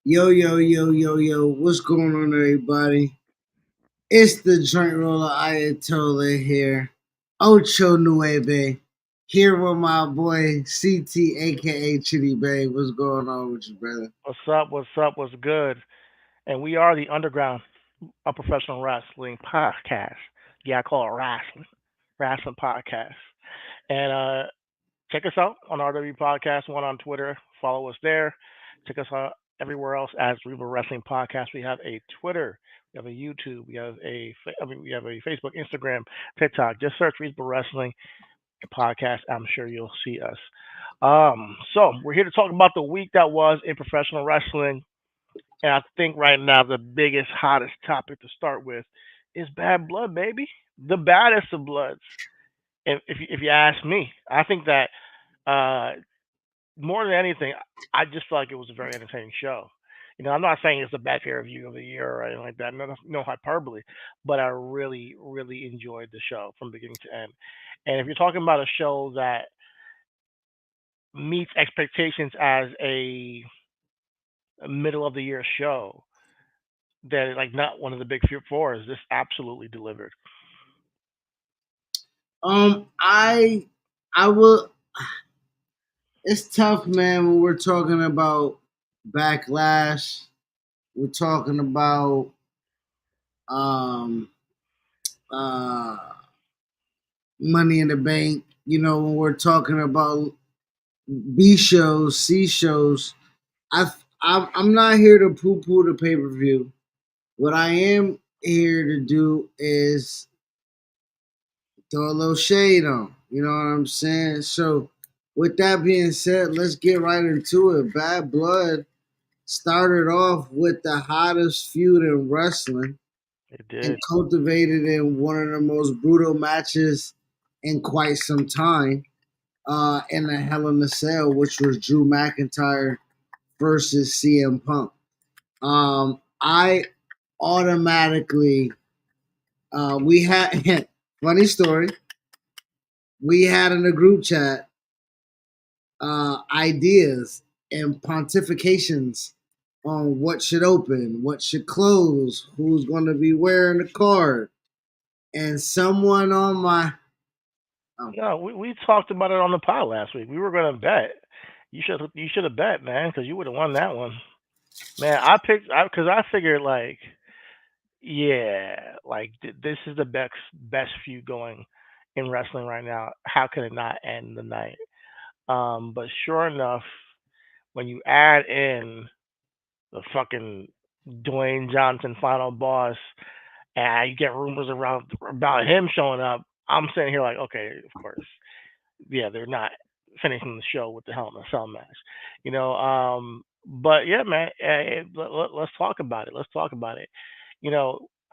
Yo, yo, yo, yo, yo, what's going on, everybody? It's the joint roller Ayatollah here. Ocho Nueve. Here with my boy CT, aka Chitty Bay. What's going on with you, brother? What's up? What's up? What's good? And we are the underground of professional wrestling podcast. Yeah, I call it wrestling podcast. And check us out on RW Podcast One on Twitter. Follow us there. Check us out everywhere else as Reba Wrestling Podcast. We have a Twitter, we have a YouTube, we have a Facebook, Instagram, TikTok. Just search Reba Wrestling Podcast. I'm sure you'll see us. So we're here to talk about the week that was in professional wrestling. And I think right now the biggest, hottest topic to start with is Bad Blood, baby. The baddest of bloods. And if you ask me, I think that uh, more than anything, I just feel like it was a very entertaining show. I'm not saying it's the best pay per view of the year or anything like that. No hyperbole, but I really, really enjoyed the show from beginning to end. And if you're talking about a show that meets expectations as a middle of the year show, that like not one of the big fours. This absolutely delivered. I, I will. It's tough, man. When we're talking about backlash, we're talking about um, uh, Money in the Bank. When we're talking about B shows, C shows. I'm not here to poo poo the pay per view. What I am here to do is throw a little shade on. You know what I'm saying? So, with that being said, let's get right into it. Bad Blood started off with the hottest feud in wrestling It and did. cultivated in one of the most brutal matches in quite some time in the Hell in a Cell, which was Drew McIntyre versus CM Punk. I automatically we had funny story. We had in the group chat ideas and pontifications on what should open, what should close, who's going to be wearing the card, and someone on my oh, No, we talked about it on the pod last week. We were gonna bet. You should have bet, man, because you would have won that one. Man, because I figured like yeah, like this is the best feud going in wrestling right now. How can it not end the night? But sure enough, when you add in the fucking Dwayne Johnson final boss, and you get rumors around about him showing up. I'm sitting here like, okay, of course, yeah, they're not finishing the show with the Hell in a Cell match, But yeah, man, let's talk about it. Let's talk about it.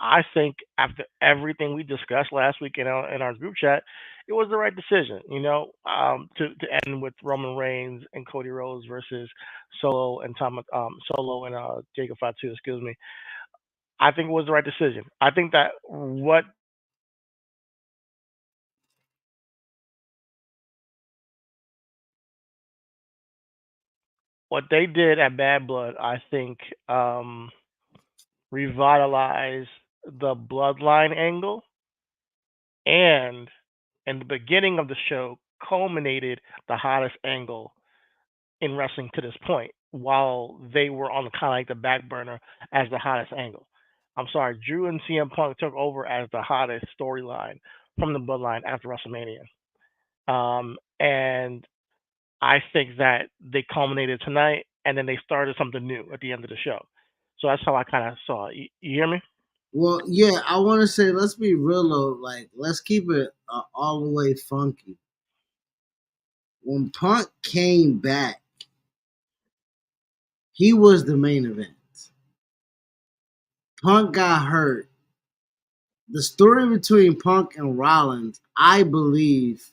I think after everything we discussed last week in our group chat, it was the right decision. To end with Roman Reigns and Cody Rhodes versus Solo and Jacob Fatu. Excuse me. I think it was the right decision. I think that what they did at Bad Blood, I think, revitalized the bloodline angle, and in the beginning of the show, culminated the hottest angle in wrestling to this point, while they were on kind of like the back burner as the hottest angle. I'm sorry, Drew and CM Punk took over as the hottest storyline from the bloodline after WrestleMania. And I think that they culminated tonight, and then they started something new at the end of the show. So that's how I kind of saw it. You hear me? well, yeah, I want to say let's be real though, like let's keep it all the way funky. When Punk came back, he was the main event. Punk got hurt. The story between Punk and Rollins, I believe,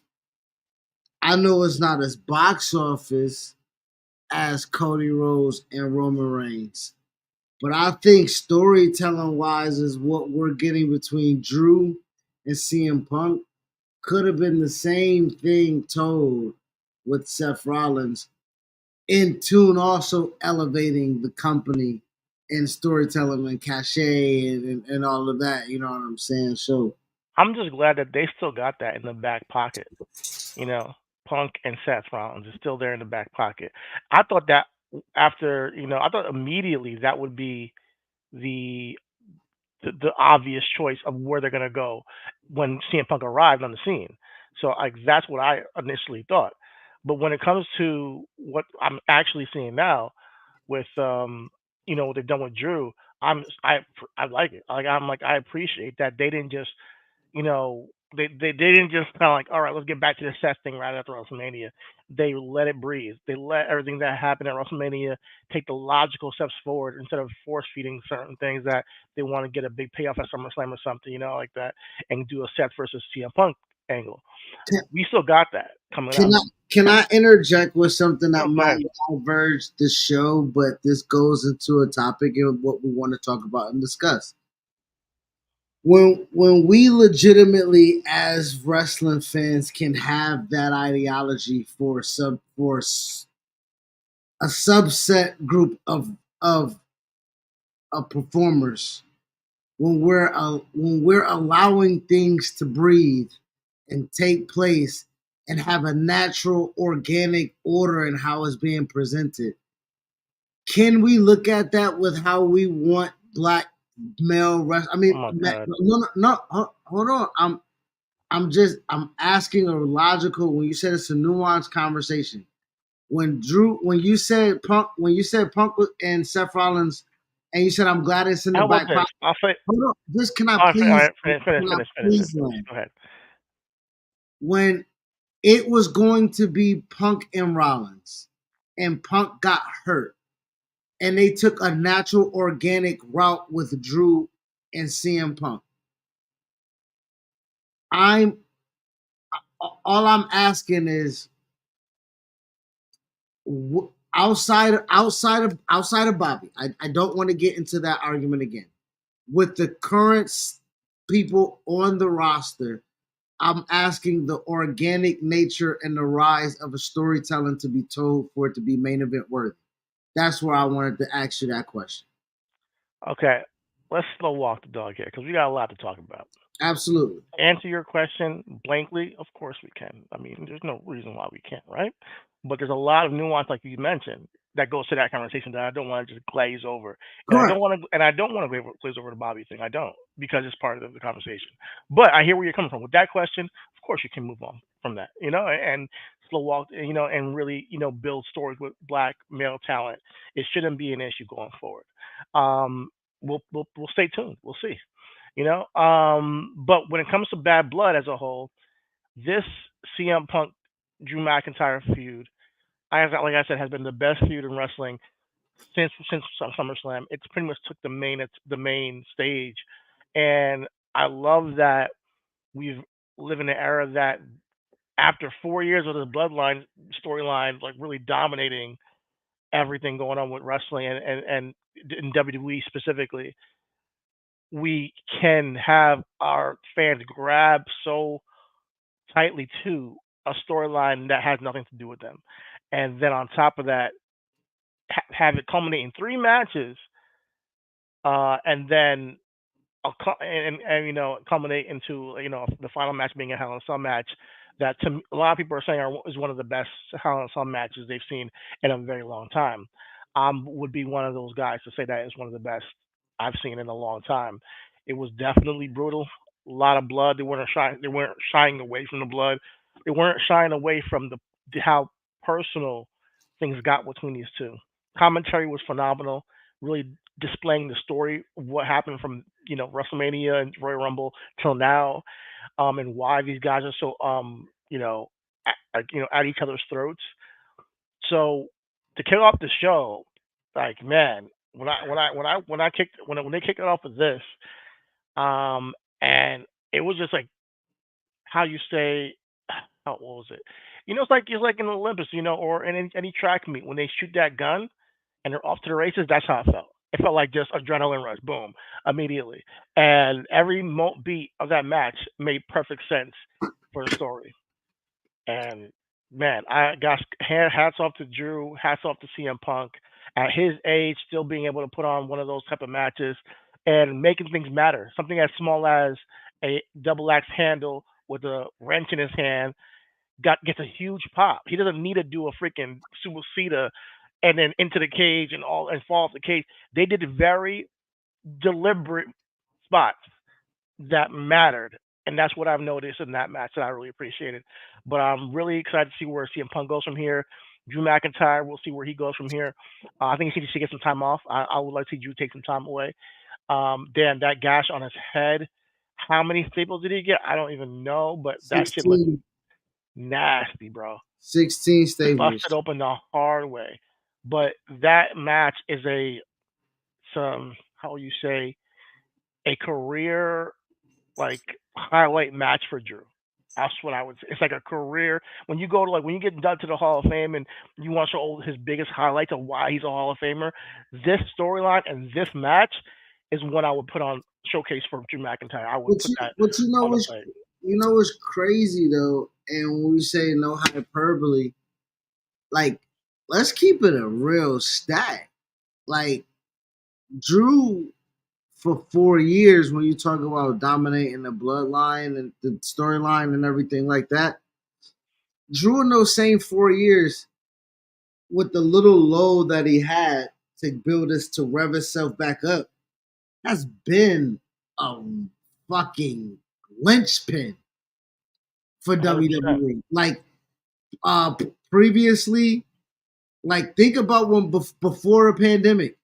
I know it's not as box office as Cody Rhodes and Roman Reigns, but I think storytelling wise is what we're getting between Drew and CM Punk could have been the same thing told with Seth Rollins in tune also elevating the company and storytelling and cachet and all of that. You know what I'm saying? So I'm just glad that they still got that in the back pocket. You know, Punk and Seth Rollins is still there in the back pocket. I thought that after, I thought immediately that would be the the obvious choice of where they're gonna go when CM Punk arrived on the scene. So like that's what I initially thought. But when it comes to what I'm actually seeing now with what they've done with Drew, I like it. Like I appreciate that they didn't just you know, they didn't just kind of like, all right, let's get back to the Seth thing right after WrestleMania. They let it breathe. They let everything that happened at WrestleMania take the logical steps forward instead of force feeding certain things that they want to get a big payoff at SummerSlam or something, like that, and do a Seth versus CM Punk angle. can, We still got that coming can up. I can I interject with something that Oh, go might ahead. diverge the show, but this goes into a topic of what we want to talk about and discuss. When we legitimately as wrestling fans can have that ideology for a subset group of performers, when we're allowing things to breathe and take place and have a natural organic order in how it's being presented, can we look at that with how we want black male wrestling? I Oh mean, my God. hold on. I'm asking a logical. When you said it's a nuanced conversation. When you said Punk and Seth Rollins, and you said I'm glad it's in the How about back this? pocket. I'll say. Hold on, just All can right, finish, finish, I finish, finish, finish, please finish. land? Go ahead. When it was going to be Punk and Rollins, and Punk got hurt, and they took a natural, organic route with Drew and CM Punk. I'm all I'm asking is outside of Bobby. I don't want to get into that argument again. With the current people on the roster, I'm asking the organic nature and the rise of a storytelling to be told for it to be main event worthy. That's where I wanted to ask you that question. Okay, let's slow walk the dog here because we got a lot to talk about. Absolutely. Answer your question blankly, of course we can. I mean, there's no reason why we can't, right? But there's a lot of nuance, like you mentioned, that goes to that conversation that I don't want to just glaze over, Correct. and I don't want to glaze over the Bobby thing. I don't because it's part of the conversation. But I hear where you're coming from with that question. Of course, you can move on from that, and slow walk, and really, build stories with black male talent. It shouldn't be an issue going forward. Um, we'll stay tuned. We'll see. But when it comes to Bad Blood as a whole, this CM Punk Drew McIntyre feud, like I said, has been the best feud in wrestling since SummerSlam. It's pretty much took the main stage, and I love that we've live in an era that after 4 years of the Bloodline storyline, like really dominating everything going on with wrestling and in WWE specifically, we can have our fans grab so tightly to a storyline that has nothing to do with them. And then on top of that, have it culminate in 3 matches, and then culminate into the final match being a Hell in a Cell match that a lot of people are saying is one of the best Hell in a Cell matches they've seen in a very long time. Would be one of those guys to say that is one of the best I've seen in a long time. It was definitely brutal, a lot of blood. They weren't shying away from the blood. They weren't shying away from the how personal things got between these two. Commentary was phenomenal, really displaying the story of what happened from WrestleMania and Royal Rumble till now, and why these guys are so at each other's throats. So to kick off the show, like man, when they kicked it off with this, and it was just like how you say, what was it? It's like in the Olympus, or in any track meet when they shoot that gun and they're off to the races. That's how it felt. It felt like just adrenaline rush, boom, immediately, and every beat of that match made perfect sense for the story. And man, I got hats off to Drew, hats off to CM Punk. At his age, still being able to put on one of those type of matches and making things matter. Something as small as a double axe handle with a wrench in his hand gets a huge pop. He doesn't need to do a freaking suicida and then into the cage and fall off the cage. They did very deliberate spots that mattered. And that's what I've noticed in that match that I really appreciated. But I'm really excited to see where CM Punk goes from here. Drew McIntyre, we'll see where he goes from here. I think he should get some time off. I would like to see Drew take some time away. Damn, that gash on his head. How many staples did he get? I don't even know, but that shit looked 16, nasty, bro. 16 Busted staples. open the hard way. But that match is some how you say a career like highlight match for Drew. That's what I would say. It's like a career when you go to when you get done to the Hall of Fame and you want to show his biggest highlights of why he's a Hall of Famer. This storyline and this match is what I would put on showcase for Drew McIntyre. I would put that But on the plate. you know what's crazy though, and when we say no hyperbole, like let's keep it a real stat. Like Drew for 4 years, when you talk about dominating the bloodline and the storyline and everything like that, Drew in those same 4 years, with the little low that he had to build us to rev himself back up, has been a fucking linchpin for 100%. WWE. Like previously, like think about when before a pandemic,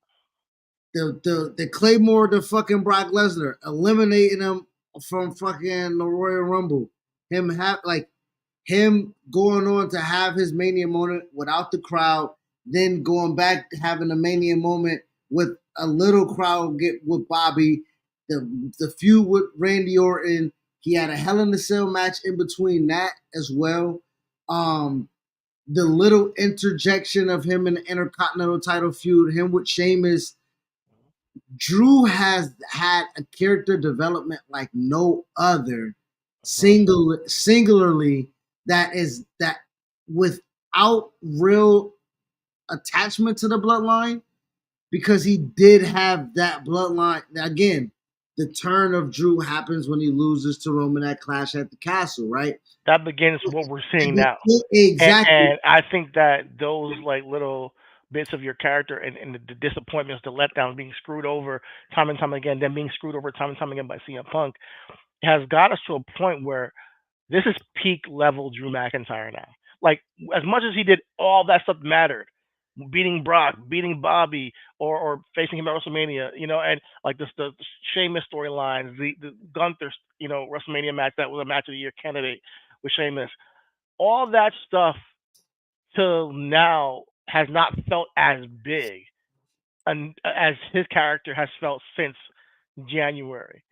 the Claymore to fucking Brock Lesnar, eliminating him from fucking the Royal Rumble. Him going on to have his Mania moment without the crowd, then going back to having a Mania moment with a little crowd get with Bobby, the feud with Randy Orton. He had a Hell in a Cell match in between that as well. The little interjection of him in the Intercontinental title feud, him with Sheamus. Drew has had a character development like no other, Mhm. singularly, that without real attachment to the bloodline, because he did have that bloodline. Again, the turn of Drew happens when he loses to Roman at Clash at the Castle, right? That begins what we're seeing now. Exactly. And I think that those like little bits of your character and the disappointments, the letdowns, being screwed over time and time again, then being screwed over time and time again by CM Punk has got us to a point where this is peak level Drew McIntyre now. Like as much as he did all that stuff mattered, beating Brock, beating Bobby, or facing him at WrestleMania, and like the Sheamus storyline, the Gunther, WrestleMania match that was a match of the year candidate with Sheamus. All that stuff till now has not felt as big and as his character has felt since January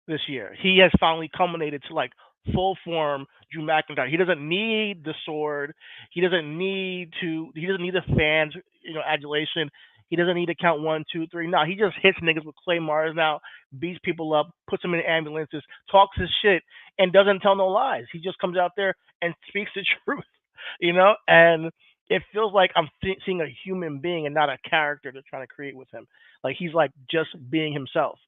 this year. He has finally culminated to like full form Drew McIntyre. He doesn't need the sword. He doesn't need to. He doesn't need the fans, adulation. He doesn't need to count one, two, three. No, he just hits niggas with claymores now, beats people up, puts them in ambulances, talks his shit, and doesn't tell no lies. He just comes out there and speaks the truth, and it feels like I'm seeing a human being and not a character they're trying to create with him. Like he's like just being himself,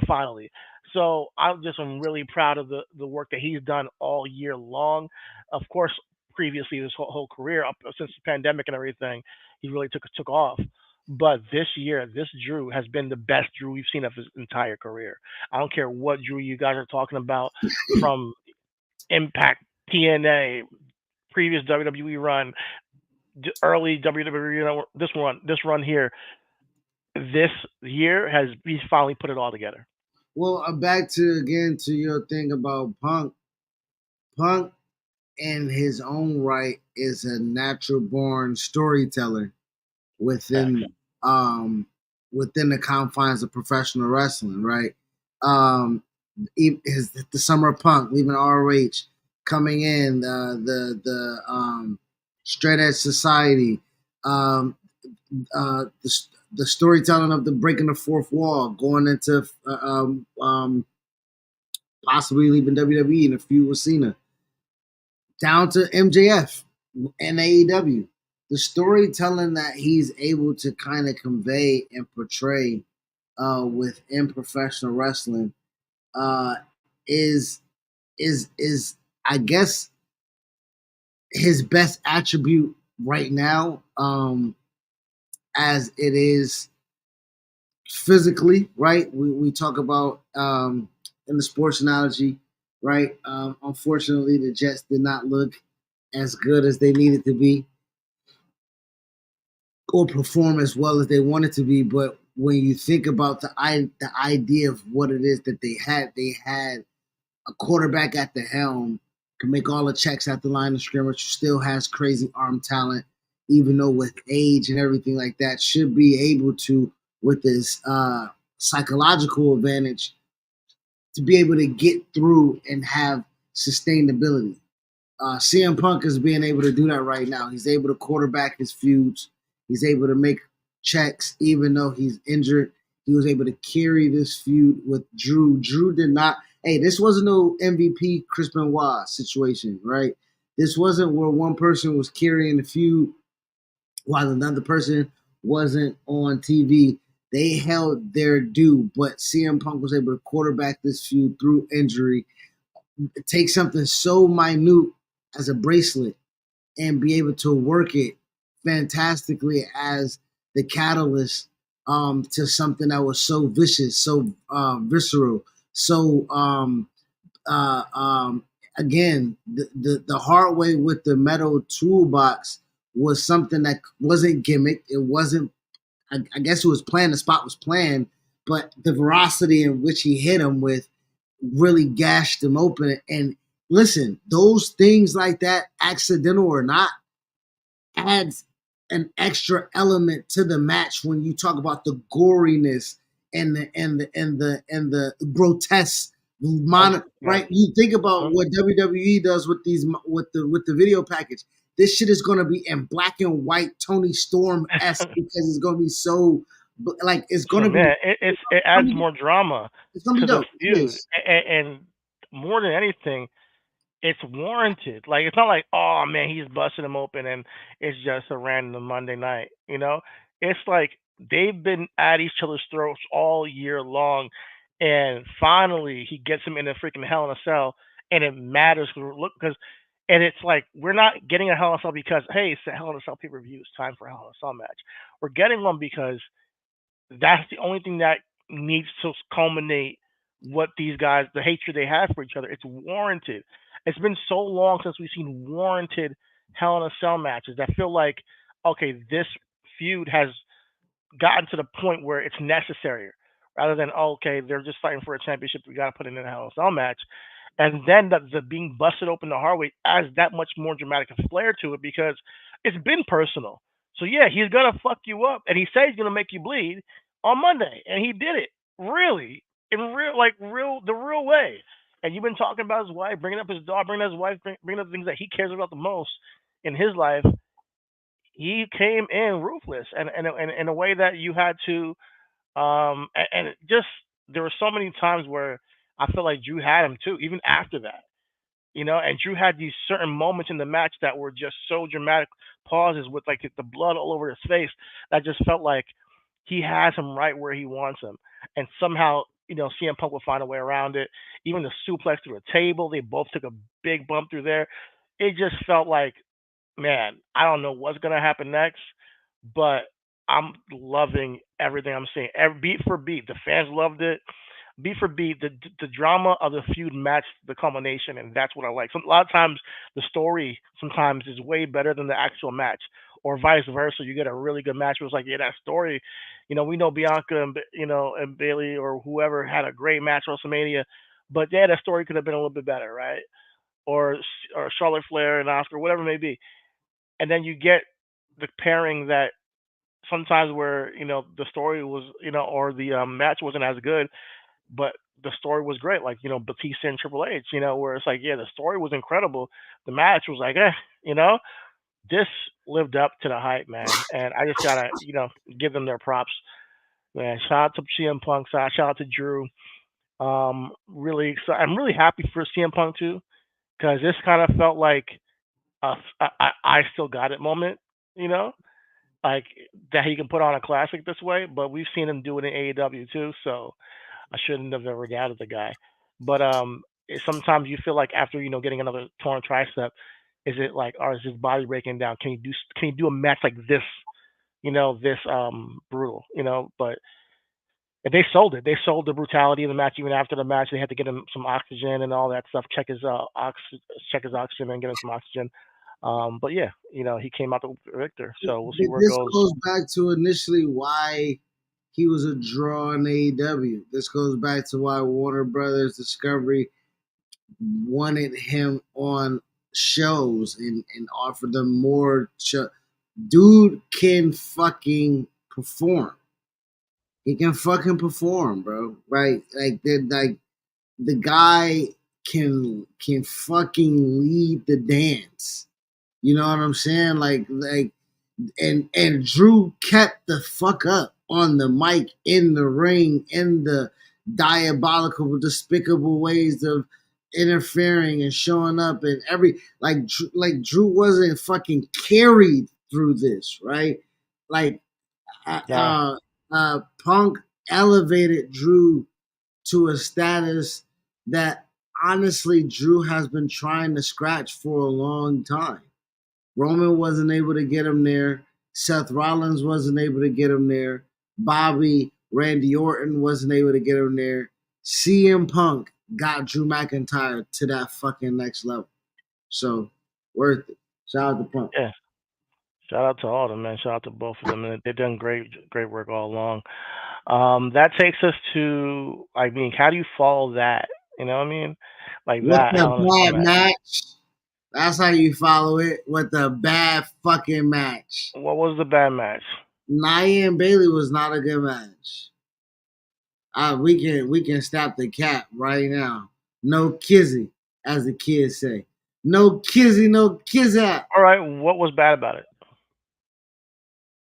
finally. So I'm really proud of the work that he's done all year long. Of course, previously this whole career up since the pandemic and everything, he really took off. But this year, this Drew has been the best Drew we've seen of his entire career. I don't care what Drew you guys are talking about, from Impact, TNA, previous WWE run, early WWE run, this run here. This year he's finally put it all together. Well, back to again to your thing about Punk. Punk, in his own right, is a natural born storyteller Facts. within um within the confines of professional wrestling, right? Um, the summer of Punk, leaving ROH, coming in, the straight edge society, um, the storytelling of the breaking the fourth wall, going into possibly leaving WWE in a feud with Cena. down to MJF and AEW. The storytelling that he's able to kind of convey and portray within professional wrestling uh, is is I guess his best attribute right now, as it is physically, right? We talk about in the sports analogy, right? Unfortunately, the Jets did not look as good as they needed to be or perform as well as they wanted to be. But when you think about the idea of what it is that they had a quarterback at the helm, can make all the checks at the line of scrimmage, still has crazy arm talent, even though with age and everything like that, should be able to, with this psychological advantage, to be able to get through and have sustainability. CM Punk is being able to do that right now. He's able to quarterback his feuds. He's able to make checks even though he's injured. He was able to carry this feud with Drew. Drew did not. Hey, this wasn't no MVP Chris Benoit situation, right? This wasn't where one person was carrying the feud while another person wasn't on TV. They held their due, but CM Punk was able to quarterback this feud through injury, take something so minute as a bracelet and be able to work it fantastically as the catalyst to something that was so vicious, so visceral, so uh, um, again, the hard way with the metal toolbox was something that wasn't gimmick. It wasn't. I guess it was planned. The spot was planned, but the veracity in which he hit him with really gashed him open. And listen, those things like that, accidental or not, adds an extra element to the match when you talk about the goriness and the grotesque right? 100%. You think about Mhm. what WWE does with these with the video package. This shit is going to be in black and white Tony Storm esque because it's going to be so like it's going So to be man, it adds more drama it's going to to be the dope. It feud, is. and more than anything, it's warranted. Like it's not like, oh man, he's busting him open and it's just a random Monday night. It's like they've been at each other's throats all year long, and finally he gets him in a freaking Hell in a Cell, and it matters. Look, because and it's like we're not getting a Hell in a Cell because hey, it's a Hell in a Cell pay per view. It's time for a Hell in a Cell match. We're getting one because that's the only thing that needs to culminate what these guys, the hatred they have for each other. It's warranted. It's been so long since we've seen warranted Hell in a Cell matches that feel like, okay, this feud has gotten to the point where it's necessary rather than, oh, okay, they're just fighting for a championship. We got to put it in a Hell in a Cell match. And then the being busted open the hard way adds that much more dramatic flair to it because it's been personal. So yeah, he's gonna fuck you up, and he said he's gonna make you bleed on Monday, and he did it really in real, like real, the real way. And you've been talking about his wife, bringing up his dog, bringing up his wife, bringing up things that he cares about the most in his life. He came in ruthless, and in a way that you had to, and it just there were so many times where I feel like Drew had him too, even after that. And Drew had these certain moments in the match that were just so dramatic pauses with like the blood all over his face that just felt like he has him right where he wants him. And somehow, CM Punk would find a way around it. Even the suplex through a table, they both took a big bump through there. It just felt like, man, I don't know what's gonna happen next, but I'm loving everything I'm seeing. Every beat for beat, the fans loved it beat for beat, the drama of the feud matched the culmination, and that's what I like. A lot of times, the story sometimes is way better than the actual match, or vice versa. You get a really good match where it's like, yeah, that story, we know Bianca and and Bailey or whoever had a great match at WrestleMania, but yeah, that story could have been a little bit better, right? Or Charlotte Flair and Oscar, whatever it may be, and then you get the pairing that sometimes where the story was or the match wasn't as good but the story was great. Like, Batista and Triple H, where it's like, yeah, the story was incredible. The match was like, you know, this lived up to the hype, man. And I just gotta, give them their props, man. Shout out to CM Punk, shout out to Drew. Really, I'm really happy for CM Punk too, because this kind of felt like I still got it moment, you know, like that he can put on a classic this way. But we've seen him do it in AEW too, so I shouldn't have ever doubted the guy. But sometimes you feel like after getting another torn tricep, is it like, or is his body breaking down? Can you do a match like this? This brutal. But they sold it. They sold the brutality of the match. Even after the match, they had to get him some oxygen and all that stuff. Check his oxygen and get him some oxygen. But yeah, he came out the victor. So we'll see where it This goes. goes back to initially why he was a draw in AEW. This goes back to why Warner Brothers Discovery wanted him on shows and offered them more show. Dude can fucking perform. He can fucking perform, bro. Right? Like the guy can fucking lead the dance. You know what I'm saying? And Drew kept the fuck up on the mic, in the ring, in the diabolical, despicable ways of interfering and showing up, and like Drew wasn't fucking carried through this, right? Like Yeah, Punk elevated Drew to a status that honestly Drew has been trying to scratch for a long time. Roman wasn't able to get him there. Seth Rollins wasn't able to get him there. Randy Orton wasn't able to get him there. CM Punk got Drew McIntyre to that fucking next level. So worth it. Shout out to Punk. yeah. Shout out to all of them, man. Shout out to both of them, and they've done great work all along. That takes us to, I mean, how do you follow that? You know what I mean? Like With that the Hell in a Cell bad match. match. That's how you follow it. With the bad fucking match. What was the bad match? Nia and Bailey was not a good match. We can stop the cap right now. No kizzy, as the kids say. No kizzy, no kizzy. All right, what was bad about it?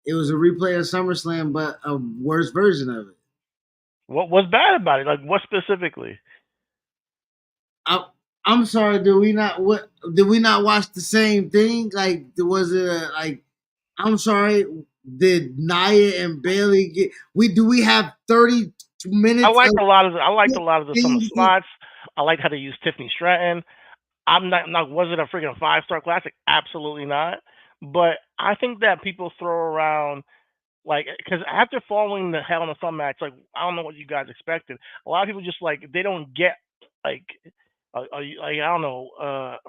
It was a replay of SummerSlam, but a worse version of it. What was bad about it? Like what specifically? I, I'm sorry. Did we not watch the same thing? Like, was it like? I'm sorry. Did Nia and Bailey get? We have 30 I minutes of liked a lot of some of the things. spots. I liked how they used Tiffany Stratton. I'm not was it a freaking 5-star classic? Absolutely not. But I think that people throw around, like, because after following the Hell in a Cell match, like, I don't know what you guys expected. A lot of people just, like, they don't get, like, like, I don't know,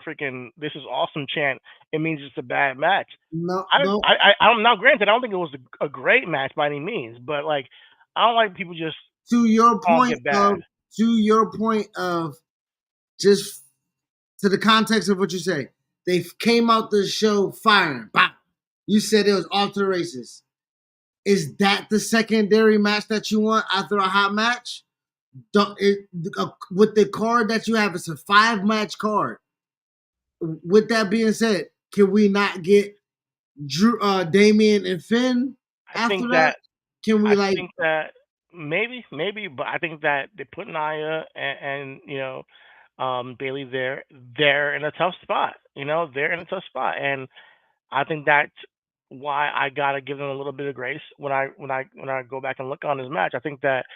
freaking this is awesome chant. It means it's a bad match. No, I don't no. I don't now granted, I don't think it was a great match by any means, but like I don't like people just To your calling point it bad. of to your point of just to the context of what you say, they came out the show firing. Bam. You said it was off to the races. Is that the secondary match that you want after a hot match? With the card that you have, it's a 5-match card. With that being said, can we not get Drew, Damian, and Finn I after think that? that Can we I like think that maybe, but I think that they put Nia and Bailey there. They're in a tough spot. They're in a tough spot, and I think that's why I gotta give them a little bit of grace when I go back and look on this match. I think that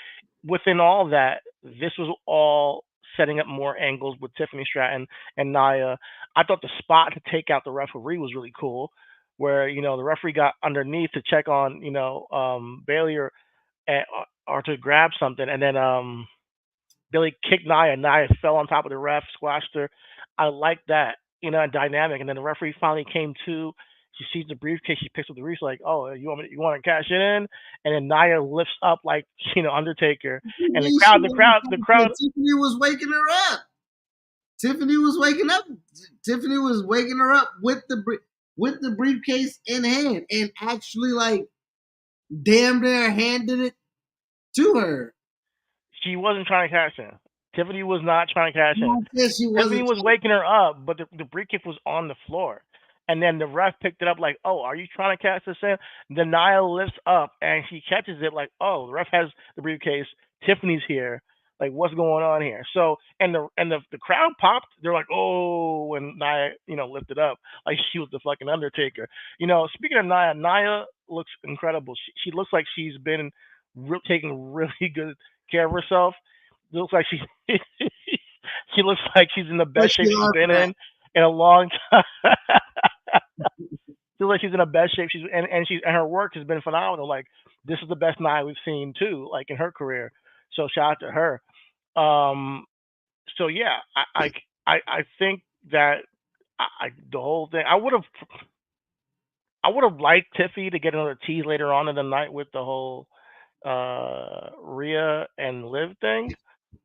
within all that, this was all setting up more angles with Tiffany Stratton and Nia. I thought the spot to take out the referee was really cool, where the referee got underneath to check on Bailey or to grab something, and then Billy kicked Nia. Nia fell on top of the ref, squashed her. I like that, dynamic. And then the referee finally came to. She sees the briefcase. She picks up the briefcase, like, "Oh, you want to cash it in?" And then Nia lifts up like Undertaker, and the crowd, the crowd. Tiffany was waking her up. Tiffany was waking up. Tiffany was waking her up with the briefcase in hand, and actually like damn near handed it to her. She wasn't trying to cash in. Tiffany was not trying to cash in. Not that she Tiffany wasn't. was waking her up, but the briefcase was on the floor. And then the ref picked it up like, "Oh, are you trying to cash this in?" Then Nia lifts up and she catches it like, "Oh, the ref has the briefcase. Tiffany's here. Like, what's going on here? So, and the crowd popped. They're like, oh, when Nia, lifted up like she was the fucking Undertaker. Speaking of Nia, Nia looks incredible. She looks like she's been taking really good care of herself. Looks like she she looks like she's in the Where's best she shape she's been laughing at? in a long time. Feels like she's in the best shape. And her work has been phenomenal. Like, this is the best Nia we've seen too, like in her career. So shout out to her. Um, so yeah, I think that the whole thing. I would have liked Tiffy to get another tease later on in the night with the whole Rhea and Liv thing,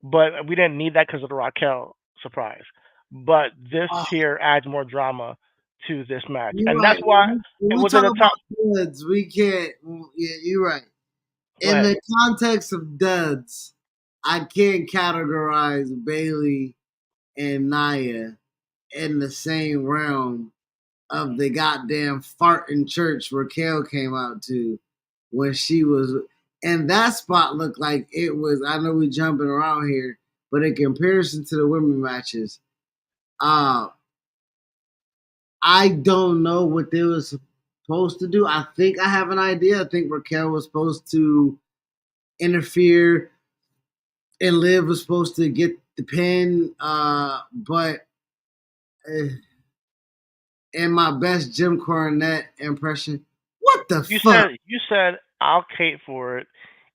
but we didn't need that because of the Raquel surprise. But this Oh, here adds more drama to this match, you're and right. that's why When it we was at talk a time. about duds, we can't. Yeah, you're right. Go In ahead. the context of duds, I can't categorize Bailey and Nia in the same realm of the goddamn fart in church Raquel came out to when she was, and that spot looked like it was. I know we jumping around here, but in comparison to the women matches, uh, I don't know what they was supposed to do. I think I have an idea. I think Raquel was supposed to interfere and Liv was supposed to get the pin, but uh, in my best Jim Cornette impression, what the You fuck? said you said I'll cape for it,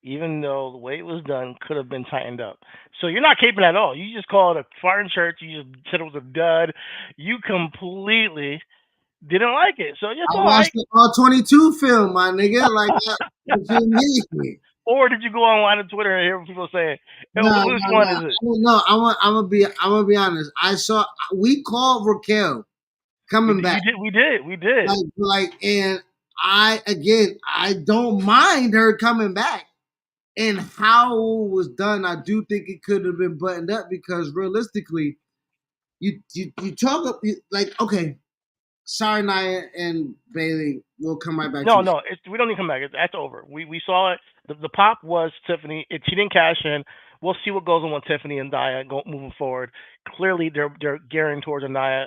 even though the way it was done could have been tightened up. So you're not caping at all. You just called it a foreign church. You just said it was a dud. You completely didn't like it. So it's I all watched right. the all 22 film, my nigga. Like, what you mean? Or did you go online on Twitter and hear people saying, No, "Oh, which no, one no. is it?" No, I'm gonna be honest. We called Raquel coming back. We did. And I don't mind her coming back. And how it was done, I do think it could have been buttoned up because realistically, you talk up like okay, sorry Nia and Bailey, we'll come right back to No, you. no, we don't need to come back. That's over. We saw it. The pop was Tiffany. She didn't cash in. We'll see what goes on with Tiffany and Nia moving forward. Clearly, they're gearing towards a Nia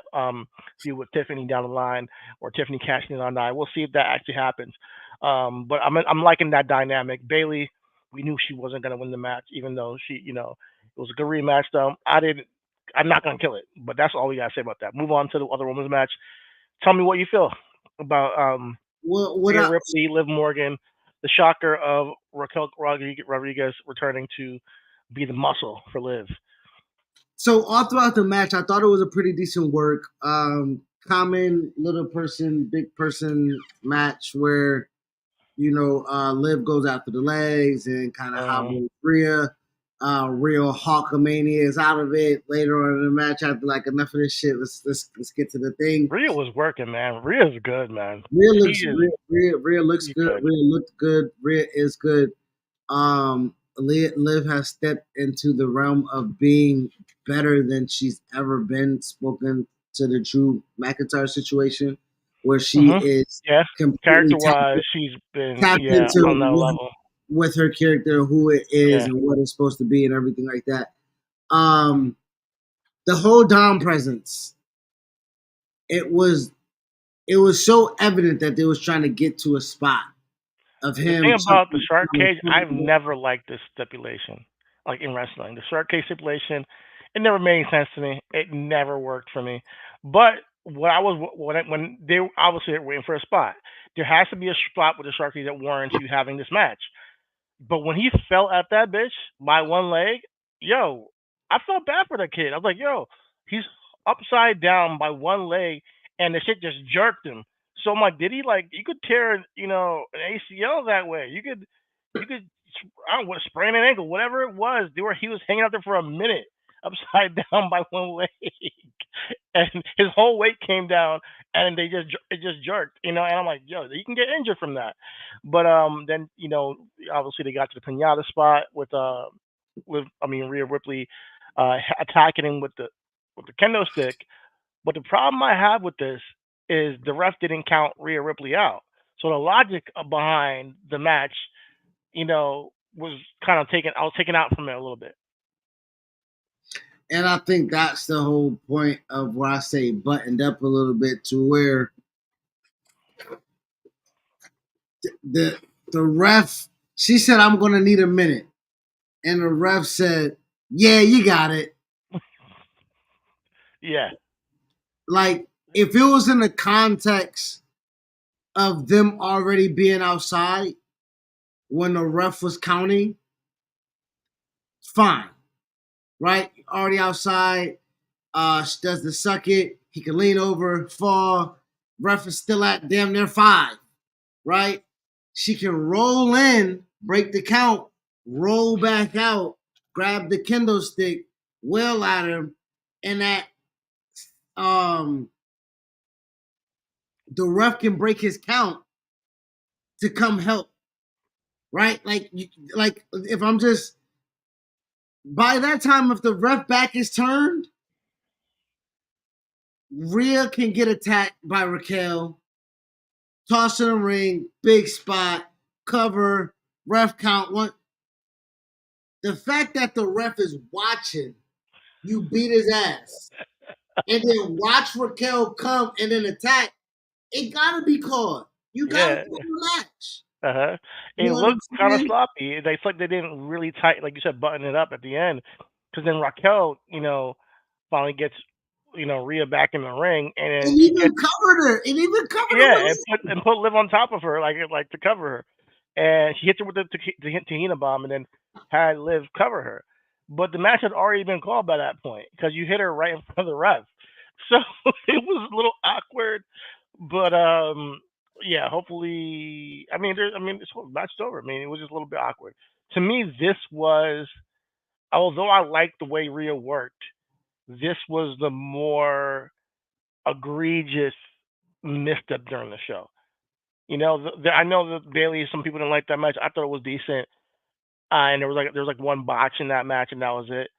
feud with Tiffany down the line, or Tiffany cashing in on Nia. We'll see if that actually happens. But I'm liking that dynamic. Bailey, we knew she wasn't gonna win the match, even though it was a good rematch. Though I'm not gonna kill it. But that's all we gotta say about that. Move on to the other women's match. Tell me what you feel about What Rhea I Ripley, Liv Morgan, the shocker of Raquel Rodriguez returning to be the muscle for Liv. so all throughout the match, I thought it was a pretty decent work. Common little person, big person match where Liv goes after the legs and kind of Uh, hobbles Rhea. Real Hulkamania is out of it later on in the match. After like enough of this shit, let's get to the thing. Rhea was working, man. Rhea's good, man. Rhea She looks is. Rhea looks She's good. good. Rhea looked good. Rhea is good. Liv has stepped into the realm of being better than she's ever been. Spoken to the Drew McIntyre situation, where she Mhm. is Yeah. completely Character wise, she's been tapped into on that level. with her character, who it is, Yeah. and what it's supposed to be, and everything like that. Um, the whole Dom presence, it was it was so evident that they was trying to get to a spot of The thing him. about the shark cage, I've never liked this stipulation, like in wrestling. The shark cage stipulation, it never made any sense to me. It never worked for me. But when they obviously were waiting for a spot, there has to be a spot with the shark cage that warrants you having this match. But when he fell at that bitch by one leg, yo, I felt bad for that kid. I was like, yo, he's upside down by one leg, and the shit just jerked him. So I'm like, did he like? You could tear, an ACL that way. You could, I don't know, what, sprain an ankle, whatever it was. He was hanging out there for a minute, upside down by one leg, and his whole weight came down, and it just jerked, And I'm like, yo, you can get injured from that. But then obviously they got to the pinata spot with Rhea Ripley attacking him with the kendo stick. But the problem I have with this is the ref didn't count Rhea Ripley out. So the logic behind the match, was kind of taken. I was taken out from it a little bit. And I think that's the whole point of where I say buttoned up a little bit to where the the ref, she said I'm gonna need a minute. And the ref said, yeah, you got it. Yeah, Like if it was in the context of them already being outside when the ref was counting, fine. Right? Already outside. She does the suck it. He can lean over, fall. Ref is still at damn near 5. Right? She can roll in, break the count, roll back out, grab the kendo stick, wail at him, and that um the ref can break his count to come help. Right? Like if I'm just by that time, if the ref back is turned, Rhea can get attacked by Raquel, toss in the ring, big spot, cover, ref count one. The fact that the ref is watching you beat his ass and then watch Raquel come and then attack, it gotta be called. You gotta yeah. call the match. Uh-huh. You It know what I'm looked kind of saying? sloppy. It's like they didn't really tight, like you said, button it up at the end. Because then Raquel, finally gets, Rhea back in the ring, and It then she even gets, covered her. It even covered her yeah, with and put Liv on top of her, like to cover her, and she hits her with the Tahina bomb, and then had Liv cover her. But the match had already been called by that point because you hit her right in front of the ref, so it was a little awkward. But yeah, hopefully, this whole match is over. I mean, it was just a little bit awkward to me. This was, although I liked the way Rhea worked, this was the more egregious misstep during the show. I know that Bailey. Some people didn't like that match. I thought it was decent, and there was like one botch in that match, and that was it.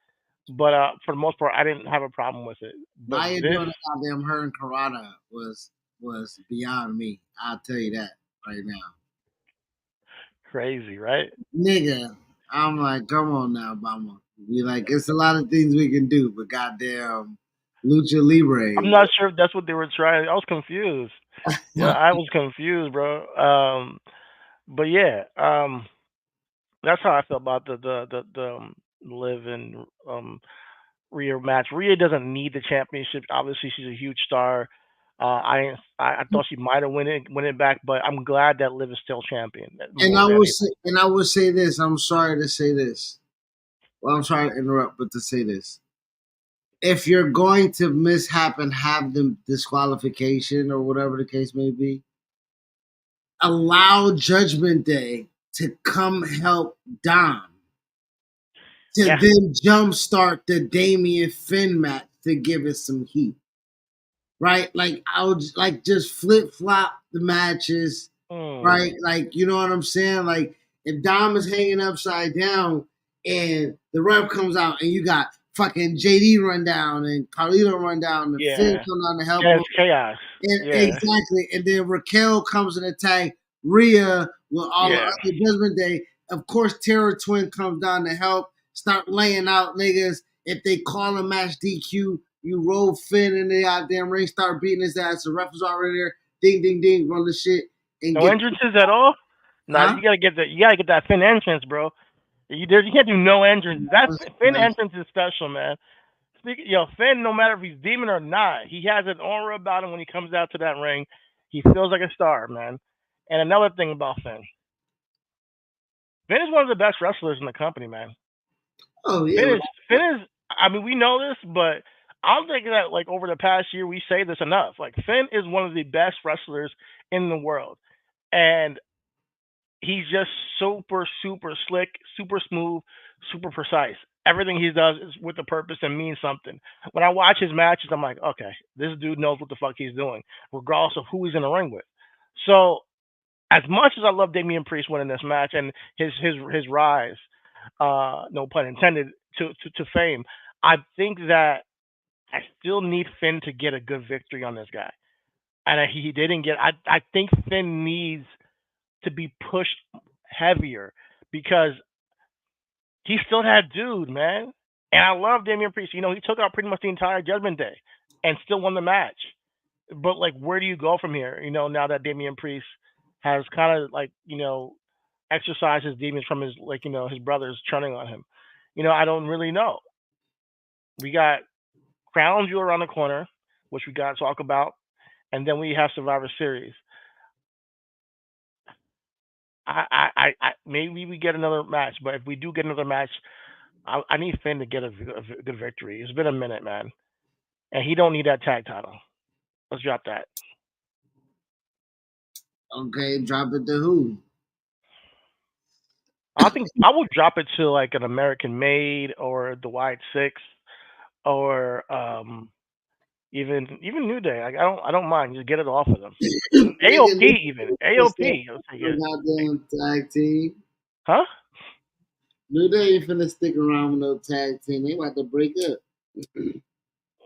But for the most part, I didn't have a problem with it. But how you this doing goddamn her and Karada was beyond me. I'll tell you that right now. crazy, right? Nigga. I'm like, come on now, Mama. Be like, it's a lot of things we can do, but goddamn Lucha I'm Libre. not sure if that's what they were trying. I was confused. Yeah, I was confused, bro. But yeah, that's how I felt about the Liv and Rhea match. Rhea doesn't need the championship. Obviously, she's a huge star. I thought she might have win it back, but I'm glad that Liv is still champion more than anything. And I will say this. I'm sorry to say this. Well, I'm sorry to interrupt, but to say this. If you're going to mishap and have the disqualification or whatever the case may be, allow Judgment Day to come help Dom to Yeah. then jumpstart the Damian Finn match to give it some heat. Right? Like I would like just flip flop the matches, Mm, right? Like you know what I'm saying? Like if Dom is hanging upside down and the ref comes out and you got fucking JD run down and Carlito run down and Finn yeah. come down to help Yeah, him. it's chaos. And Yeah. exactly. And then Raquel comes and attack Rhea with all the Yeah. other Judgment Day. Of course, Terror Twin comes down to help, start laying out niggas. If they call a match DQ, you roll Finn in the goddamn ring, start beating his ass. The ref is already there. Ding, ding, ding, run the shit and No get, entrances at all. Nah, huh? you gotta get that Finn entrance, bro. You can't do no entrance. That Finn Like, entrance is special, man. Finn, no matter if he's demon or not, he has an aura about him when he comes out to that ring. He feels like a star, man. And another thing about Finn, Finn is one of the best wrestlers in the company, man. oh, yeah. Finn is. I mean, we know this, but I don't think that like over the past year we say this enough. Like Finn is one of the best wrestlers in the world, and he's just super, super slick, super smooth, super precise. Everything he does is with a purpose and means something. When I watch his matches, I'm like, okay, this dude knows what the fuck he's doing, regardless of who he's in the ring with. So, as much as I love Damian Priest winning this match and his rise, no pun intended, to fame, I think that I still need Finn to get a good victory on this guy, and he didn't get. I think Finn needs to be pushed heavier because he's still that dude, man. And I love Damian Priest. You know, he took out pretty much the entire Judgment Day and still won the match. But like, where do you go from here? You know, now that Damian Priest has kind of like, exorcised his demons from his like, his brothers turning on him. I don't really know. We got Crown Jewel around the corner, which we got to talk about, and then we have Survivor Series. Maybe we get another match, but if we do get another match, I need Finn to get a good victory. It's been a minute, man, and he don't need that tag title. Let's drop that. Okay, drop it to who? I think I would drop it to like an American Made or the White Six or even New Day. Like, I don't mind. Just get it off of them. Nigga, AOP New even Day finna AOP. I'll take no it. goddamn tag team. Huh? New Day ain't finna stick around with no tag team. They about to break up.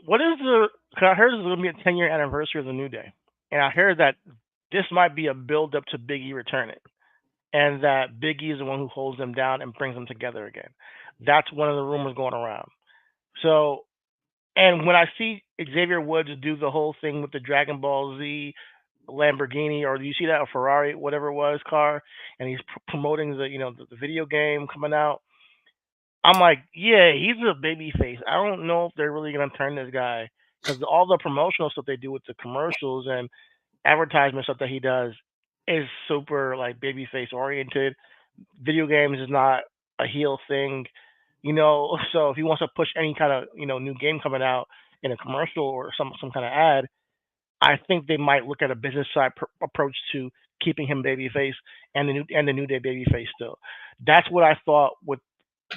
What is the? Cause I heard this is gonna be a 10-year anniversary of the New Day, and I heard that this might be a build up to Big E returning, and that Big E is the one who holds them down and brings them together again. That's one of the rumors going around. So, and when I see Xavier Woods do the whole thing with the Dragon Ball Z Lamborghini, or do you see that, a Ferrari, whatever it was, car, and he's promoting the video game coming out. I'm like, yeah, he's a baby face. I don't know if they're really gonna turn this guy because all the promotional stuff they do with the commercials and advertisement stuff that he does is super like baby face oriented. Video games is not a heel thing, So if he wants to push any kind of new game coming out in a commercial or some kind of ad, I think they might look at a business side approach to keeping him babyface and the New Day babyface still. That's what I thought with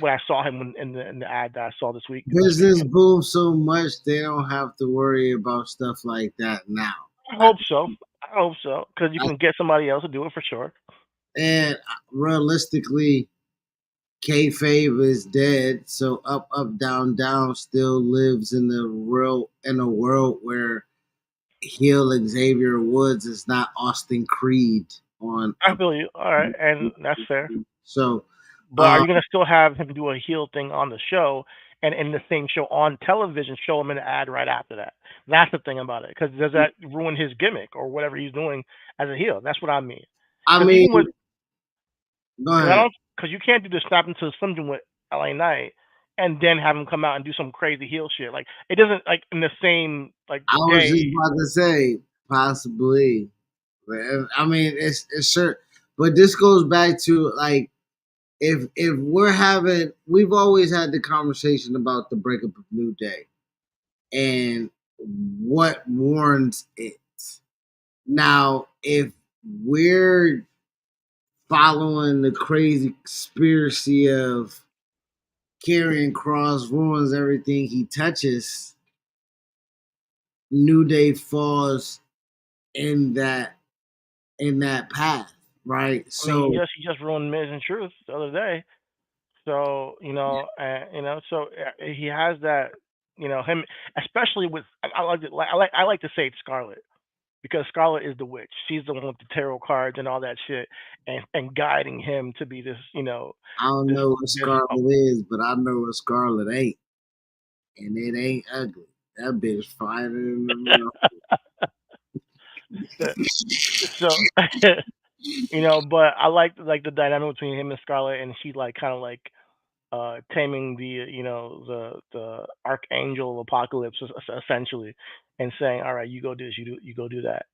when I saw him in the ad that I saw this Business weekend. boom so much they don't have to worry about stuff like that now. I hope so. I hope so because you can get somebody else to do it for sure. And realistically, kayfabe is dead. So up, up, down, down still lives in a world where heel Xavier Woods is not Austin Creed on. I feel you. All right, and that's fair. So, But are uh, you gonna still have him do a heel thing on the show, and in the same show on television, show him an ad right after that? That's the thing about it. Because does that ruin his gimmick or whatever he's doing as a heel? That's what I mean. I Because mean, even with go because I ahead. don't because you can't do the snap into something with LA Knight and then have him come out and do some crazy heel shit. Like it doesn't like in the same like I was just day. about to say possibly. I mean, it's sure, but this goes back to like if we've always had the conversation about the breakup of New Day and what warrants it. Now, if we're following the crazy conspiracy of Karrion Cross ruins everything he touches, New Day falls in that path, right? I mean, So he just ruined Miz and Truth the other day. So so he has that. Him, especially with I like to say it's Scarlet because Scarlet is the witch. She's the one with the tarot cards and all that shit, and guiding him to be this I don't this know what this Scarlet is, but I know what Scarlet ain't, and it ain't ugly. That bitch finer in the mouth. so but I like the dynamic between him and Scarlet, and she like kind of like taming the archangel of apocalypse essentially, and saying, all right, you go do this, you go do that.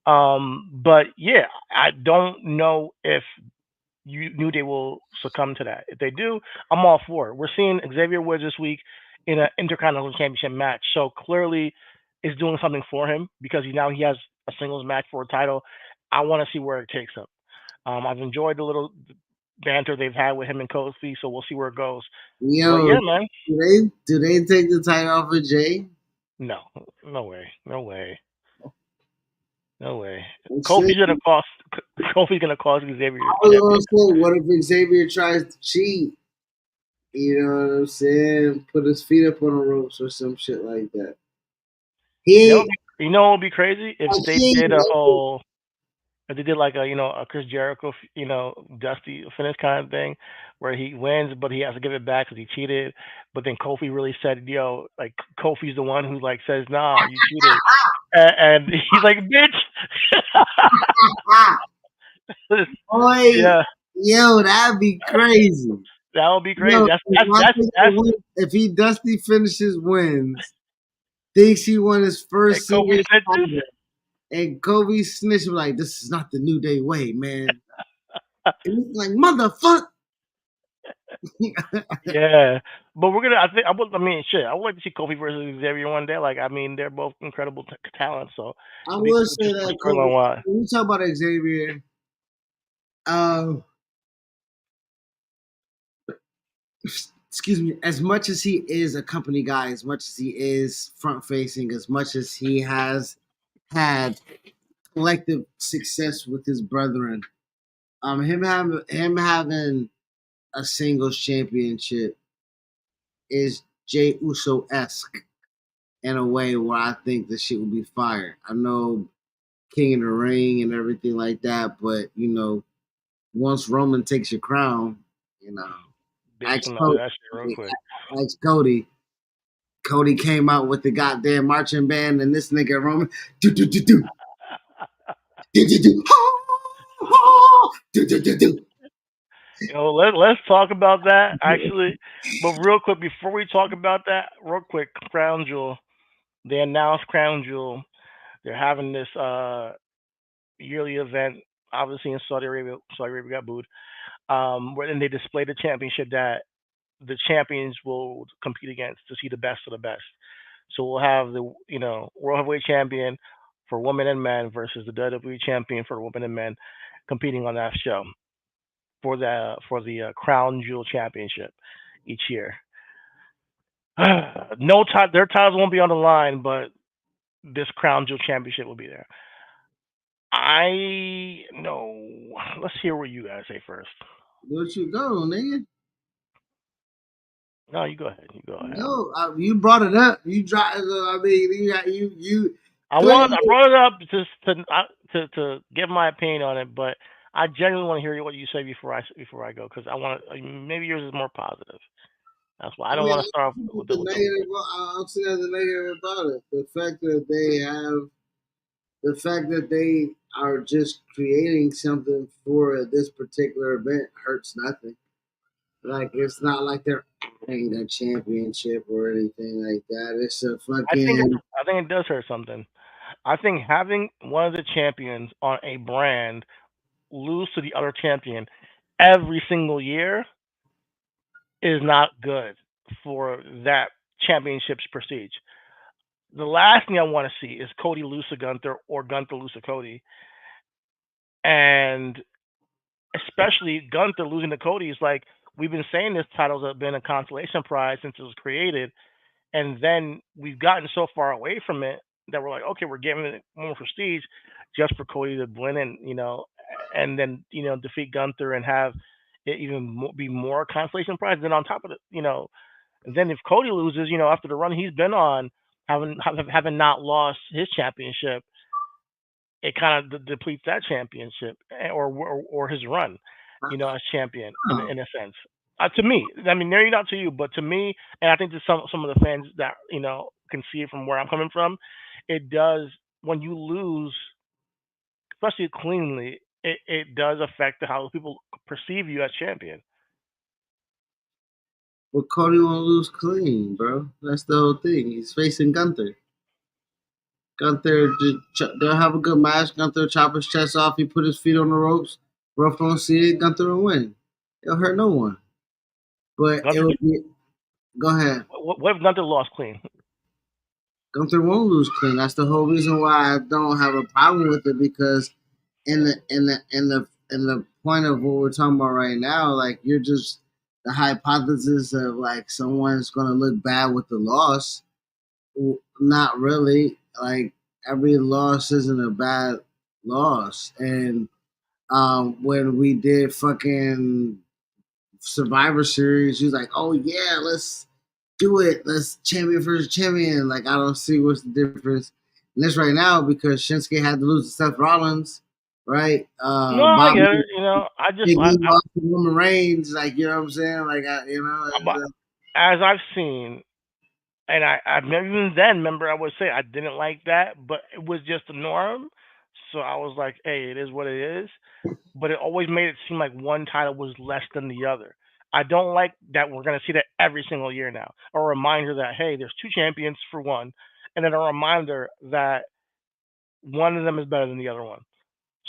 But yeah, I don't know if New Day will succumb to that. If they do, I'm all for it. We're seeing Xavier Woods this week in an Intercontinental Championship match, so clearly is doing something for him because he has a singles match for a title. I want to see where it takes him. I've enjoyed the little banter they've had with him and Kofi, so we'll see where it goes. But Yo, yeah, man, do they take the title off of Jay? no, no way, no way, no way. I'm saying, Kofi's gonna cost Kofi's gonna cost Xavier I the was championship. gonna say, what if Xavier tries to cheat? You know what I'm saying? Put his feet up on the ropes or some shit like that. He That would ain't be, what would be crazy if like they he did a ain't whole. Or they did like a Chris Jericho Dusty finish kind of thing, where he wins but he has to give it back because he cheated. But then Kofi really said, "Yo, like Kofi's the one who like says, nah, you cheated," and he's like, "Bitch." Ah, boy, Yeah, yo, that'd be crazy. that would be crazy. Yo, That's if that's my that's nigga that's if he Dusty finishes wins, thinks he won his and first Kofi serious snitches. title, and Kobe snitch like, "This is not the New Day way, man." And he's like, "Motherfucker." Yeah, but we're gonna. I think I would. I mean, shit. I would like to see Kofi versus Xavier one day. Like, I mean, they're both incredible talents, so I it'd be will cool say just for that Kobe. storyline wise. When we talk about Xavier, um, excuse me, as much as he is a company guy, as much as he is front facing, as much as he has had collective success with his brethren, him having a singles championship is Jay Uso esque in a way where I think the shit would be fire. I know King of the Ring and everything like that, but once Roman takes your crown, you know, Bitch, ask come out of Cody, that shit real quick. ask Cody. Cody came out with the goddamn marching band, and this nigga Roman do do do do do do do do do do do. Let's talk about that actually. But real quick, before we talk about that, real quick, Crown Jewel. They announced Crown Jewel. They're having this yearly event, obviously in Saudi Arabia. Saudi Arabia got booed. Where then they display the championship that the champions will compete against to see the best of the best. So we'll have the world heavyweight champion for women and men versus the WWE champion for women and men competing on that show for the Crown Jewel Championship each year. No time, their titles won't be on the line, but this Crown Jewel Championship will be there. I know. Let's hear what you guys say first. What you go, nigga? No, you go ahead. You go ahead. No, you brought it up. You dropped. I mean, you I clearly. brought it up just to give my opinion on it, but I genuinely want to hear what you say before I go because I want to. Maybe yours is more positive. That's why I I don't mean, want to I start off don't with think the the with the. negative. I don't see nothing negative about it. The fact that they are just creating something for this particular event hurts nothing. Like it's not like they're adding a championship or anything like that. It's a fucking. I think it does hurt something. I think having one of the champions on a brand lose to the other champion every single year is not good for that championship's prestige. The last thing I want to see is Cody lose to Gunther or Gunther lose to Cody, and especially Gunther losing to Cody is like we've been saying this title's been a consolation prize since it was created, and then we've gotten so far away from it that we're like, okay, we're giving it more prestige just for Cody to win and then defeat Gunther and have it even be more consolation prize. Then on top of it, and then if Cody loses, after the run he's been on, having not lost his championship, it kind of depletes that championship or his run, as champion in a sense. To me, I mean, maybe not to you, but to me, and I think to some of the fans that can see it from where I'm coming from, it does when you lose, especially cleanly, it does affect how people perceive you as champion. But Cody won't lose clean, bro. That's the whole thing. He's facing Gunther. They'll have a good match. Gunther chop his chest off. He put his feet on the ropes. Rough won't see it. Gunther will win. It'll hurt no one. But it Gunther, would be. Go ahead. what if Gunther lost clean? Gunther won't lose clean. That's the whole reason why I don't have a problem with it because in the point of what we're talking about right now, like you're just the hypothesis of like someone's gonna look bad with the loss. Not really. Like every loss isn't a bad loss. And when we did fucking Survivor Series, she was like, "Oh yeah, let's do it. Let's champion versus champion." Like I don't see what's the difference in this right now because Shinsuke had to lose to Seth Rollins. right? No, I Bobby get it. You know, I just Big E lost to Roman Reigns, like you know what I'm saying? Like but as I've seen, and I even then remember I would say I didn't like that, but it was just the norm. So I was like, hey, it is what it is. But it always made it seem like one title was less than the other. I don't like that we're going to see that every single year now. A reminder that hey, there's two champions for one, and then a reminder that one of them is better than the other one.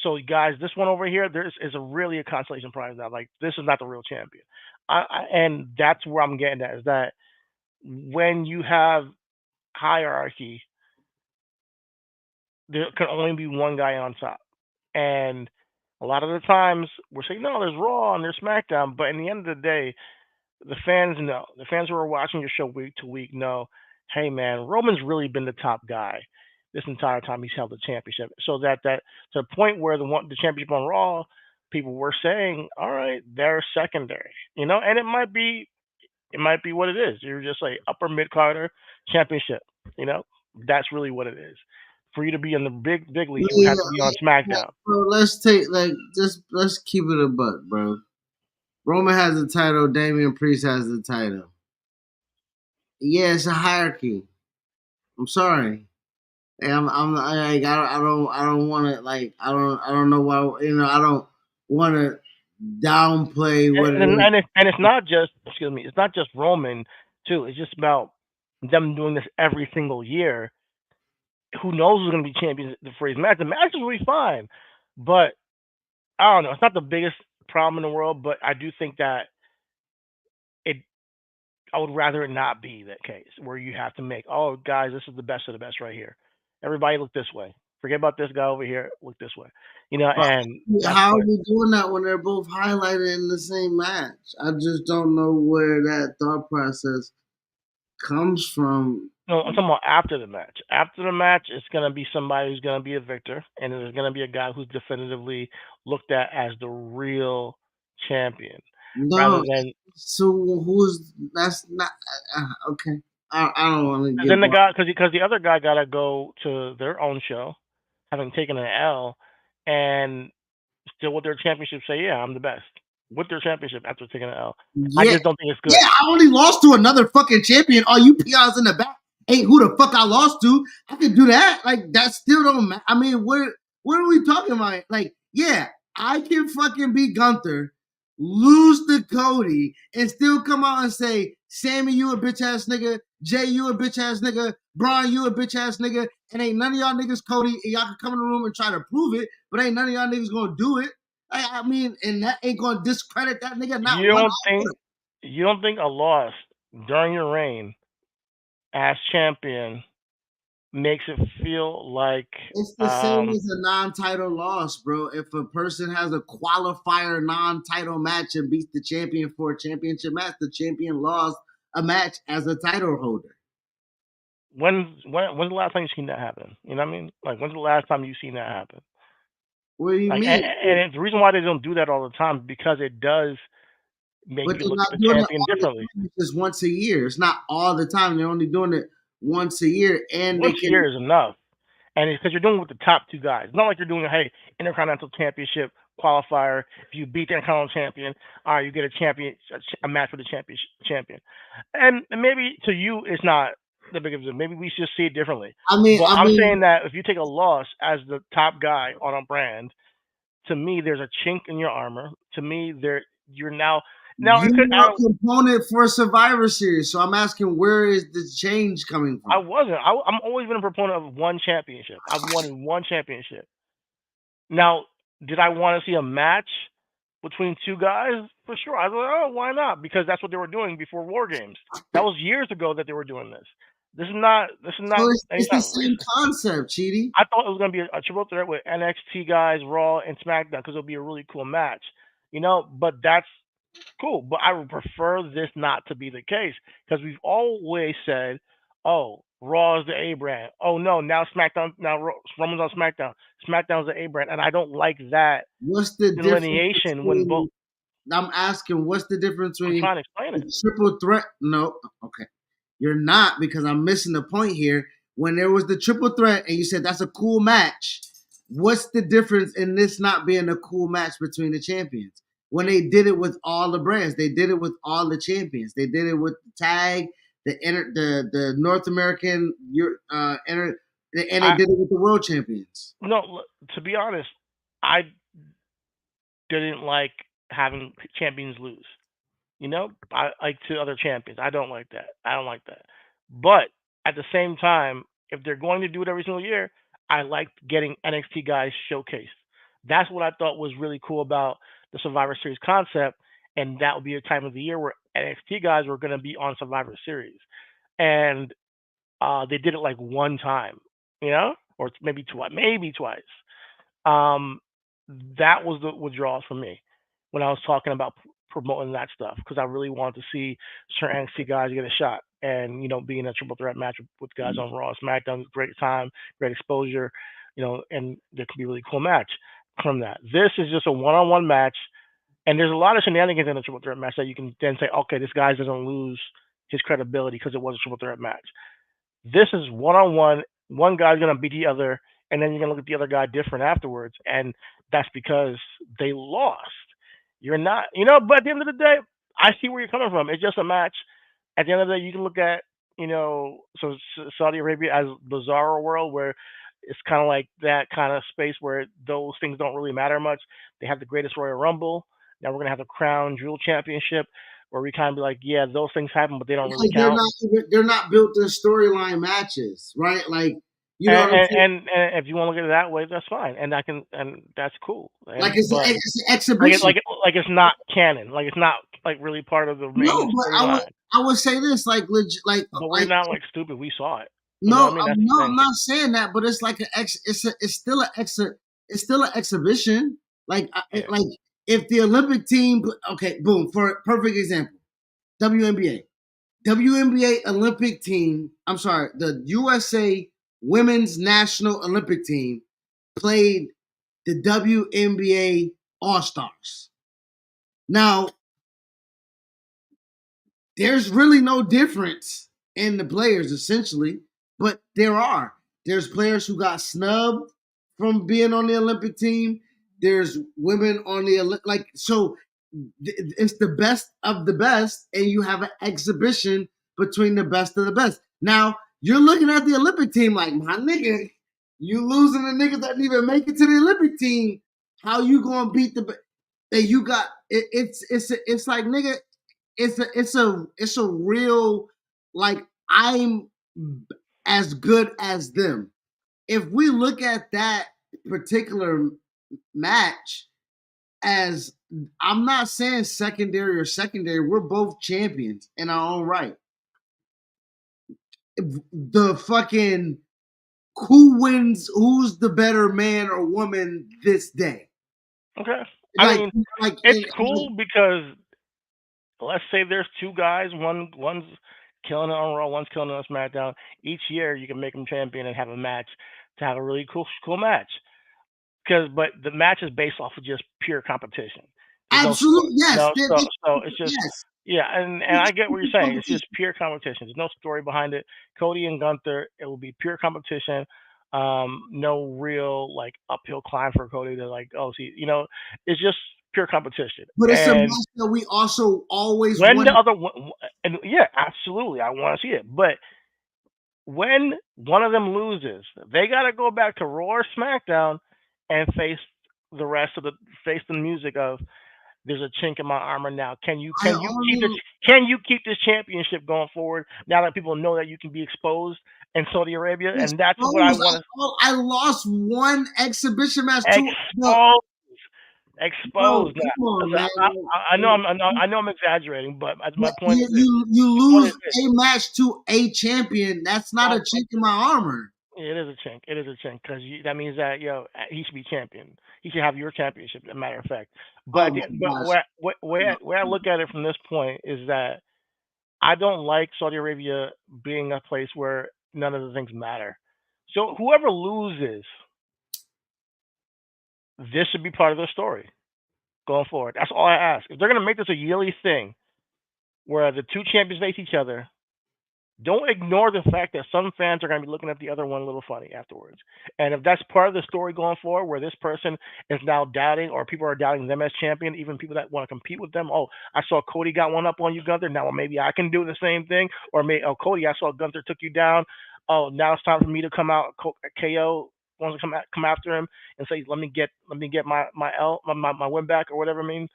So guys, this one over here, there is a really a consolation prize now. Like this is not the real champion. And that's where I'm getting at is that when you have hierarchy, there can only be one guy on top. And a lot of the times we're saying, no, there's Raw and there's SmackDown. But in the end of the day, the fans know. The fans who are watching your show week to week know, hey, man, Roman's really been the top guy this entire time he's held the championship. So that to the point where the championship on Raw, people were saying, all right, they're secondary, and it might be what it is. You're just like upper mid Carter championship. You know, that's really what it is. For you to be in the big league, you would yeah, have to be on SmackDown. bro, let's take like just let's keep it a buck, bro. Roman has the title, Damian Priest has the title. Yeah, it's a hierarchy. I'm sorry. Like, I'm like I don't want to like I don't know why I don't want to downplay what it is. And it's not just it's not just Roman too. It's just about them doing this every single year. Who knows who's going to be champions for his match? The matches will be fine, but I don't know. It's not the biggest problem in the world, but I do think that it. I would rather it not be that case where you have to make. Oh, guys, this is the best of the best right here. Everybody look this way. Forget about this guy over here. Look this way. And that's How are what. we doing that when they're both highlighted in the same match? I just don't know where that thought process comes from. No, I'm talking about after the match. After the match, it's gonna be somebody who's gonna be a victor, and there's gonna be a guy who's definitively looked at as the real champion, rather No, than so who's that's not okay. I don't want to get then the bogged. guy because the other guy gotta go to their own show, having taken an L, and still with their championship say, yeah, I'm the best with their championship after taking an L. I Yeah, just don't think it's good. yeah. I only lost to another fucking champion. All you PRs in the back ain't who the fuck I lost to. I could do that. Like that still don't matter. I mean, what are we talking about? Like, yeah, I can fucking beat Gunther, lose to Cody, and still come out and say, Sammy, you a bitch ass nigga. Jay, you a bitch ass nigga. Brian, you a bitch ass nigga. And ain't none of y'all niggas Cody. And y'all can come in the room and try to prove it, but ain't none of y'all niggas gonna do it. I mean, and that ain't gonna discredit that nigga. Not You one don't think you don't think a loss during your reign as champion makes it feel like It's the same um as a non-title loss, bro. If a person has a qualifier non-title match and beats the champion for a championship match, the champion lost a match as a title holder. when's the last time you seen that happen? You know what I mean? Like when's the last time you seen that happen? What do you Like mean? the reason why they don't do that all the time is because it does make But you they're look not at the doing it champion all the differently. time. It's just once a year. It's not all the time. They're only doing it once a year, and they Once a can. year is enough. And it's because you're doing it with the top two guys. It's not like you're doing a hey intercontinental championship qualifier. If you beat the intercontinental champion, all right, you get a match with the champion. And maybe to you it's not the big of a deal. Maybe we should see it differently. I mean, But I I'm mean, saying that if you take a loss as the top guy on a brand, to me there's a chink in your armor. To me, you're now it could you are a component for Survivor Series, so I'm asking, where is the change coming I from? wasn't. I'm always been a proponent of one championship. I've won one championship. Now, did I want to see a match between two guys? For sure. I was like, oh, why not? Because that's what they were doing before War Games. That was years ago that they were doing this. This is not. This is So not it's the anytime same recent. concept, Cheaty. I thought it was gonna be a triple threat with NXT guys, Raw, and SmackDown because it'll be a really cool match. But that's cool. But I would prefer this not to be the case because we've always said, "Oh, Raw is the A brand." Oh no, now SmackDown. Now Roman's on SmackDown. SmackDown's the A brand, and I don't like that What's the difference delineation when both. between? I'm asking, what's the difference I'm between trying to explain it. the triple threat? No, okay, you're not, because I'm missing the point here. When there was the triple threat, and you said that's a cool match, what's the difference in this not being a cool match between the champions? When they did it with all the brands, they did it with all the champions. They did it with the tag, the North American, and they I did it with the world champions. no, to be honest, I didn't like having champions lose. You know, I like to other champions. I don't like that. I don't like that. But at the same time, if they're going to do it every single year, I like getting NXT guys showcased. That's what I thought was really cool about the Survivor Series concept, and that would be a time of the year where NXT guys were going to be on Survivor Series, and they did it like one time, you know, or maybe twice. Um, that was the withdrawals for me when I was talking about promoting that stuff because I really wanted to see certain NXT guys get a shot. And being a triple threat match with guys on Raw, SmackDown, great time, great exposure, and there could be a really cool match from that. This is just a one-on-one match, and there's a lot of shenanigans in a triple threat match that you can then say, okay, this guy doesn't lose his credibility because it was a triple threat match. This is one on one. One guy's gonna beat the other, and then you're gonna look at the other guy different afterwards, and that's because they lost. You're not, But at the end of the day, I see where you're coming from. It's just a match. At the end of the day, you can look at, Saudi Arabia as bizarre world where it's kind of like that kind of space where those things don't really matter much. They have the greatest Royal Rumble. Now we're gonna have the Crown Jewel Championship, where we kind of be like, yeah, those things happen, but they don't really Because they're count. not they're not built in storyline matches, right? Like you know And what I'm and, saying? and if you want to look at it that way, that's fine, and that's cool. Like And it's but an exhibition. like it's not canon, like it's not like really part of the main No, but storyline. I would say this like legit But we're like not like stupid. We saw it. You know no, what I mean? That's the I'm thing. not saying that, but it's like it's still an exhibition. Like Yeah. like if the Olympic team, okay, boom, for a perfect example, WNBA. WNBA Olympic team, I'm sorry, the USA Women's National Olympic team played the WNBA All Stars. Now, there's really no difference in the players essentially, but there are. There's players who got snubbed from being on the Olympic team. There's women on the like so it's the best of the best, and you have an exhibition between the best of the best. Now you're looking at the Olympic team like, my nigga, you losing the niggas that didn't even make it to the Olympic team. How you gonna beat the? That you got? It's like, nigga, it's a real, like, I'm as good as them. If we look at that particular match as, I'm not saying secondary or secondary, we're both champions in our own right. The fucking who wins, who's the better man or woman this day? Okay. I Like mean, like it's cool because let's say there's two guys, one's killing it on Raw, one's killing it on SmackDown. Each year you can make them champion and have a match to have a really cool match. But the match is based off of just pure competition. There's no story. absolutely, yes. So it's just Yes. yeah, and I get what you're saying. It's just pure competition. There's no story behind it. Cody and Gunther, it will be pure competition. No real like uphill climb for Cody to like, oh, see, it's just pure competition. But it's a And match that we also always when the want. other one, and yeah, absolutely, I want to see it. But when one of them loses, they got to go back to Raw or SmackDown and the rest of the face the music of there's a chink in my armor now. Can you I can you keep this only can you keep this championship going forward now that people know that you can be exposed in Saudi Arabia? And that's what I exposed. want I lost one exhibition match to to the bro. expose Come now. on, 'Cause man. I know I'm exaggerating, but my point You is this: it's what lose it is. a match to a champion. That's not a chink in my armor. It is a chink. It is a chink because that means that he should be champion. He should have your championship. As a matter of fact, Oh but my but gosh. where I look at it from this point is that I don't like Saudi Arabia being a place where none of the things matter. So whoever loses, this should be part of their story going forward. That's all I ask. If they're gonna make this a yearly thing where the two champions face each other, Don't ignore the fact that some fans are going to be looking at the other one a little funny afterwards. And if that's part of the story going forward, where this person is now doubting, or people are doubting them as champion, even people that want to compete with them. Oh, I saw Cody got one up on you, Gunther. Now maybe I can do the same thing. Or maybe, oh, Cody, I saw Gunther took you down. Oh, now it's time for me to come out. KO wants to come after him and say, let me get my win back or whatever. I mean,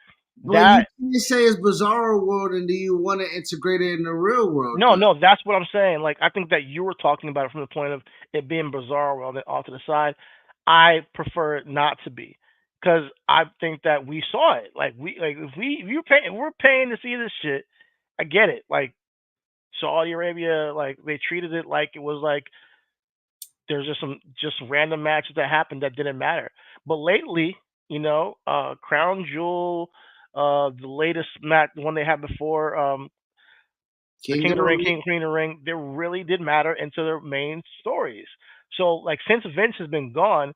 But you that can't say it's Bizarro World and do you want to integrate it in the real world No, though? no, that's what I'm saying. Like, I think that you were talking about it from the point of it being bizarre, well, then off to the side. I prefer it not to be, because I think that we saw it. Like, if we're paying to see this shit, I get it. Like, Saudi Arabia, like they treated it like it was like there's just random matches that happened that didn't matter. But lately, Crown Jewel, the latest match, the one they had before, the King of Kingdom the of Ring, Re- Queen of the Ring, they really did matter into their main stories. So like since Vince has been gone,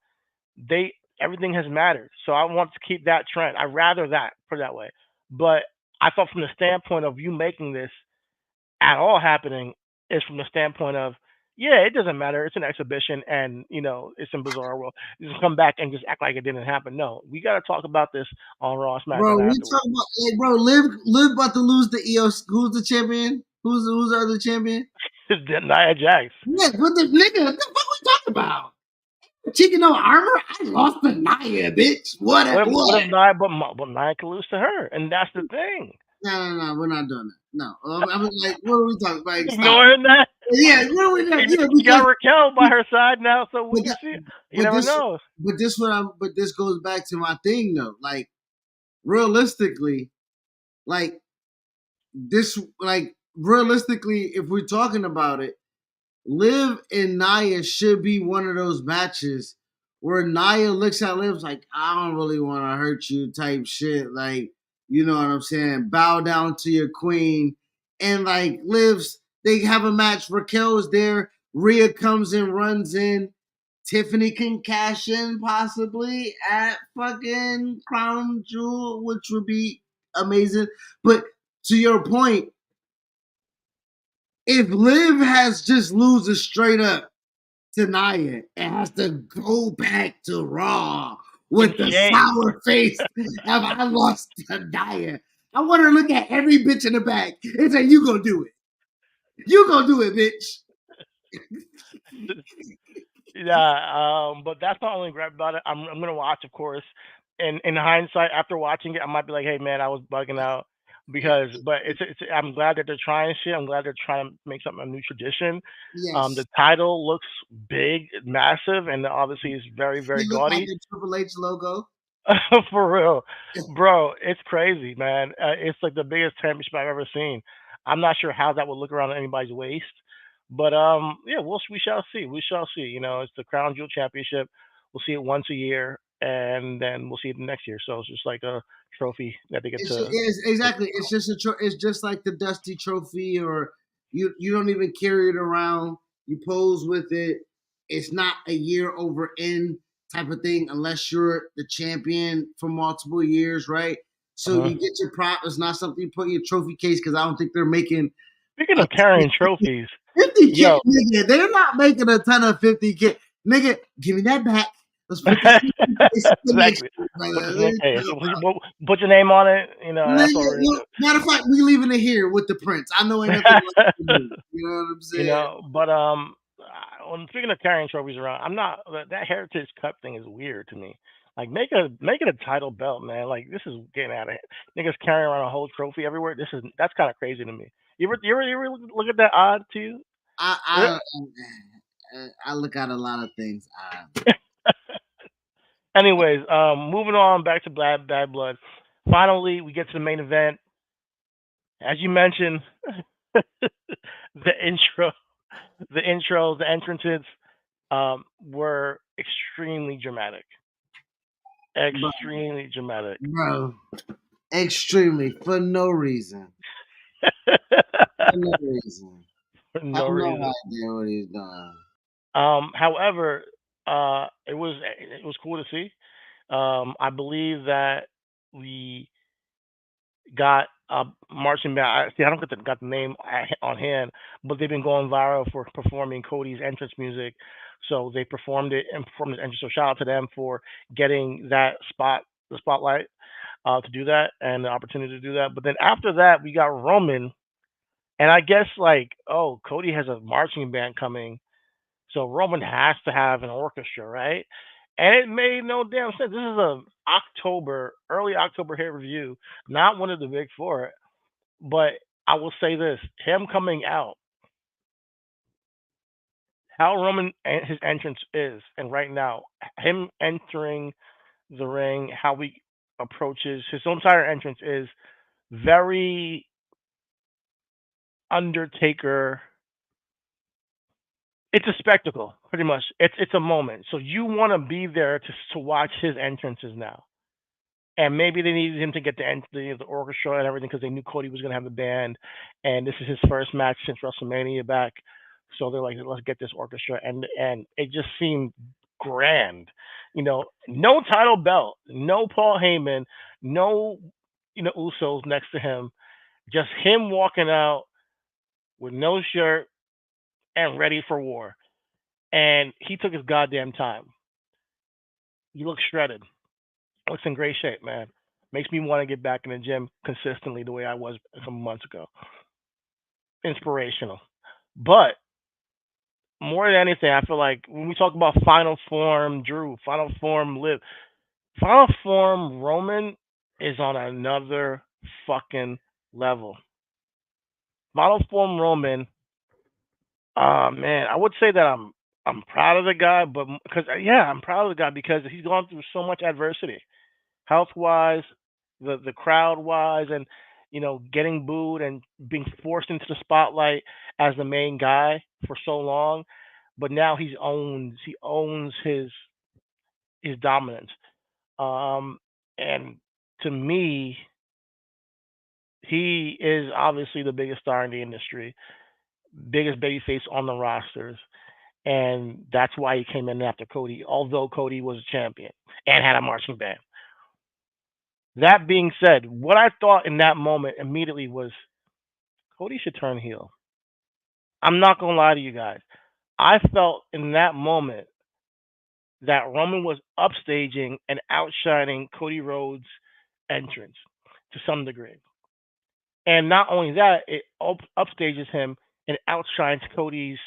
they everything has mattered. So I want to keep that trend. I rather that, put it that way. But I thought from the standpoint of you making this at all happening is from the standpoint of, yeah, it doesn't matter. It's an exhibition, and it's in Bizarre World. You just come back and just act like it didn't happen. No, we got to talk about this on Raw and Bro, SmackDown we afterwards. talking about, hey, bro, live about to lose the EOS. Who's the champion? Who's the other champion? Nia Jax. Yeah, what the nigga? What the fuck we talking about? Chicken no armor? I lost to Naya, bitch. What? What What? if Nia, but Nia can lose to her, and that's the thing. No, we're not doing that. No, I was like, what are we talking about? Like, stop. Ignoring that. Yeah, what are we doing? Yeah, She got because Raquel by her side now, so we but can that, see. You but never this know. but this goes back to my thing though. Like realistically, like realistically, if we're talking about it, Liv and Nia should be one of those matches where Nia looks at Liv's like, I don't really want to hurt you type shit. Like, you know what I'm saying? Bow down to your queen. And like Liv's, they have a match. Raquel's there. Rhea comes and runs in. Tiffany can cash in possibly at fucking Crown Jewel, which would be amazing. But to your point, if Liv has just loses straight up to Nia and has to go back to Raw In with the shame. sour face of I lost to Nia. I want her to look at every bitch in the back and say, "You gonna do it? You gonna do it, bitch?" Yeah, but that's my only gripe about it. I'm gonna watch, of course. And in hindsight, after watching it, I might be like, hey man, I was bugging out because. But it's. I'm glad that they're trying shit. I'm glad they're trying to make something a new tradition. Yes, The title looks big, massive, and obviously it's very, very it looked like gaudy. a Triple H logo. For real, bro, it's crazy, man. It's like the biggest championship I've ever seen. I'm not sure how that would look around anybody's waist, but yeah, we shall see. We shall see. It's the Crown Jewel Championship. We'll see it once a year, and then we'll see it next year. So it's just like a trophy that they get to It's take. exactly. It's just it's just like the Dusty Trophy, or you don't even carry it around. You pose with it. It's not a year over end type of thing unless you're the champion for multiple years, right? So Uh-huh. you get your prop. It's not something you put in your trophy case because I don't think they're making Speaking a of carrying trophies, 50K, yo, nigga. They're not making a ton of 50K, nigga. Give me that back. Let's put this in the trophy case for next exactly. year, Put this brother. in your case. Put your name on it. That's what Nigga, we're gonna do. matter of fact, we leaving it here with the prince. I know ain't nothing else to do. You know what I'm saying? But when speaking of carrying trophies around, I'm not that Heritage Cup thing is weird to me. Like make it a title belt, man. Like this is getting out of hand. Niggas carrying around a whole trophy everywhere. That's kind of crazy to me. You ever look at that odd to you? I Eh, I I look at a lot of things. Anyways, moving on back to Bad Blood. Finally, we get to the main event. As you mentioned, the intro, the entrances were extremely dramatic. Bro, Extremely dramatic. bro, extremely for no reason. For no reason. For Have no no reason. idea what he's doing. However, it was cool to see. I believe that we got marching band. See, I don't got the name on hand, but they've been going viral for performing Cody's entrance music. So they performed it and performed his entrance. So shout out to them for getting that the spotlight, to do that and the opportunity to do that. But then after that, we got Roman, and I guess like, oh, Cody has a marching band coming, so Roman has to have an orchestra, right? And it made no damn sense. This is a early October hit review, not one of the big four. But I will say this: him coming out, how his entrance is, and right now him entering the ring, how he approaches his entire entrance is very Undertaker. It's a spectacle, pretty much. It's a moment, so you want to be there to watch his entrances now. And maybe they needed him to get the orchestra and everything because they knew Cody was gonna have the band, and this is his first match since WrestleMania back. So they're like, let's get this orchestra, and it just seemed grand. No title belt, no Paul Heyman, no Usos next to him, just him walking out with no shirt and ready for war. And he took his goddamn time. He looks shredded. Looks in great shape, man. Makes me want to get back in the gym consistently the way I was a couple months ago. Inspirational. But more than anything, I feel like when we talk about Final Form Drew, Final Form Liv, Final Form Roman is on another fucking level. Final Form Roman, man, I would say that I'm proud of the guy, but because yeah, I'm proud of the guy because he's gone through so much adversity, health wise, the crowd wise, and getting booed and being forced into the spotlight as the main guy for so long. But now he owns his dominance. Um, and to me, he is obviously the biggest star in the industry, biggest babyface on the rosters, and that's why he came in after Cody. Although Cody was a champion and had a marching band. That being said, what I thought in that moment immediately was Cody should turn heel. I'm not gonna lie to you guys. I felt in that moment that Roman was upstaging and outshining Cody Rhodes' entrance to some degree. And not only that, it upstages him and outshines Cody's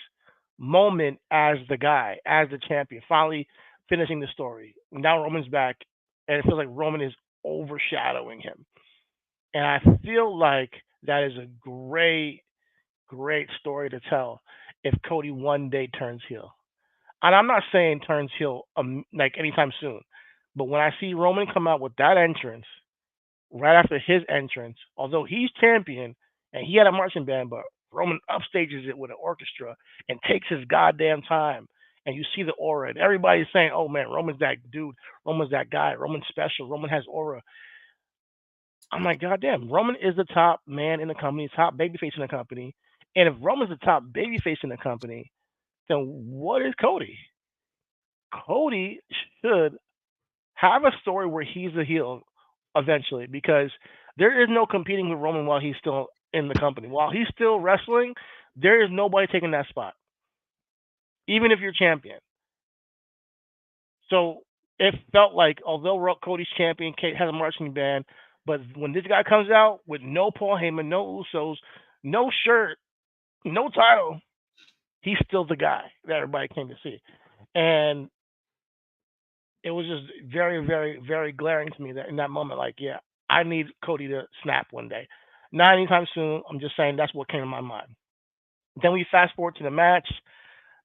moment as the guy, as the champion, finally finishing the story. Now Roman's back, and it feels like Roman is overshadowing him. And I feel like that is a great, great story to tell if Cody one day turns heel. And I'm not saying turns heel like anytime soon, but when I see Roman come out with that entrance right after his entrance, although he's champion and he had a marching band, but Roman upstages it with an orchestra and takes his goddamn time. And you see the aura, and everybody's saying, "Oh man, Roman's that dude. Roman's that guy. Roman's special. Roman has aura." I'm like, goddamn, Roman is the top man in the company, top babyface in the company. And if Roman's the top babyface in the company, then what is Cody? Cody should have a story where he's the heel eventually because there is no competing with Roman while he's still in the company. While he's still wrestling, there is nobody taking that spot, even if you're champion. So it felt like, although Cody's champion, Kate has a marching band, but when this guy comes out with no Paul Heyman, no Usos, no shirt, no title, he's still the guy that everybody came to see. And it was just very, very, very glaring to me that in that moment, like, yeah, I need Cody to snap one day. Not anytime soon. I'm just saying that's what came to my mind. Then we fast forward to the match.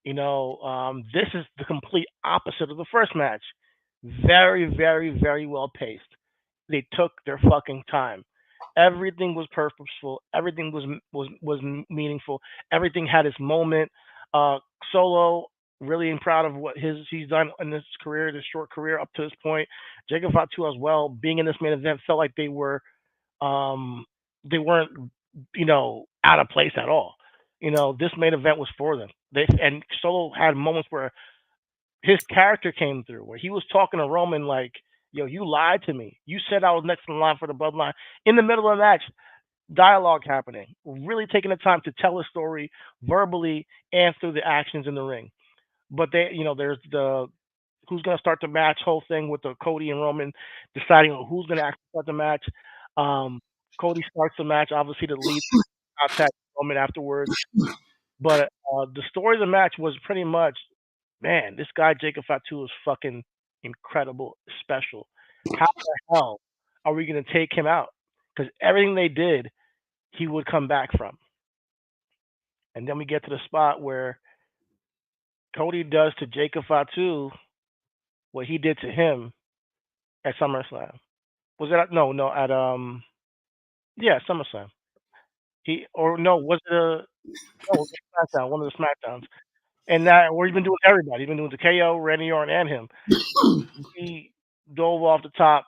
This is the complete opposite of the first match. Very, very, very well paced. They took their fucking time. Everything was purposeful. Everything was meaningful. Everything had its moment. Uh, Solo, really proud of what he's done in this career, this short career up to this point. Jacob Fatu as well, being in this main event, felt like um they weren't out of place at all. This main event was for them. And Solo had moments where his character came through, where he was talking to Roman like, "Yo, you lied to me. You said I was next in line for the bloodline in the middle of the match. dialogue happening, really taking the time to tell a story verbally and through the actions in the ring. But there's the who's going to start the match whole thing with the Cody and Roman deciding on who's going to actually start the match. Um, Cody starts the match, obviously to lead contact Roman afterwards. But the story of the match was pretty much, man, this guy Jacob Fatu is fucking incredible, special. How the hell are we going to take him out? Because everything they did, he would come back from. And then we get to the spot where Cody does to Jacob Fatu what he did to him at SummerSlam. Was that no at yeah, SummerSlam. He or no, was it a no, it was a SmackDown, one of the SmackDowns. And that where he's been doing everybody. He's been doing the KO, Randy Orton, and him. He dove off the top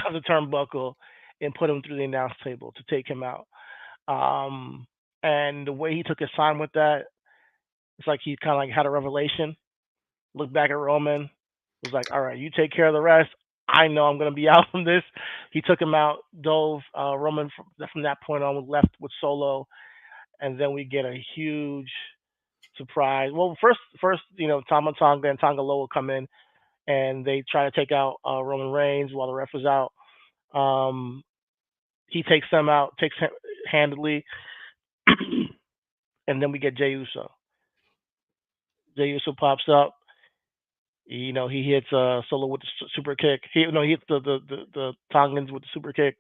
of the turnbuckle and put him through the announce table to take him out. Um, and the way he took his time with that, it's like he kind of like had a revelation. Looked back at Roman, was like, "All right, you take care of the rest. I know I'm gonna be out from this." He took him out, dove Roman from that point on, was left with Solo, and then we get a huge surprise. Well, first, Tama Tonga and Tonga Loa come in and they try to take out Roman Reigns while the ref was out. Um, he takes them out, takes handedly, and then we get Jey Uso. Jey Uso pops up. He hits Solo with the super kick. He hits the Tongans with the super kick.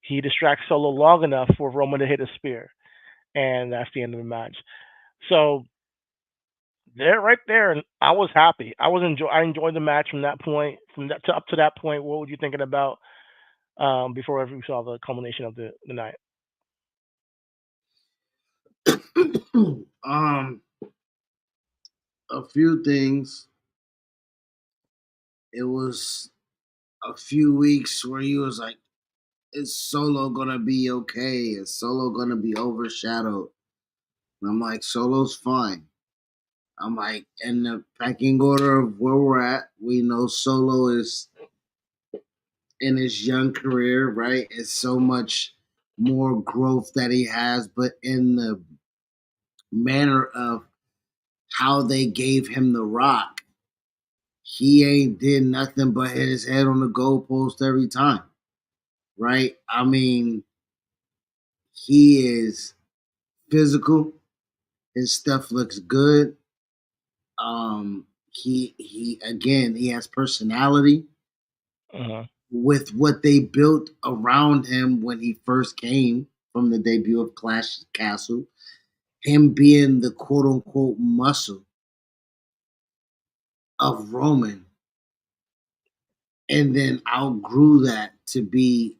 He distracts Solo long enough for Roman to hit a spear, and that's the end of the match. So there, right there, and I was happy. I enjoyed the match from that point, from that to up to that point. What were you thinking about before we saw the culmination of the night? um, a few things. It was a few weeks where he was like, "Is Solo gonna be okay? Is Solo gonna be overshadowed?" And I'm like, "Solo's fine." I'm like, in the pecking order of where we're at, we know Solo is in his young career, right? It's so much more growth that he has, but in the manner of how they gave him the rock, he ain't did nothing but hit his head on the goalpost every time, right? I mean, he is physical. His stuff looks good. He again, he has personality Uh-huh. with what they built around him when he first came from the debut of Clash Castle. Him being the quote unquote muscle of Roman, and then outgrew that to be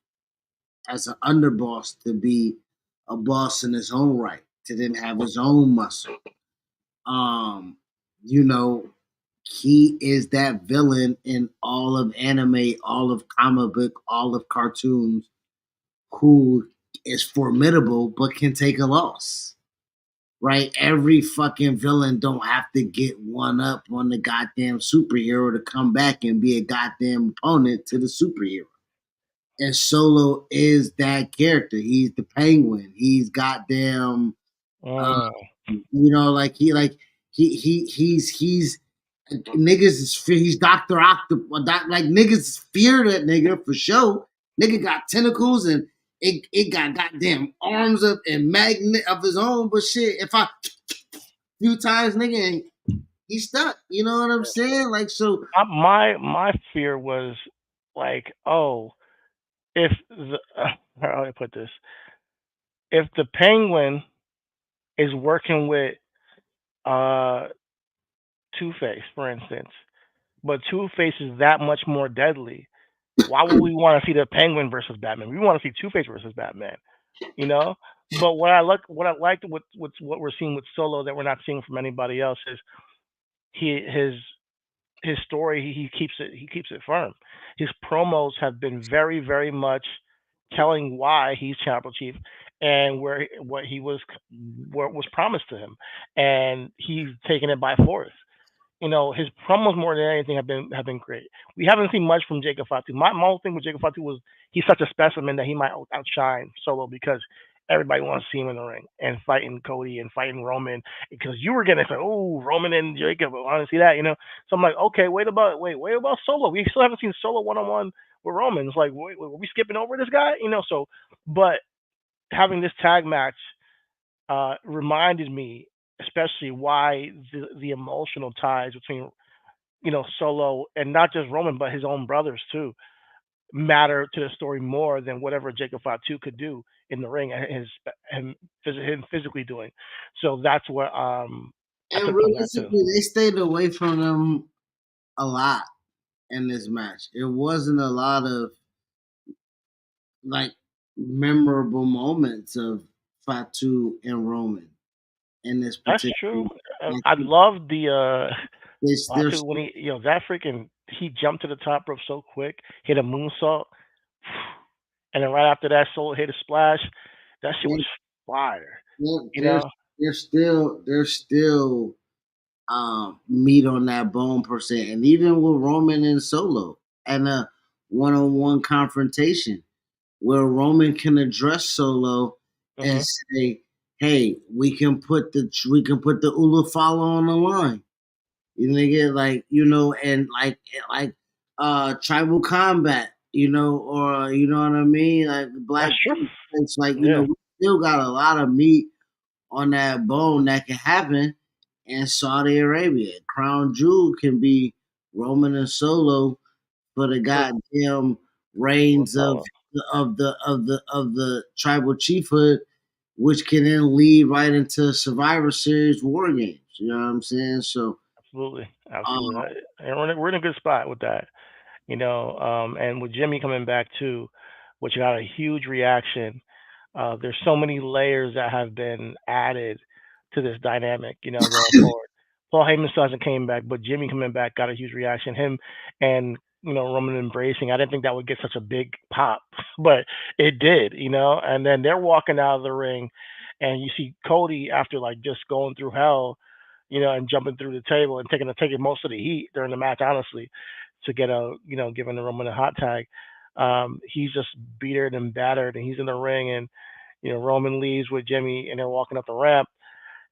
as an underboss, to be a boss in his own right, to then have his own muscle. Um, you know, he is that villain in all of anime, all of comic book, all of cartoons, who is formidable but can take a loss. Right? Every fucking villain don't have to get one up on the goddamn superhero to come back and be a goddamn opponent to the superhero. And Solo is that character. He's the Penguin. He's goddamn, Mm. like he's niggas is fear. He's Doctor Octopus. Like niggas fear that nigga for sure. Nigga got tentacles and it got goddamn arms up and magnet of his own. But shit, if I few times, nigga, and he's stuck. You know what I'm saying? Like so. My fear was like, oh, if the how do I put this? If the Penguin is working with uh Two Face, for instance, but Two Face is that much more deadly, why would we want to see the Penguin versus Batman? We want to see Two Face versus Batman, you know. But what I liked with what we're seeing with Solo that we're not seeing from anybody else is he his story. He keeps it firm. His promos have been very much telling why he's Chapel Chief and where what was promised to him, and he's taken it by force. his promos more than anything have been great. We haven't seen much from Jacob Fatu. My whole thing with Jacob Fatu was he's such a specimen that he might outshine Solo because everybody wants to see him in the ring and fighting Cody and fighting Roman because you were getting like, oh, Roman and Jacob, I want to see that. So I'm like, okay, wait about Solo. We still haven't seen Solo one on one with Roman. It's like, wait, are we skipping over this guy? So, but having this tag match reminded me, especially why the emotional ties between Solo and not just Roman but his own brothers too matter to the story more than whatever Jacob Fatu could do in the ring and him physically doing. So that's what I And took from that too. realistically, they stayed away from them a lot in this match. It wasn't a lot of like memorable moments of Fatu and Roman in this That's particular. true. Like I love the they're Fatu when that freaking he jumped to the top rope so quick, hit a moonsault, and then right after that, Solo hit a splash. That shit was fire. they're, You they're, know, they're still meat on that bone per se, and even with Roman and Solo and a one-on-one confrontation where Roman can address Solo and hmm say, "Hey, we can put the Ula follow on the line." You nigga, like and like tribal combat, or you know what I mean, like that's black. true. It's like Yeah, we still got a lot of meat on that bone that can happen in Saudi Arabia. Crown Jewel can be Roman and Solo for the for goddamn Ula reigns of follow. the tribal chiefhood, which can then lead right into Survivor Series war games. You know what I'm saying? So, Absolutely, absolutely. um, And we're in a good spot with that. And with Jimmy coming back too, which got a huge reaction. There's so many layers that have been added to this dynamic, going forward. Paul Heyman still hasn't came back, but Jimmy coming back got a huge reaction. Him and Roman embracing. I didn't think that would get such a big pop, but it did, And then they're walking out of the ring, and you see Cody after like just going through hell, and jumping through the table and taking most of the heat during the match, honestly, to get giving the Roman a hot tag. He's just beatered and battered, and he's in the ring, and Roman leaves with Jimmy, and they're walking up the ramp,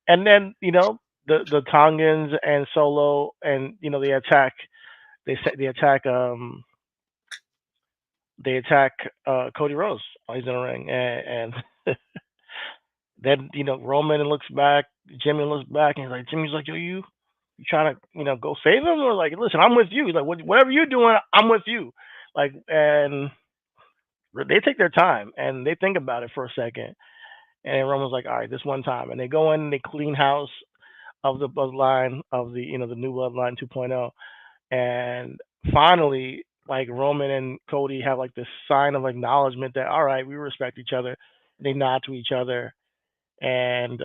and then the Tongans and Solo, and they attack. They attack Cody Rhodes while he's in the ring, and then Roman looks back, Jimmy looks back, and he's like, Jimmy's like, yo, you trying to go save him, or like, listen, I'm with you. He's like, whatever you're doing, I'm with you. Like, and they take their time and they think about it for a second. And then Roman's like, all right, this one time, and they go in and they clean house of the bloodline of the new bloodline 2.0, and finally, like Roman and Cody have like this sign of acknowledgement that all right, we respect each other. They nod to each other, and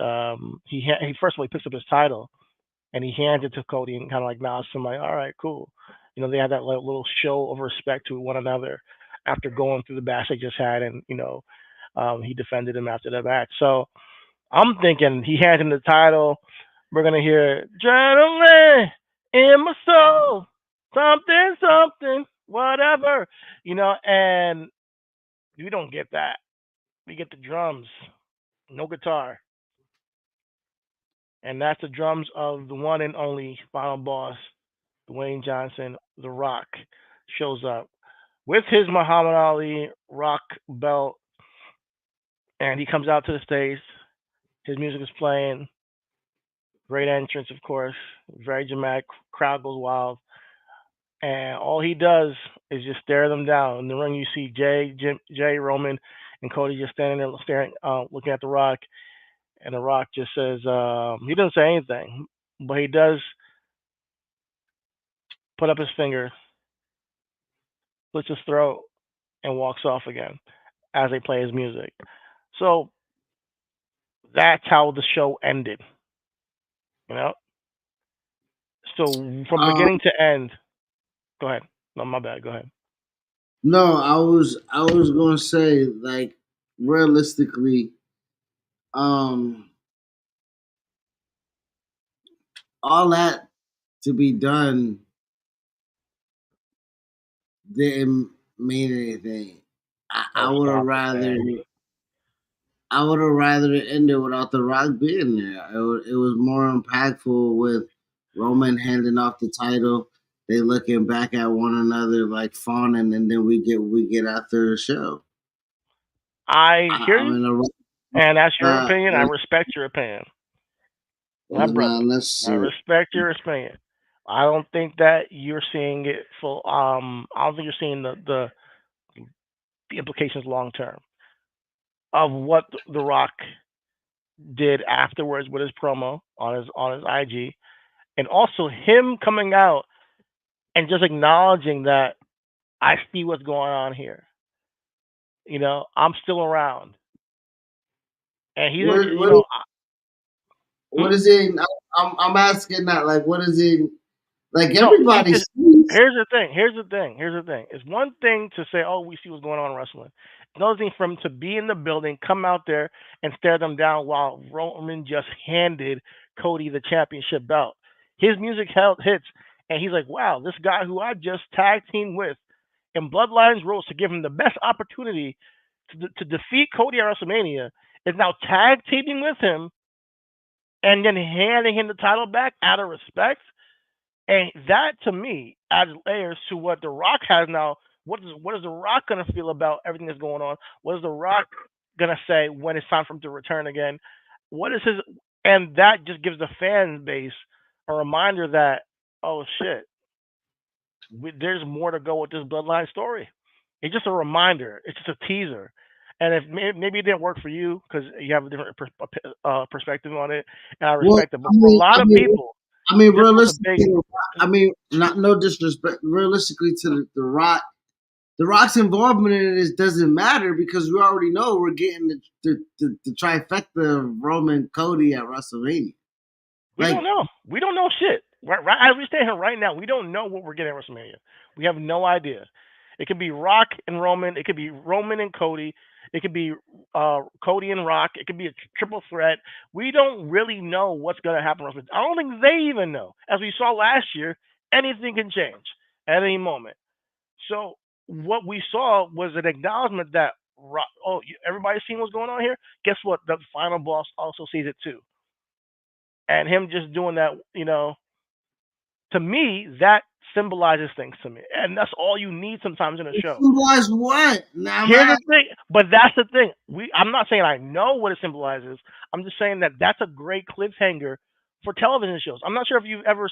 he first of all he picks up his title and he hands it to Cody and kind of like nods to him like, all right, cool. They had that little show of respect to one another after going through the match they just had, and he defended him after the match. So I'm thinking he hands him the title. We're gonna hear "Gentleman in my soul," something, something, whatever, and we don't get that. We get the drums, no guitar, and that's the drums of the one and only final boss, Dwayne Johnson, The Rock, shows up with his Muhammad Ali rock belt, and he comes out to the stage. His music is playing. Great entrance, of course. Very dramatic. Crowd goes wild. And all he does is just stare them down. In the ring, you see Jay, Roman, and Cody just standing there staring, looking at The Rock. And The Rock just says, he doesn't say anything, but he does put up his finger, slits his throat, and walks off again as they play his music. So that's how the show ended. You know. So from um, beginning to end, go ahead. No, my bad. Go ahead. no, I was gonna say like realistically, um, all that to be done didn't mean anything. Oh, I would have stop it, rather man. it ended without The Rock being there. It was more impactful with Roman handing off the title. They looking back at one another like fawning, and then we get after the show. I hear I you, mean, and that's your uh, opinion. I respect your opinion, my brother. let's I see. respect your opinion. I don't think that you're seeing it full. I don't think you're seeing the implications long term of what The Rock did afterwards with his promo on his IG, and also him coming out and just acknowledging that I see what's going on here. I'm still around, and he's What you what know, what hmm? is it? I'm asking that. Like, what is it? Like No, he everybody just. sees. Here's the thing. Here's the thing. Here's the thing. It's one thing to say, "Oh, we see what's going on in wrestling." It's another thing for him to be in the building, come out there, and stare them down while Roman just handed Cody the championship belt. His music hits, and he's like, "Wow, this guy who I just tag teamed with in Bloodlines rules to give him the best opportunity to defeat Cody at WrestleMania is now tag teaming with him and then handing him the title back out of respect." And that to me adds layers to what The Rock has now. What is The Rock gonna feel about everything that's going on? What is The Rock gonna say when it's time for him to return again? What is his and that just gives the fan base a reminder that, oh shit, there's more to go with this bloodline story. It's just a reminder. It's just a teaser. And if maybe it didn't work for you because you have a different perspective on it, and I Well, respect it. But for a lot of people, this was a big. realistically, I mean, not no disrespect. Realistically, to the Rock, the Rock's involvement in this doesn't matter because we already know we're getting the trifecta of Roman Cody at WrestleMania. We Like, don't know. We don't know shit. As we stand here right now, we don't know what we're getting at WrestleMania. We have no idea. It could be Rock and Roman. It could be Roman and Cody. It could be Cody and Rock. It could be a triple threat. We don't really know what's going to happen. I don't think they even know. As we saw last year, anything can change at any moment. So what we saw was an acknowledgement that everybody's seen what's going on here. Guess what? The final boss also sees it too, and him just doing that, to me, that symbolizes things to me, and that's all you need sometimes in a it show. symbolize what? Now, Here's man, the thing, but that's the thing. I'm not saying I know what it symbolizes. I'm just saying that that's a great cliffhanger for television shows. I'm not sure if you've ever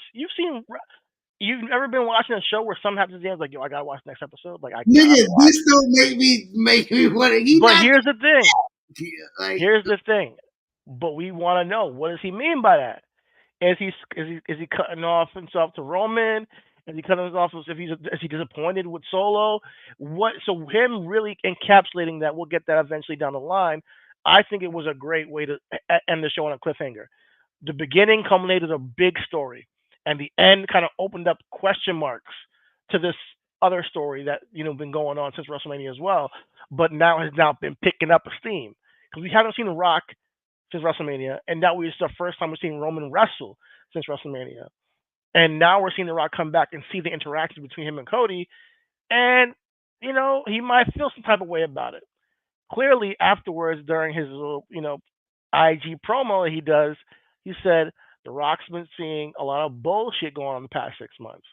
been watching a show where something happens at the end, like, yo, I gotta watch the next episode. Like, I nigga, gotta watch this it. don't make me want to. He But not here's the thing. like. Here's the thing. But we want to know, what does he mean by that? Is he cutting off himself to Roman? Is he cutting off if is he disappointed with Solo? What so him really encapsulating that, we'll get that eventually down the line. I think it was a great way to end the show on a cliffhanger. The beginning culminated a big story, and the end kind of opened up question marks to this other story that been going on since WrestleMania as well, but now has been picking up steam because we haven't seen The Rock since WrestleMania, and that was the first time we're seeing Roman wrestle since WrestleMania. And now we're seeing The Rock come back and see the interaction between him and Cody, and he might feel some type of way about it. Clearly, afterwards, during his little IG promo that he does, he said The Rock's been seeing a lot of bullshit going on the past 6 months.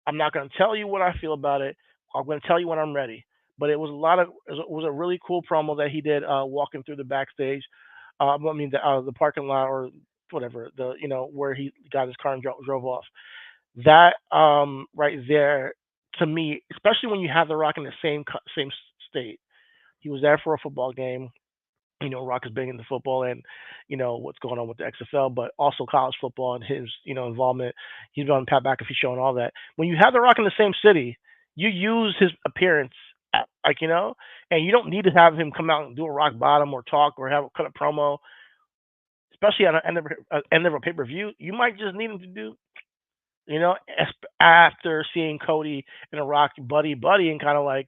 I'm not going to tell you what I feel about it. I'm going to tell you when I'm ready. But it was a really cool promo that he did, walking through the backstage. I mean the parking lot or whatever, the where he got his car and drove off. That right there, to me, especially when you have The Rock in the same state. He was there for a football game. Rock is big into football and what's going on with the XFL, but also college football and his involvement. He's been on Pat McAfee show and all that. When you have The Rock in the same city, you use his appearance, and you don't need to have him come out and do a rock bottom or talk or have cut a promo, especially at the end of a pay per view. You might just need him to do, after seeing Cody and The Rock buddy and kind of like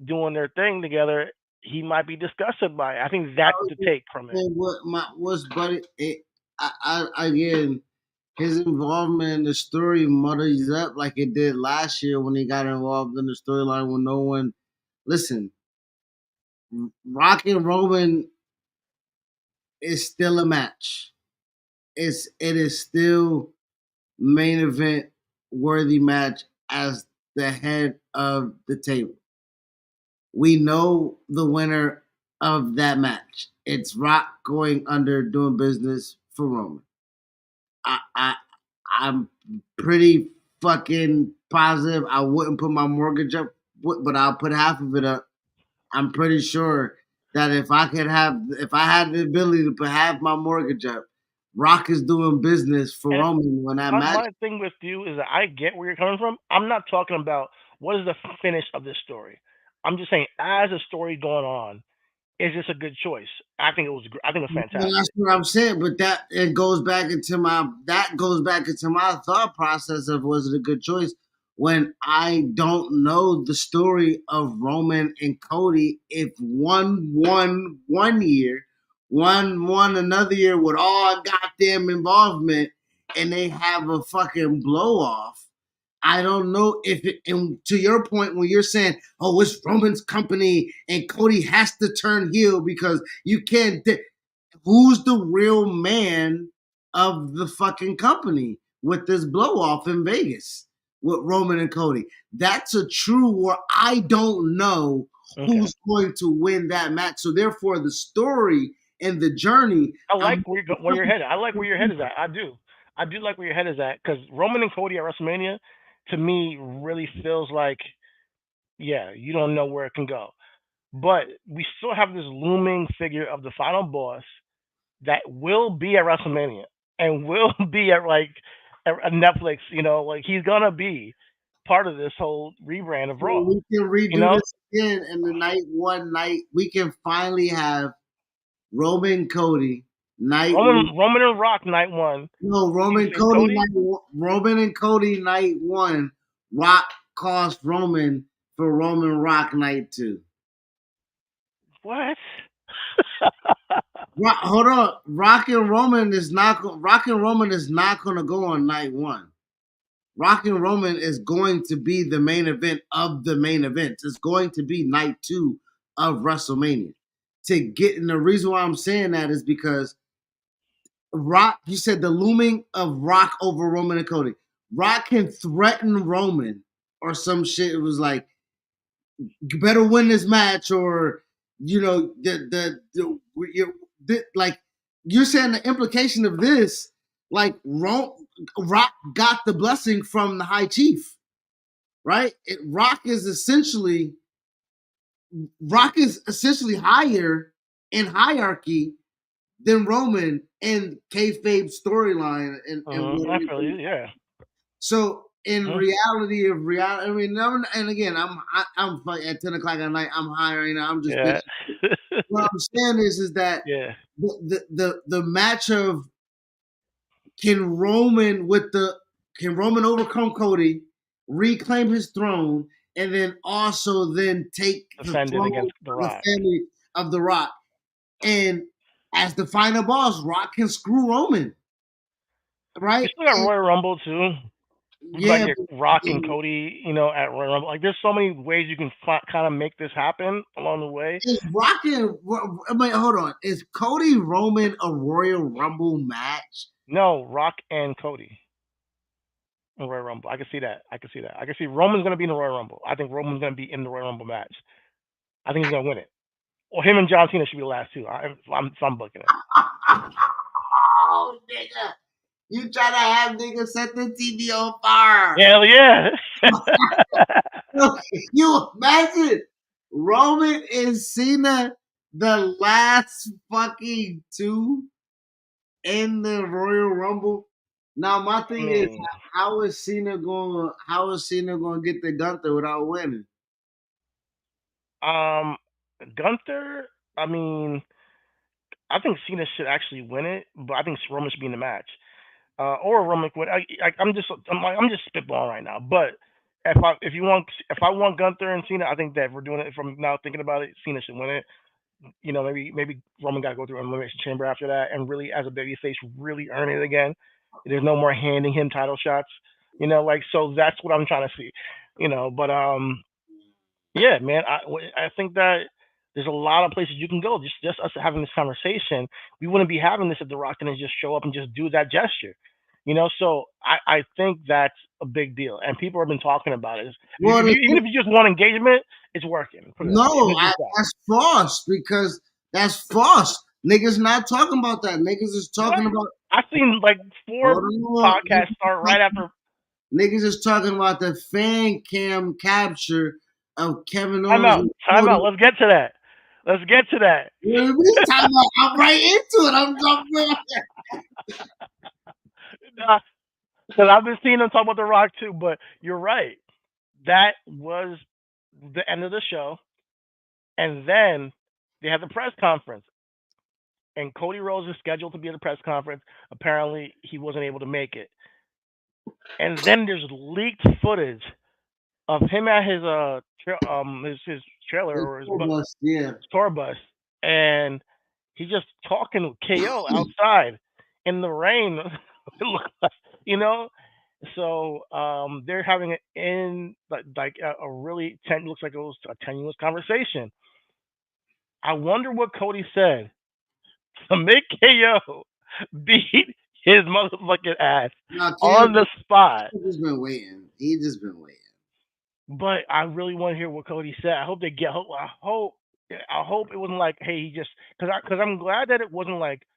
doing their thing together, he might be disgusted by it. I think that's the take from it. What my what's buddy? I again. his involvement in the story muddies up like it did last year when he got involved in the storyline when no one. Listen, Rock and Roman is still a match. It is still main event worthy match as the head of the table. We know the winner of that match. It's Rock going under doing business for Roman. I I'm pretty fucking positive. I wouldn't put my mortgage up, but I'll put half of it up. I'm pretty sure that if I had the ability to put half my mortgage up, Rock is doing business for And Roman when that match. my thing with you is that I get where you're coming from. I'm not talking about what is the finish of this story. I'm just saying, as a story going on, is this a good choice? I think it was. I think it was Well, that's fantastic. what I'm saying, but that goes back into my thought process of was it a good choice when I don't know the story of Roman and Cody. If one won one year, one won another year with all goddamn involvement, and they have a fucking blow off. I don't know if it, and to your point when you're saying, "Oh, it's Roman's company and Cody has to turn heel because you can't." Who's the real man of the fucking company with this blow off in Vegas with Roman and Cody? That's a true where I don't know Okay. who's going to win that match. So therefore, the story and the journey, I like I'm where you're headed. I like where your head is at. I do. I do like where your head is at because Roman and Cody at WrestleMania, to me, really feels like, yeah, you don't know where it can go. But we still have this looming figure of the final boss that will be at WrestleMania and will be at like a Netflix. Like he's gonna be part of this whole rebrand of Raw. we can You redo know, this again in the night one night. We can finally have Roman Cody night one. Roman and Rock night one. No, You say Cody? Roman and Cody night one. Rock cost Roman for Roman Rock night two. What? Hold on, Rock and Roman is not going to go on night one. Rock and Roman is going to be the main event of the main events. It's going to be night two of WrestleMania. And the reason why I'm saying that is because Rock, you said the looming of Rock over Roman and Cody. Rock can threaten Roman or some shit. It was like, you better win this match, or like you're saying the implication of this, like Rock got the blessing from the High Chief, right? Rock is essentially higher in hierarchy than Roman in kayfabe storyline and what I it feel is. you. Yeah. So in Mhm. reality of reality, I mean, and again, I'm like at 10 o'clock at night. I'm high right now. I'm just Yeah. bitching. What I'm saying is that Yeah. the match of can Roman with the can Roman overcome Cody, reclaim his throne, and then also then take the Defended throne against The of the Rock. family of the Rock. And as the final boss, Rock can screw Roman, You right? still got And Royal Rumble too. You got yeah, your Rock and Cody, at Royal Rumble. Like, there's so many ways you can kind of make this happen along the way. is Rockin'? I mean, hold on. Is Cody Roman a Royal Rumble match? No, Rock and Cody in Royal Rumble. I can see that. I can see that. I can see Roman's gonna be in the Royal Rumble. I think Roman's gonna be in the Royal Rumble match. I think he's gonna win it. Or him and John Cena should be the last two. I'm booking it. Oh, nigga. You try to have niggas set the TV on fire. Hell yeah. You imagine Roman and Cena, the last fucking two in the Royal Rumble. Now my I thing is, mean, how is Cena going to get the Gunther without winning? um, Gunther. I mean, I think Cena should actually win it, but I think Roman should be in the match. Or Roman win. I'm just spitballing right now. But if I want Gunther and Cena, I think that if we're doing it from now thinking about it, Cena should win it. Maybe Roman got to go through an elimination chamber after that, and really as a babyface, really earn it again. There's no more handing him title shots. Like, so that's what I'm trying to see. But yeah, man, I think that there's a lot of places you can go. Just us having this conversation, we wouldn't be having this if The Rock didn't just show up and just do that gesture. So I think that's a big deal, and people have been talking about it. Well, Even if you just want engagement, it's working. Put it that way. no, It's just that. that's false because that's false. Niggas not talking about that. Niggas is What? talking about. I've seen like Hold 4 on. podcasts start right after. Niggas is talking about the fan cam capture of Kevin Time Owens out. and Time Cody. out. Let's get to that. Let's get to that. What are we talking about? I'm right into it. Because I've been seeing them talk about The Rock too, but you're right. That was the end of the show. And then they had the press conference. And Cody Rhodes is scheduled to be at the press conference. Apparently, he wasn't able to make it. And then there's leaked footage of him at his trailer or his Yeah. tour bus, and he's just talking with KO outside in the rain. It looked like, you know. So they're having it in like a really looks like it was a tenuous conversation. I wonder what Cody said to make KO beat his motherfucking ass No, Cam on the spot. just been waiting. He just been waiting. But I really want to hear what Cody said. I hope they get. I hope it wasn't like, hey, he just because I'm glad that it wasn't like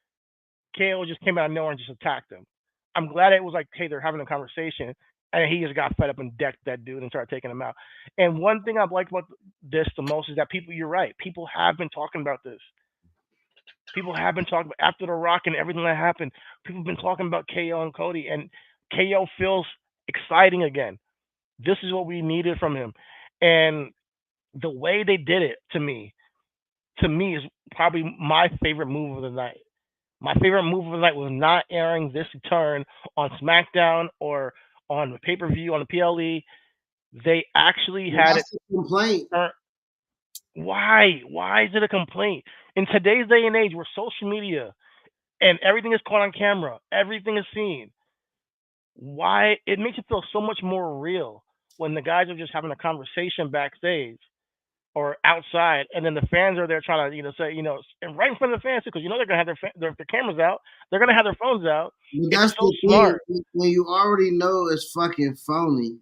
KO just came out of nowhere and just attacked him. I'm glad it was like, hey, they're having a conversation, and he just got fed up and decked that dude and started taking him out. And one thing I've liked about this the most is that people, you're right, people have been talking about this. People have been talking about after the Rock and everything that happened. People have been talking about KO and Cody, and KO feels exciting again. This is what we needed from him, and the way they did it to me is probably my favorite move of the night. My favorite move of the night was not airing this turn on SmackDown or on the pay per view on the PLE. They actually Well, had it that's the complaint. turn. Why? Why is it a complaint? In today's day and age where social media and everything is caught on camera, everything is seen, why it makes it feel so much more real when the guys are just having a conversation backstage or outside, and then the fans are there trying to, say, and right in front of the fans, because they're gonna have their cameras out, they're gonna have their phones out. But It's that's so the thing. smart. When you already know it's fucking phony,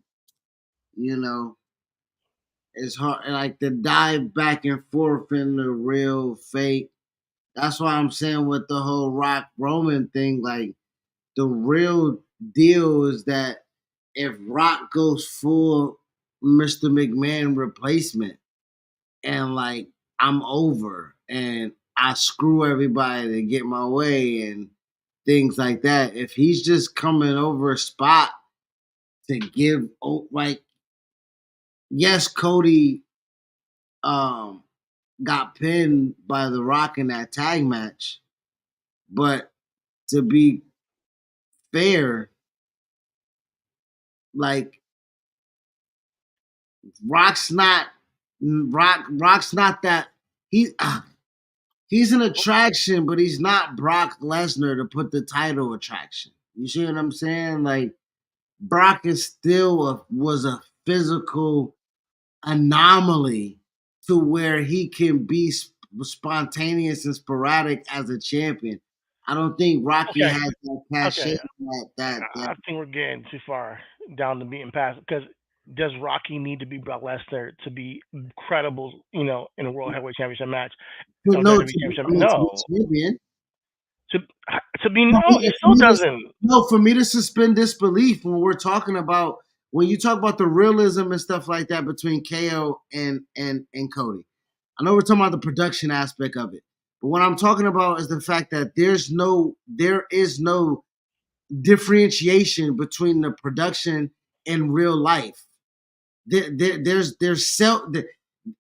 you know, it's hard. Like the dive back and forth in the real fake. That's why I'm saying with the whole Rock Roman thing, like the real deal is that if Rock goes full Mr. McMahon replacement and like I'm over and I screw everybody to get my way and things like that. If he's just coming over a spot to give, like, yes, Cody um got pinned by The Rock in that tag match, but to be fair, like Rock's not that he's an attraction, but he's not Brock Lesnar to put the title attraction. You see what I'm saying? Like Brock is still was a physical anomaly to where he can be spontaneous and sporadic as a champion. I don't think Rocky Okay, has that cachet. okay. That I think we're getting too far down the beaten path because does Rocky need to be Brock Lesnar to be credible, in a World Heavyweight Championship match or no, WWE to be, I Championship? mean, to be No. champion. To to be For no, me, he still doesn't. for me to suspend disbelief when we're talking about when you talk about the realism and stuff like that between KO and Cody. I know we're talking about the production aspect of it, but what I'm talking about is the fact that there is no differentiation between the production and real life. There's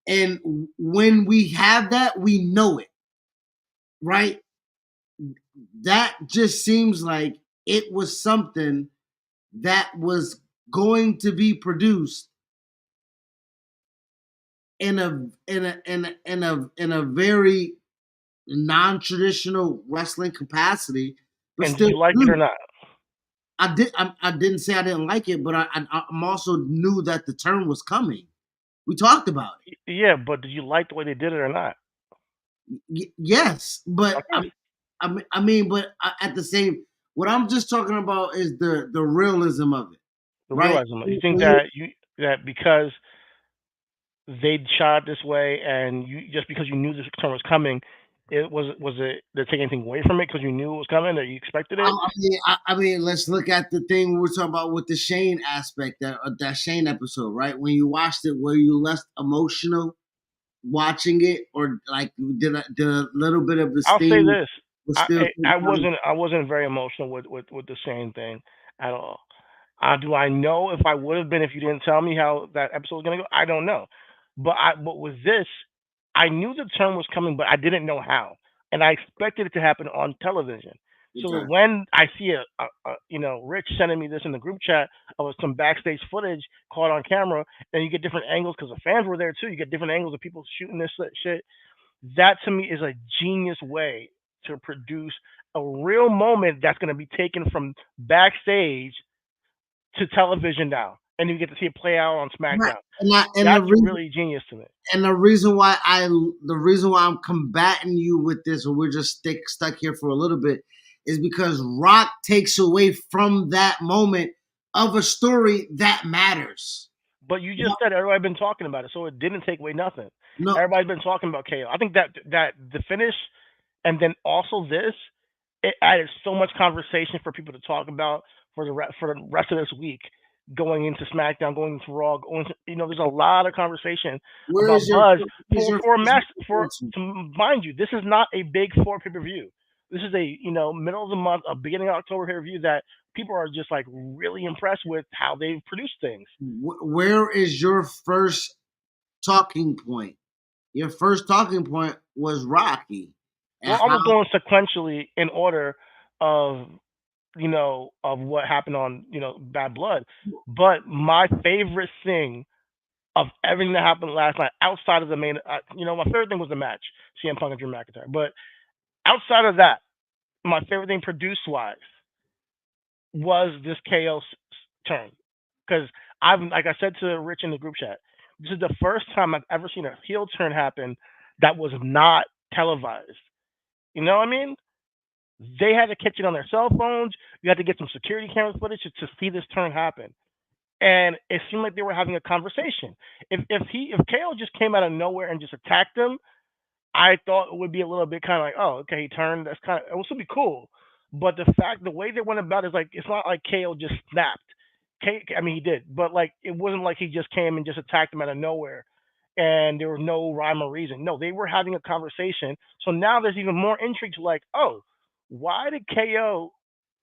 and when we have that, we know it, right? That just seems like it was something that was going to be produced in a very non-traditional wrestling capacity, but And did still you like it or produced. not? I didn't say I didn't like it, but I'm also knew that the turn was coming. We talked about Yeah, but did you like the way they did it or not? it. Yes, but Okay, I mean, but at the same, what I'm just talking about is the realism of it, the right? realism. You think that because they shot it this way, and you just because you knew this turn was coming, it did it take anything away from it because you knew it was coming that you expected it? I mean, let's look at the thing we were talking about with the Shane aspect that Shane episode, right? When you watched it, were you less emotional watching it, or like did a little bit of the I'll say steam this: was still I wasn't very emotional with the same thing at all. Do I know if I would have been if you didn't tell me how that episode was gonna go? I don't know. But with this, I knew the turn was coming, but I didn't know how, and I expected it to happen on television. So okay? when I see Rich sending me this in the group chat of some backstage footage caught on camera, and you get different angles because the fans were there too. You get different angles of people shooting this shit. That to me is a genius way to produce a real moment that's going to be taken from backstage to television now, and you get to see it play out on Right. SmackDown. And That's really genius to me. the reason why I'm combating you with this, or we're just stuck here for a little bit, is because Rock takes away from that moment of a story that matters. But you No, just said everybody been talking about it, so it didn't take away nothing. no, Everybody's been talking about KO. I think that the finish, and then also this, it added so much conversation for people to talk about for the rest of this week, going into SmackDown, going into Raw, there's a lot of conversation where about is your buzz where's your for a first match match for going to? to mind you, this is not a big four pay per view. This is a middle of the month, a beginning of October pay per view that people are just like really impressed with how they've produced things. Where is your first talking point? Your first talking point was Rocky, and Well, I how was going sequentially in order of of what happened on Bad Blood, but my favorite thing of everything that happened last night, outside of the main, my favorite thing was the match, CM Punk and Drew McIntyre. But outside of that, my favorite thing produce wise was this KO turn, because I've like I said to Rich in the group chat, this is the first time I've ever seen a heel turn happen that was not televised. You know what I mean? They had to catch it on their cell phones. You had to get some security camera footage to see this turn happen. And it seemed like they were having a conversation. If KO just came out of nowhere and just attacked them, I thought it would be a little bit kind of like, oh, okay, he turned. That's kind of it would still be cool. But the way they went about it is like it's not like KO just snapped. I mean, he did, but like it wasn't like he just came and just attacked him out of nowhere, and there was no rhyme or reason. No, they were having a conversation. So now there's even more intrigue to like, oh, why did KO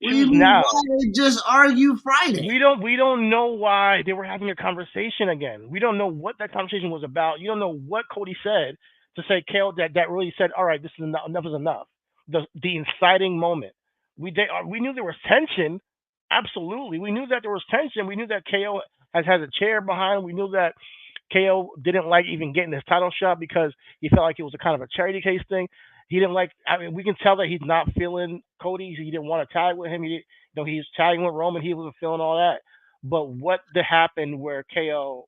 what do you choose mean? Why now? they just argue Friday? We don't know why they were having a conversation again. We don't know what that conversation was about. You don't know what Cody said to say KO that really said, all right, this is enough is enough. The inciting moment. We knew there was tension. Absolutely, we knew that there was tension. We knew that KO has a chair behind him. We knew that KO didn't like even getting his title shot because he felt like it was a kind of a charity case thing. He didn't like. I mean, we can tell that he's not feeling Cody. He didn't want to tag with him. He's tagging with Roman. He wasn't feeling all that. But what did happen where KO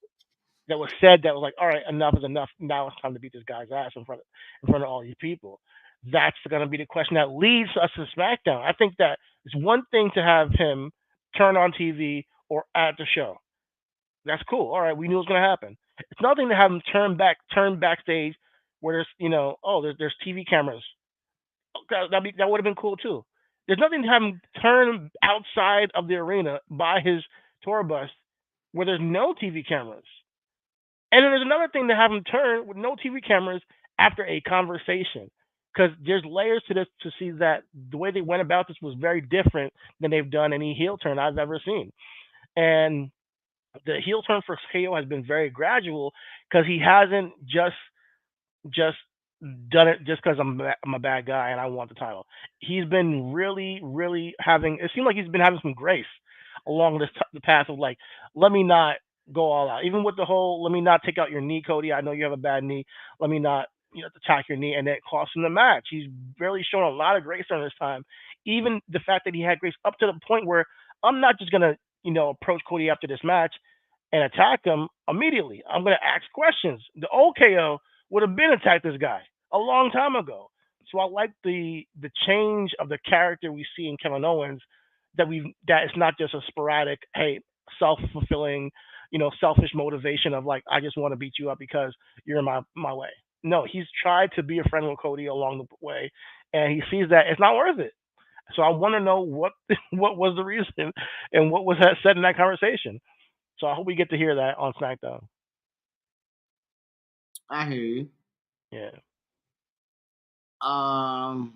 that was said that was like, all right, enough is enough. Now it's time to beat this guy's ass in front of all these people. That's going to be the question that leads us to SmackDown. I think that it's one thing to have him turn on TV or at the show. That's cool. All right, we knew it was going to happen. It's nothing to have him turn backstage where there's there's TV cameras. That would have been cool too. There's nothing to have him turn outside of the arena by his tour bus where there's no TV cameras. And then there's another thing to have him turn with no TV cameras after a conversation. Because there's layers to this to see that the way they went about this was very different than they've done any heel turn I've ever seen. And the heel turn for KO has been very gradual because he hasn't just done it just because I'm a bad guy and I want the title. He's been really, really having. It seemed like he's been having some grace along the path of like, let me not go all out. Even with the whole, let me not take out your knee, Cody. I know you have a bad knee. Let me not attack your knee, and it cost him the match. He's really shown a lot of grace during this time. Even the fact that he had grace up to the point where I'm not just gonna, approach Cody after this match and attack him immediately. I'm gonna ask questions. The old KO would have been attacked this guy a long time ago. So I like the change of the character we see in Kevin Owens, that it's not just a sporadic, hey, self fulfilling, selfish motivation of like I just want to beat you up because you're in my way. No, he's tried to be a friend with Cody along the way, and he sees that it's not worth it. So I want to know what what was the reason and what was that said in that conversation. So I hope we get to hear that on SmackDown. I hear you. Yeah, Um,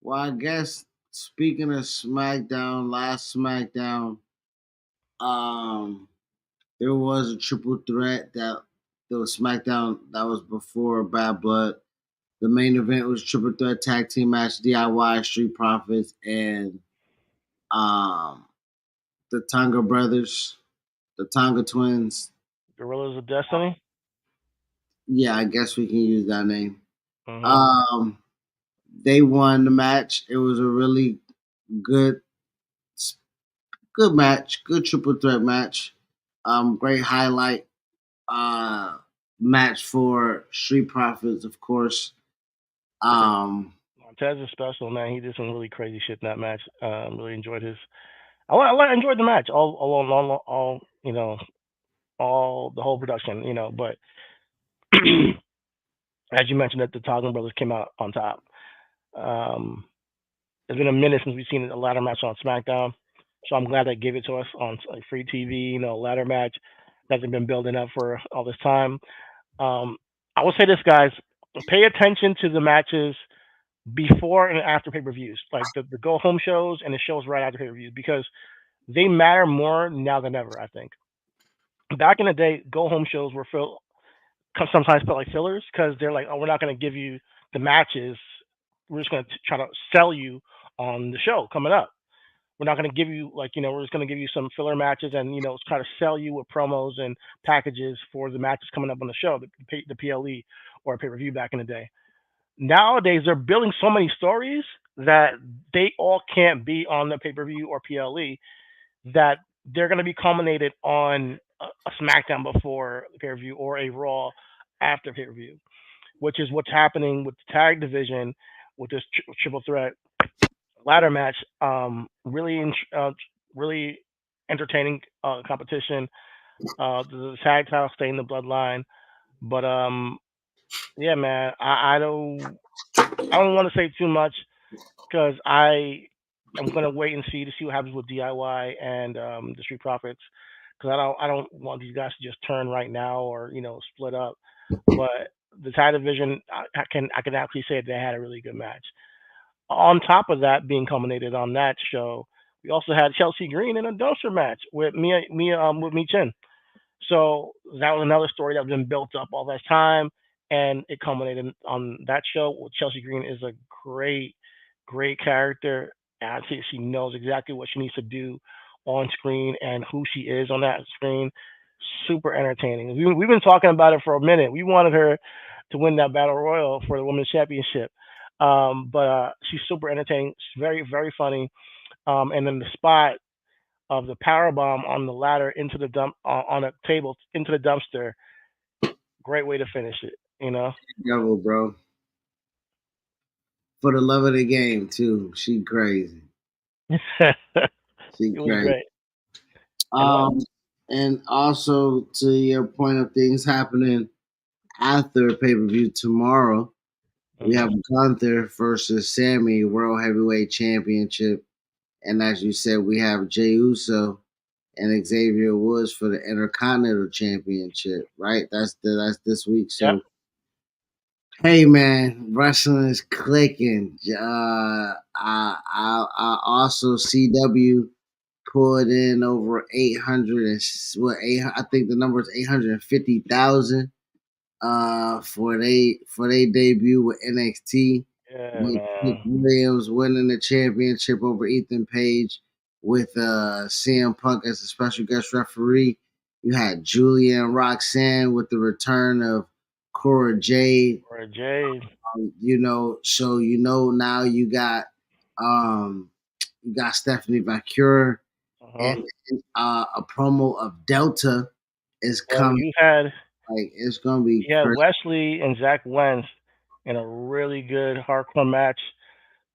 well, I guess speaking of SmackDown, last SmackDown, um, there was a triple threat that there was SmackDown that was before Bad Blood. The main event was triple threat tag team match: DIY, Street Profits, and um the Tonga brothers, the Tonga twins. Gorillas of Destiny. Yeah, I guess we can use that name. Hmm. Um, they won the match. It was a really good, good match, good triple threat match. Great highlight uh match for Street Profits, of course. Um, Montez is special, man. He did some really crazy shit in that match. Really enjoyed his. Enjoyed the match all all the whole production, But as you mentioned, that the Togan brothers came out on top. Um, it's been a minute since we've seen a ladder match on SmackDown, so I'm glad they gave it to us on like free TV. Ladder match that they've been building up for all this time. Um, I will say this, guys: pay attention to the matches before and after pay per views, like the go home shows and the shows right after pay per views, because they matter more now than ever. I think back in the day, go home shows were sometimes felt like fillers because they're like, oh, we're not going to give you the matches. We're just going to try to sell you on the show coming up. We're not going to give you like, we're just going to give you some filler matches and, try to sell you with promos and packages for the matches coming up on the show, the PLE or pay per view back in the day. Nowadays, they're building so many stories that they all can't be on the pay per view or PLE, that they're going to be culminated on a SmackDown before pay per view or a Raw after pay per view, which is what's happening with the tag division with this triple threat ladder match. Really entertaining competition. The tag title stay in the bloodline, but yeah, man, I don't want to say too much because I'm gonna wait and see what happens with DIY and the Street Profits, because I don't want these guys to just turn right now or split up. But the tag division, I can actually say they had a really good match. On top of that, being culminated on that show, we also had Chelsea Green in a dumpster match with with Me Chin. So that was another story that's been built up all that time, and it culminated on that show. Well, Chelsea Green is a great, great character. And she knows exactly what she needs to do on screen and who she is on that screen. Super entertaining. We've been talking about it for a minute. We wanted her to win that battle royal for the women's championship. But she's super entertaining. She's very, very funny. And then the spot of the power bomb on the ladder into the dump on a table into the dumpster. Great way to finish it. You know. Devil, bro. For the love of the game, too. She crazy. It She was crazy. great. And what? Um, and also to your point of things happening after pay per view tomorrow, we Hmm. have Gunther versus Sammy World Heavyweight Championship, and as you said, we have Jey Uso and Xavier Woods for the Intercontinental Championship. Right? That's this week. Yep. So hey man, wrestling is clicking. I also CW pulled in over 800 and what eight. I think the number is 850,000 for they debut with NXT, Yeah, with Nick man. Williams winning the championship over Ethan Page with CM Punk as a special guest referee. You had Julia and Roxanne with the return of Cora Jade. Or Jade. So now you got um You got Stephanie Vacura, Uh-huh. and a promo of Delta is Well, coming. Like it's gonna be you had crazy. Wesley and Zach Wentz in a really good hardcore match.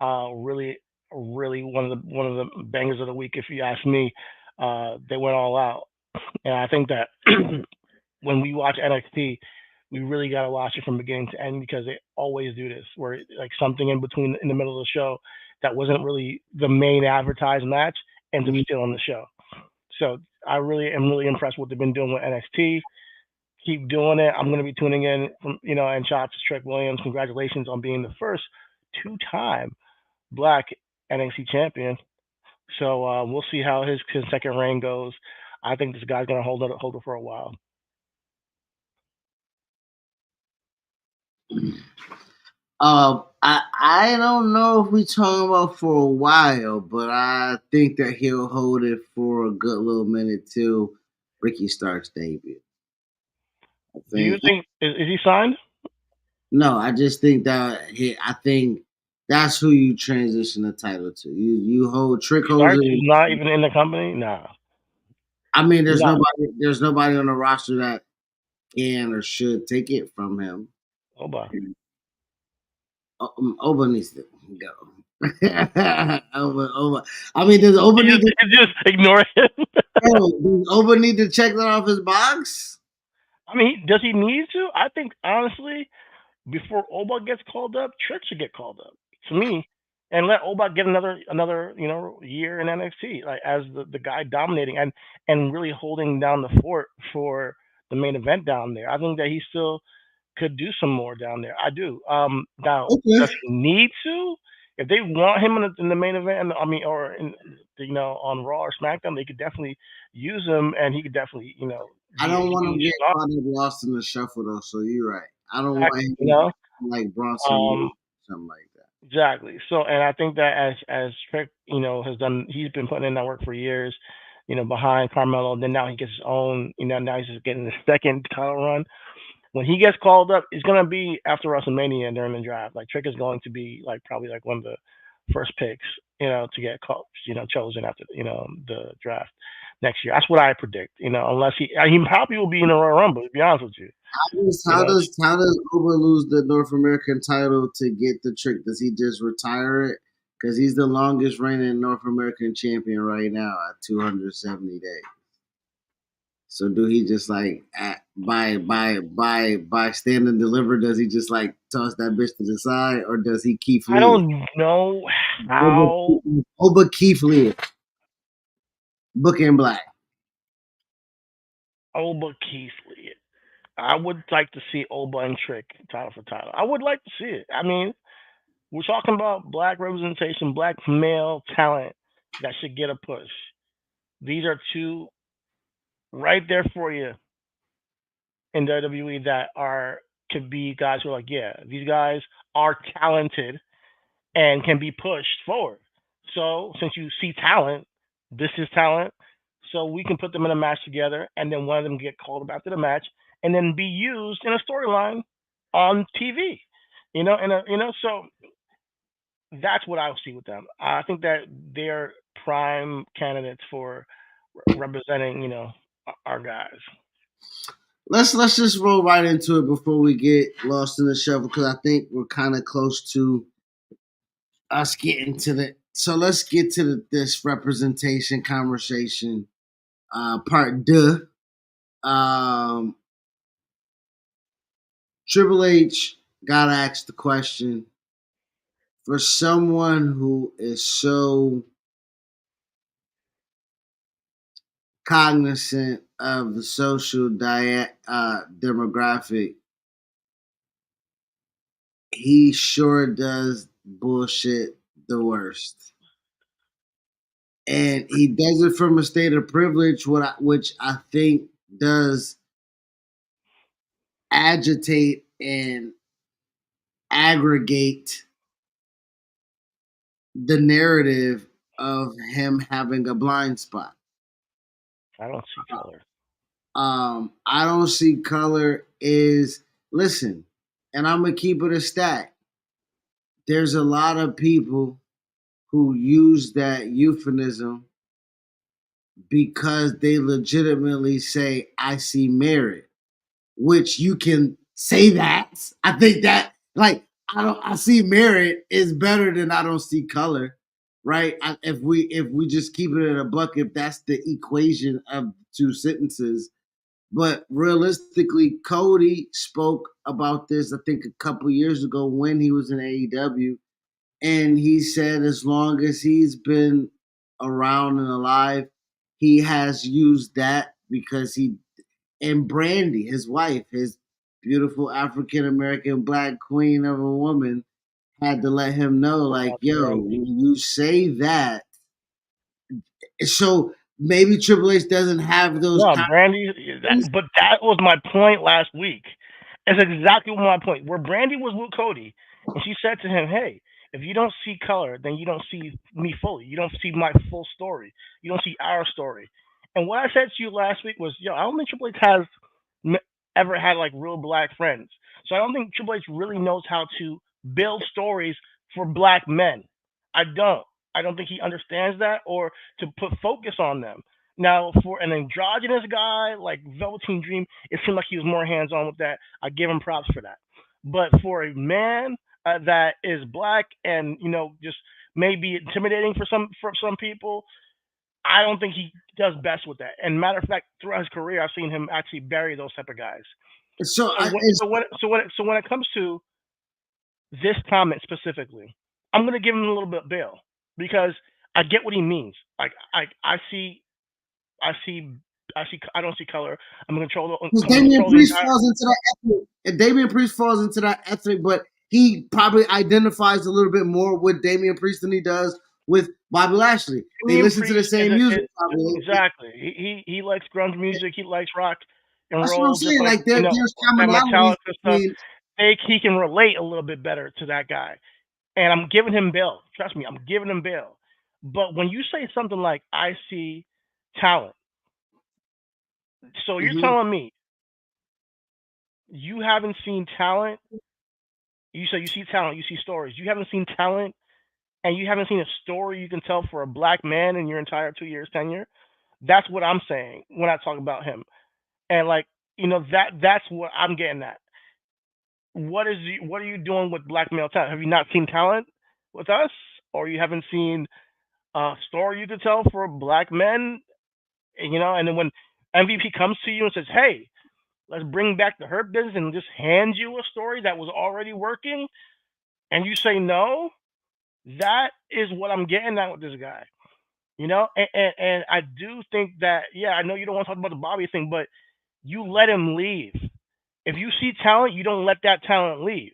Really, really one of the bangers of the week, if you ask me. They went all out, and I think that when we watch NXT, we really gotta watch it from beginning to end because they always do this, where like something in between in the middle of the show that wasn't really the main advertised match ends up Mm, stealing the show. So I really am really impressed with what they've been doing with NXT. Keep doing it. I'm going to be tuning in from and shout out to Trick Williams. Congratulations on being the first two-time Black NXT champion. So we'll see how his second reign goes. I think this guy's going to hold it for a while. I don't know if we talking about for a while, but I think that he'll hold it for a good little minute till Ricky Stark's debut. I Do you think think is he signed? no, I just think that I think that's who you transition the title to. You hold Trick holds Starks is not it. even in the company. Nah, I mean, no. there's nobody on the roster that can or should take it from him. Oba. Oba needs to go. Oba. I mean, does Oba need to? You just ignore him. Bro, does Oba need to check that off his box? I mean, does he need to? I think honestly, before Oba gets called up, Trick should get called up to me, and let Oba get another year in NXT, like as the guy dominating and really holding down the fort for the main event down there. I think that he still could do some more down there. I do. Now, Okay. does he need to? If they want him in the main event, and I mean, or in on Raw or SmackDown, they could definitely use him, and he could definitely I be a don't want him huge to get star. caught up lost in the shuffle though. So you're right. I don't want Exactly. him to be like Bronson Reed, Um, something like that. Exactly. So, and I think that as Trick, has done, he's been putting in that work for years, behind Carmelo. Then now he gets his own, now he's just getting his second title run. When he gets called up, it's gonna be after WrestleMania during the draft. Like Trick is going to be like probably like one of the first picks, to get called, chosen after the draft next year. That's what I predict. Unless he probably will be in the Royal Rumble. To be honest with you, you know. How does Uber lose the North American title to get the Trick? Does he just retire it? Because he's the longest reigning North American champion right now at 270 days. So do he just like by stand and deliver? Does he just like toss that bitch to the side, or does he Keith I Lee it? don't know Oba, how Oba Keith Lee it. Book and Black. Oba Keithley. I would like to see Oba and Trick title for title. I would like to see it. I mean, we're talking about black representation, black male talent that should get a push. These are two right there for you in WWE that are could be guys who are like, yeah, these guys are talented and can be pushed forward. So since you see talent, this is talent. So we can put them in a match together, and then one of them get called up after the match, and then be used in a storyline on TV. So that's what I see with them. I think that they're prime candidates for representing, our guys. Let's just roll right into it before we get lost in the shuffle because I think we're kind of close to us getting to the. So let's get to this representation conversation part deux. Um, Triple H got asked the question for someone who is so cognizant of the social demographic. He sure does bullshit the worst. And he does it from a state of privilege, which I think does agitate and aggregate the narrative of him having a blind spot. I don't see color. I don't see color is listen, and I'm gonna keep it a stat. There's a lot of people who use that euphemism because they legitimately say, I see merit, which you can say that. I think that, like, I see merit is better than I don't see color, right? If we just keep it in a buck, if that's the equation of two sentences. But realistically, Cody spoke about this, I think, a couple years ago when he was in AEW. And he said as long as he's been around and alive, he has used that because and Brandy, his wife, his beautiful African American black queen of a woman, had to let him know, Shout like, out to yo, Brandy. when you say that, so maybe Triple H doesn't have those No, Brandy. conversations. But that was my point last week. It's exactly my point. Where Brandy was with Cody, and she said to him, "Hey, if you don't see color, then you don't see me fully. You don't see my full story. You don't see our story." And what I said to you last week was, "Yo, I don't think Triple H has m- ever had like real black friends. So I don't think Triple H really knows how to build stories for black men. I don't. I don't think he understands that or to put focus on them." Now, for an androgynous guy like Velveteen Dream, it seemed like he was more hands on with that. I give him props for that. But for a man that is black and just maybe intimidating for some people, I don't think he does best with that. And matter of fact, throughout his career, I've seen him actually bury those type of guys. So So I, when it's, so when it comes to this comment specifically, I'm gonna give him a little bit of bail because I get what he means. Like I see I don't see color. Because I'm gonna Damian control the Priest entire. falls into that ethnic, and Damian Priest falls into that ethnic, but he probably identifies a little bit more with Damian Priest than he does with Bobby Lashley. They Damian listen to the Priest is same a music, is, probably. exactly. He likes grunge music. He likes rock and That's what I'm roll, just saying. like Like there's that commonalities Metallica stuff. between. He can relate a little bit better to that guy, and I'm giving him bail. Trust me, I'm giving him bail. But when you say something like "I see talent," so you're Mhm. telling me you haven't seen talent. You say you see talent, you see stories. You haven't seen talent, and you haven't seen a story you can tell for a black man in your entire 2 years tenure. That's what I'm saying when I talk about him. And like, that's what I'm getting at. What are you doing with black male talent? Have you not seen talent with us, or you haven't seen a story you could tell for black men? And then when MVP comes to you and says, "Hey, let's bring back the hurt business," and just hand you a story that was already working, and you say no, that is what I'm getting at with this guy. And I do think that, yeah, I know you don't want to talk about the Bobby thing, but you let him leave. If you see talent, you don't let that talent leave.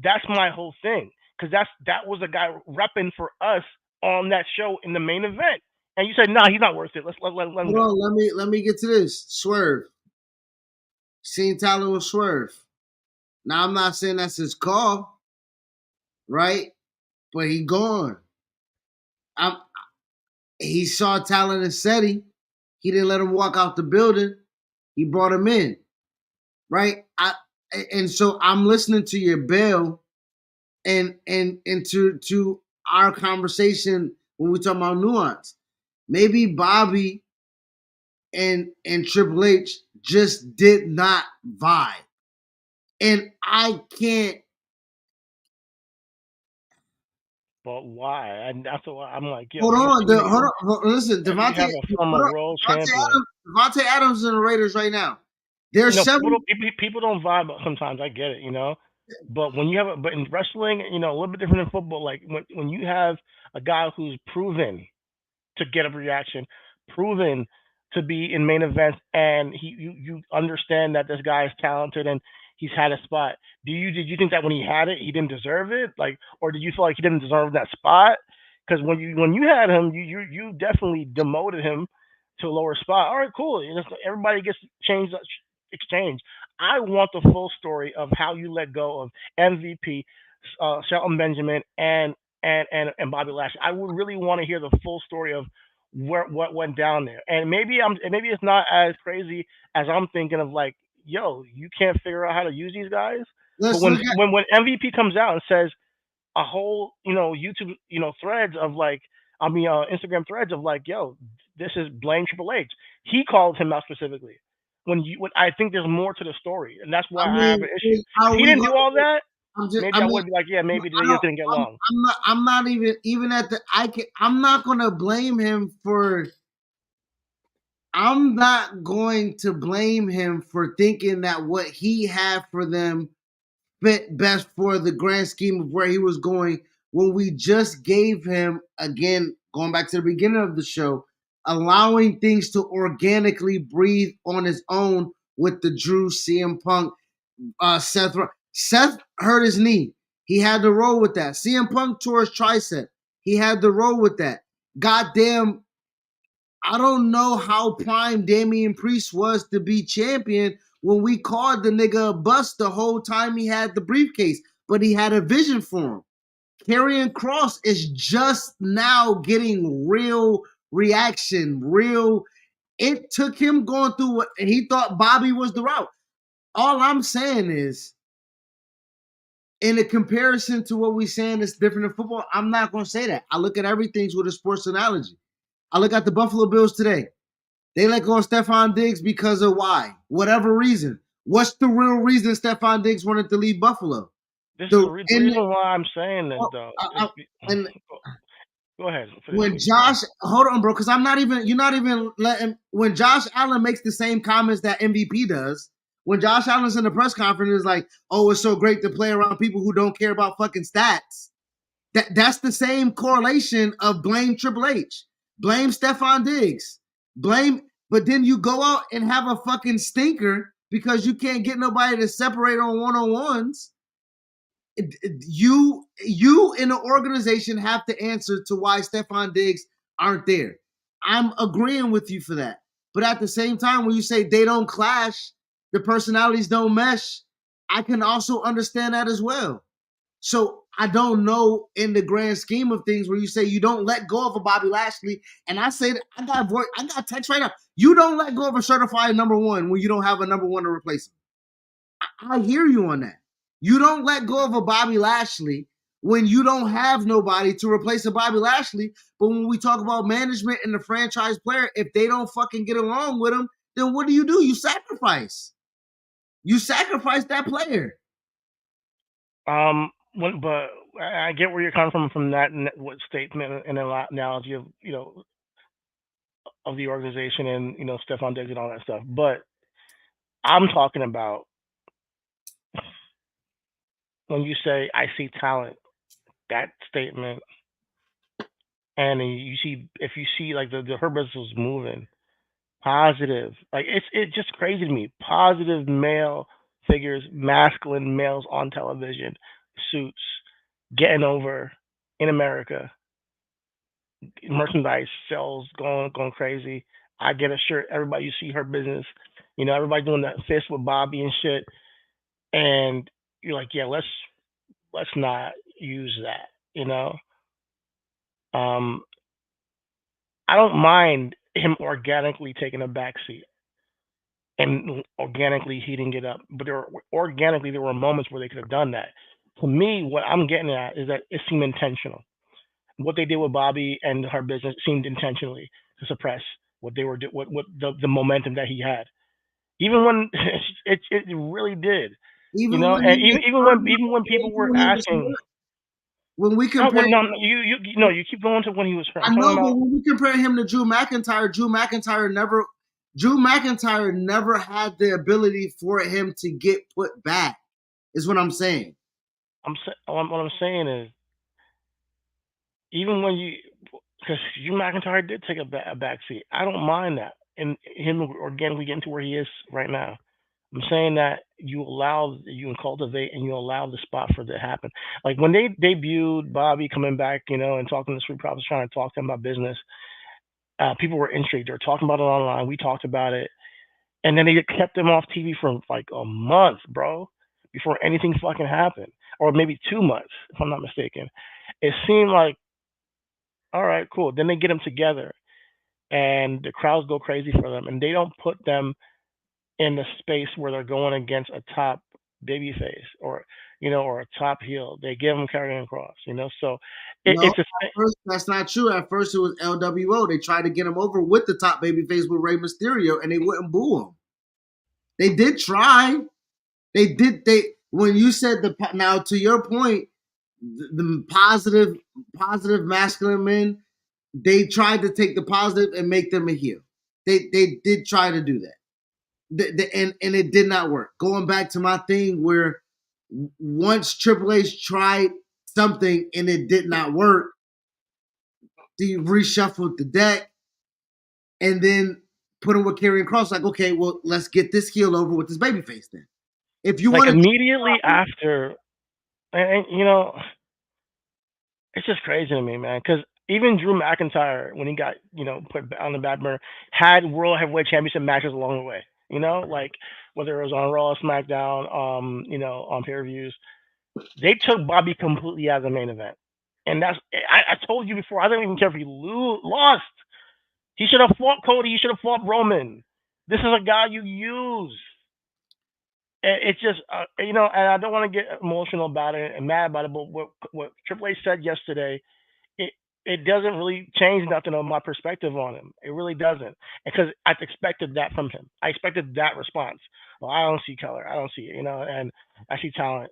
That's my whole thing. Because that was a guy repping for us on that show in the main event. And you said, nah, he's not worth it. Let him Hold go. on, let me get to this. Swerve, seen Tyler with Swerve. Now I'm not saying that's his call, right? But he gone. I'm, he saw talent in SETI. He didn't let him walk out the building. He brought him in, right? And so I'm listening to your bill and to our conversation when we talk about nuance. Maybe Bobby and Triple H just did not vibe, and I can't. But why? And that's why I'm like, yo, Hold you've on, seen it. listen, You have a former world champion. Devontae Adams is in the Raiders right now. There's several. People don't vibe sometimes. I get it. But when you have but in wrestling, a little bit different than football. Like when you have a guy who's proven to get a reaction, proven to be in main events, and you understand that this guy is talented and he's had a spot. Did you think that when he had it, he didn't deserve it? Like, or did you feel like he didn't deserve that spot? Because when you had him, you definitely demoted him to a lower spot. All right, cool. Everybody gets changed, exchange. I want the full story of how you let go of MVP, Shelton Benjamin, and Bobby Lashley. I would really want to hear the full story of what went down there. And maybe it's not as crazy as I'm thinking of, like, yo, you can't figure out how to use these guys. But Let's when look at. when when MVP comes out and says a whole YouTube threads of like, Instagram threads of like, yo, this is blame Triple H. He called him out specifically. When I think there's more to the story, and that's I why I have mean, an issue. If are he we didn't going? do all that, I maybe I mean, would be like, yeah, maybe they I just don't. didn't get along. I'm not even at the. I can. I'm not gonna blame him for. I'm not going to blame him for thinking that what he had for them fit best for the grand scheme of where he was going when we just gave him, again, going back to the beginning of the show, allowing things to organically breathe on his own with the Drew CM Punk, Seth. Seth hurt his knee. He had to roll with that. CM Punk tore his tricep. He had to roll with that. Goddamn, I don't know how prime Damian Priest was to be champion when we called the nigga a bust the whole time he had the briefcase, but he had a vision for him. Karrion Kross is just now getting real reaction, real. It took him going through what he thought Bobby was the route. All I'm saying is, in a comparison to what we saying is different in football, I'm not going to say that. I look at everything with a sports analogy. I look at the Buffalo Bills today. They let go of Stephon Diggs because of why? Whatever reason. What's the real reason Stephon Diggs wanted to leave Buffalo? This is The the in reason why I'm saying this oh, though. and Go ahead, finish when what you're saying. Josh, hold on, bro, because I'm not even. You're not even letting. When Josh Allen makes the same comments that MVP does, when Josh Allen's in the press conference, is like, "Oh, it's so great to play around people who don't care about fucking stats." That's the same correlation of blame Triple H, blame Stephon Diggs, blame. But then you go out and have a fucking stinker because you can't get nobody to separate on one-on-ones. You in the organization have to answer to why Stephon Diggs aren't there. I'm agreeing with you for that. But at the same time, when you say they don't clash, the personalities don't mesh, I can also understand that as well. So I don't know in the grand scheme of things where you say you don't let go of a Bobby Lashley, and I say that I got text right now. You don't let go of a certified number one when you don't have a number one to replace him. I hear you on that. You don't let go of a Bobby Lashley when you don't have nobody to replace a Bobby Lashley. But when we talk about management and the franchise player, if they don't fucking get along with him, then what do? You sacrifice. You sacrifice that player. But I get where you're coming from that what statement and analogy of of the organization and Stephon Diggs and all that stuff. But I'm talking about when you say I see talent, that statement, and you see if you see like the her business was moving positive, like it's just crazy to me. Positive male figures, masculine males on television, suits, getting over in America, merchandise sales going crazy. I get a shirt. Everybody, you see her business. Everybody doing that fist with Bobby and shit. And you're like, yeah, let's not use that. You know, um, I don't mind him organically taking a backseat and organically heating it up. But organically there were moments where they could have done that. To me, what I'm getting at is that it seemed intentional. What they did with Bobby and her business seemed intentionally to suppress what they were what the momentum that he had. Even when it really did, Even when and he was even when hurt, people even were when he was asking, hurt. When we no, compare, you keep going to when he was hurt. I'm I talking know, but about. when we compare him to Drew McIntyre never had the ability for him to get put back. Is what I'm saying. What I'm saying is even when you because Hugh McIntyre did take a back seat. I don't mind that, and him organically getting to where he is right now. I'm saying that you cultivate and you allow the spot for it to happen. Like when they debuted Bobby coming back, and talking to Street Profits, trying to talk to him about business. People were intrigued. They were talking about it online. We talked about it, and then they kept him off TV for like a month, bro, before anything fucking happened, or maybe 2 months, if I'm not mistaken. It seemed like all right, cool. Then they get them together, and the crowds go crazy for them, and they don't put them in the space where they're going against a top babyface or or a top heel. They give him Karrion Cross, So No, it's a at first that's not true. At first it was LWO. They tried to get him over with the top babyface with Rey Mysterio, and they wouldn't boo him. They did try. They did. They when you said now to your point, the positive masculine men, they tried to take the positive and make them a heel. They did try to do that. And it did not work. Going back to my thing where once Triple H tried something and it did not work, he reshuffled the deck and then put him with Karrion Cross. Like, okay, well, let's get this heel over with this babyface then. If you like want immediately after, and it's just crazy to me, man. Because even Drew McIntyre, when he got put on the back burner, had World Heavyweight Championship matches along the way. Like whether it was on Raw, SmackDown, on pay-per-views, they took Bobby completely out of the main event. And I told you before, I don't even care if he lost. He should have fought Cody. He should have fought Roman. This is a guy you use. It's just, and I don't want to get emotional about it and mad about it, but what Triple H said yesterday, it it doesn't really change nothing on my perspective on him. It really doesn't, because I expected that from him. I expected that response. Well, I don't see color. I don't see it, and I see talent,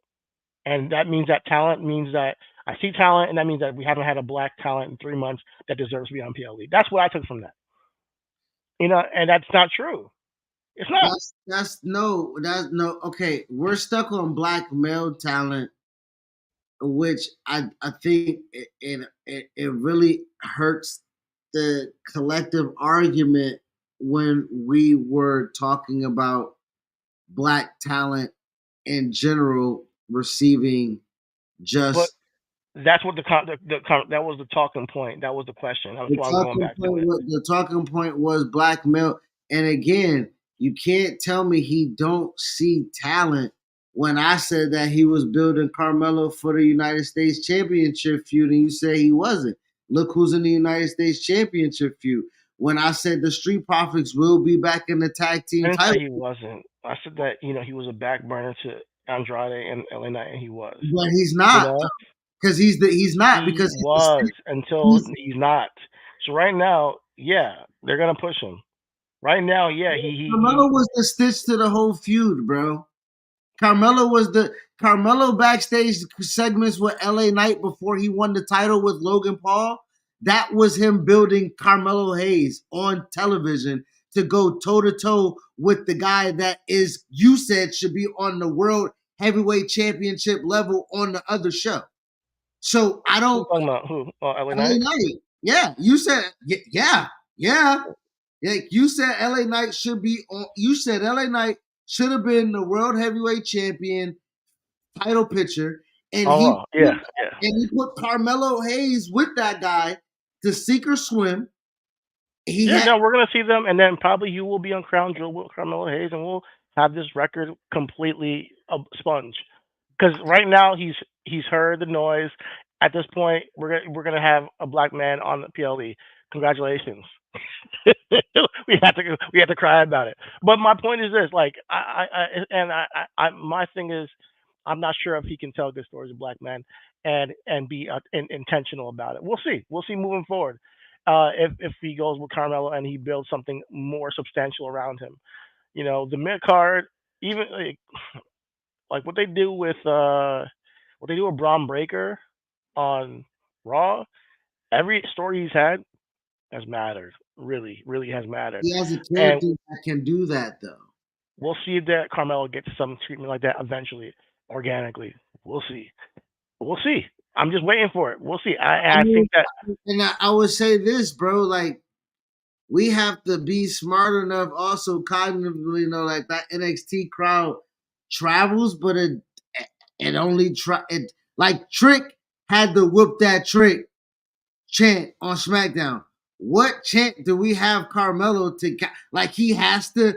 and that means that talent means that I see talent, and that means that we haven't had a black talent in 3 months that deserves to be on PLE. That's what I took from that, and that's not true. It's not. that's no okay. We're stuck on black male talent, which I think it really hurts the collective argument when we were talking about black talent in general receiving But just that's what that was the talking point. That was the question. That's why I'm going back to it. the talking point was black male. And again, you can't tell me he don't see talent when I said that he was building Carmelo for the United States Championship feud, and you say he wasn't. Look who's in the United States Championship feud. When I said the Street Profits will be back in the tag I team didn't say title, he wasn't. I said that he was a back burner to Andrade and LA Knight, and he was. but he's You not know, because he's not he because was until he's he's not. So right now, yeah, they're gonna push him. Right now, yeah, Carmelo was the stitch to the whole feud, bro. Carmelo backstage segments with LA Knight before he won the title with Logan Paul. That was him building Carmelo Hayes on television to go toe to toe with the guy that is you said should be on the world heavyweight championship level on the other show. So I who don't talking about who? LA LA Knight. Knight. Yeah, you said yeah, yeah. Yeah, you said LA Knight should be on. You said LA Knight should have been the world heavyweight champion title picture, and Oh, Raw. Yeah, yeah. he put Carmelo Hayes with that guy to sink or swim. He Yeah, had no, we're gonna see them, and then probably you will be on Crown Jewel with Carmelo Hayes, and we'll have this record completely a sponge. Because right now he's heard the noise. At this point, we're gonna have a black man on the PLE. Congratulations. We had to cry about it. But my point is this: like my thing is, I'm not sure if he can tell good stories of black men and be intentional about it. We'll see. We'll see moving forward. If he goes with Carmelo and he builds something more substantial around him, the mid card, even like what they do with Braun Breaker on Raw, every story he's had has mattered. Really, really has mattered. he has a And character that can do that though. we'll see that Carmelo gets some treatment like that eventually, organically. We'll see. We'll see. I'm just waiting for it. We'll see. I I mean, think that and I would say this, bro. Like we have to be smart enough, also cognitively, like that NXT crowd travels, but it only try it like Trick had to whoop that trick chant on SmackDown. What chant do we have Carmelo to like? He has to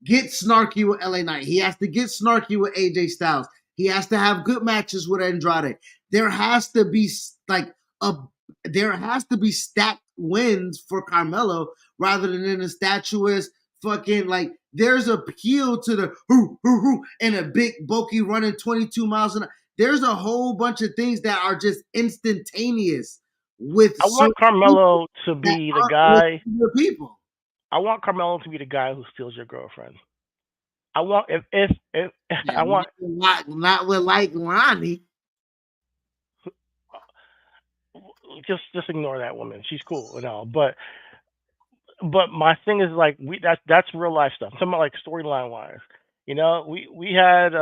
get snarky with LA Knight. He has to get snarky with AJ Styles. He has to have good matches with Andrade. There has to be like a there has to be stacked wins for Carmelo rather than in a statuesque fucking like There's appeal to the hoo hoo hoo and a big bulky running 22 miles an hour. There's a whole bunch of things that are just instantaneous with I want certain people Carmelo to that be the aren't with guy. other people. I want Carmelo to be the guy who steals your girlfriend. I want if I And want not with like Lonnie. just ignore that woman. She's cool and all, but my thing is like that's real life stuff. I'm talking about like storyline wise. We had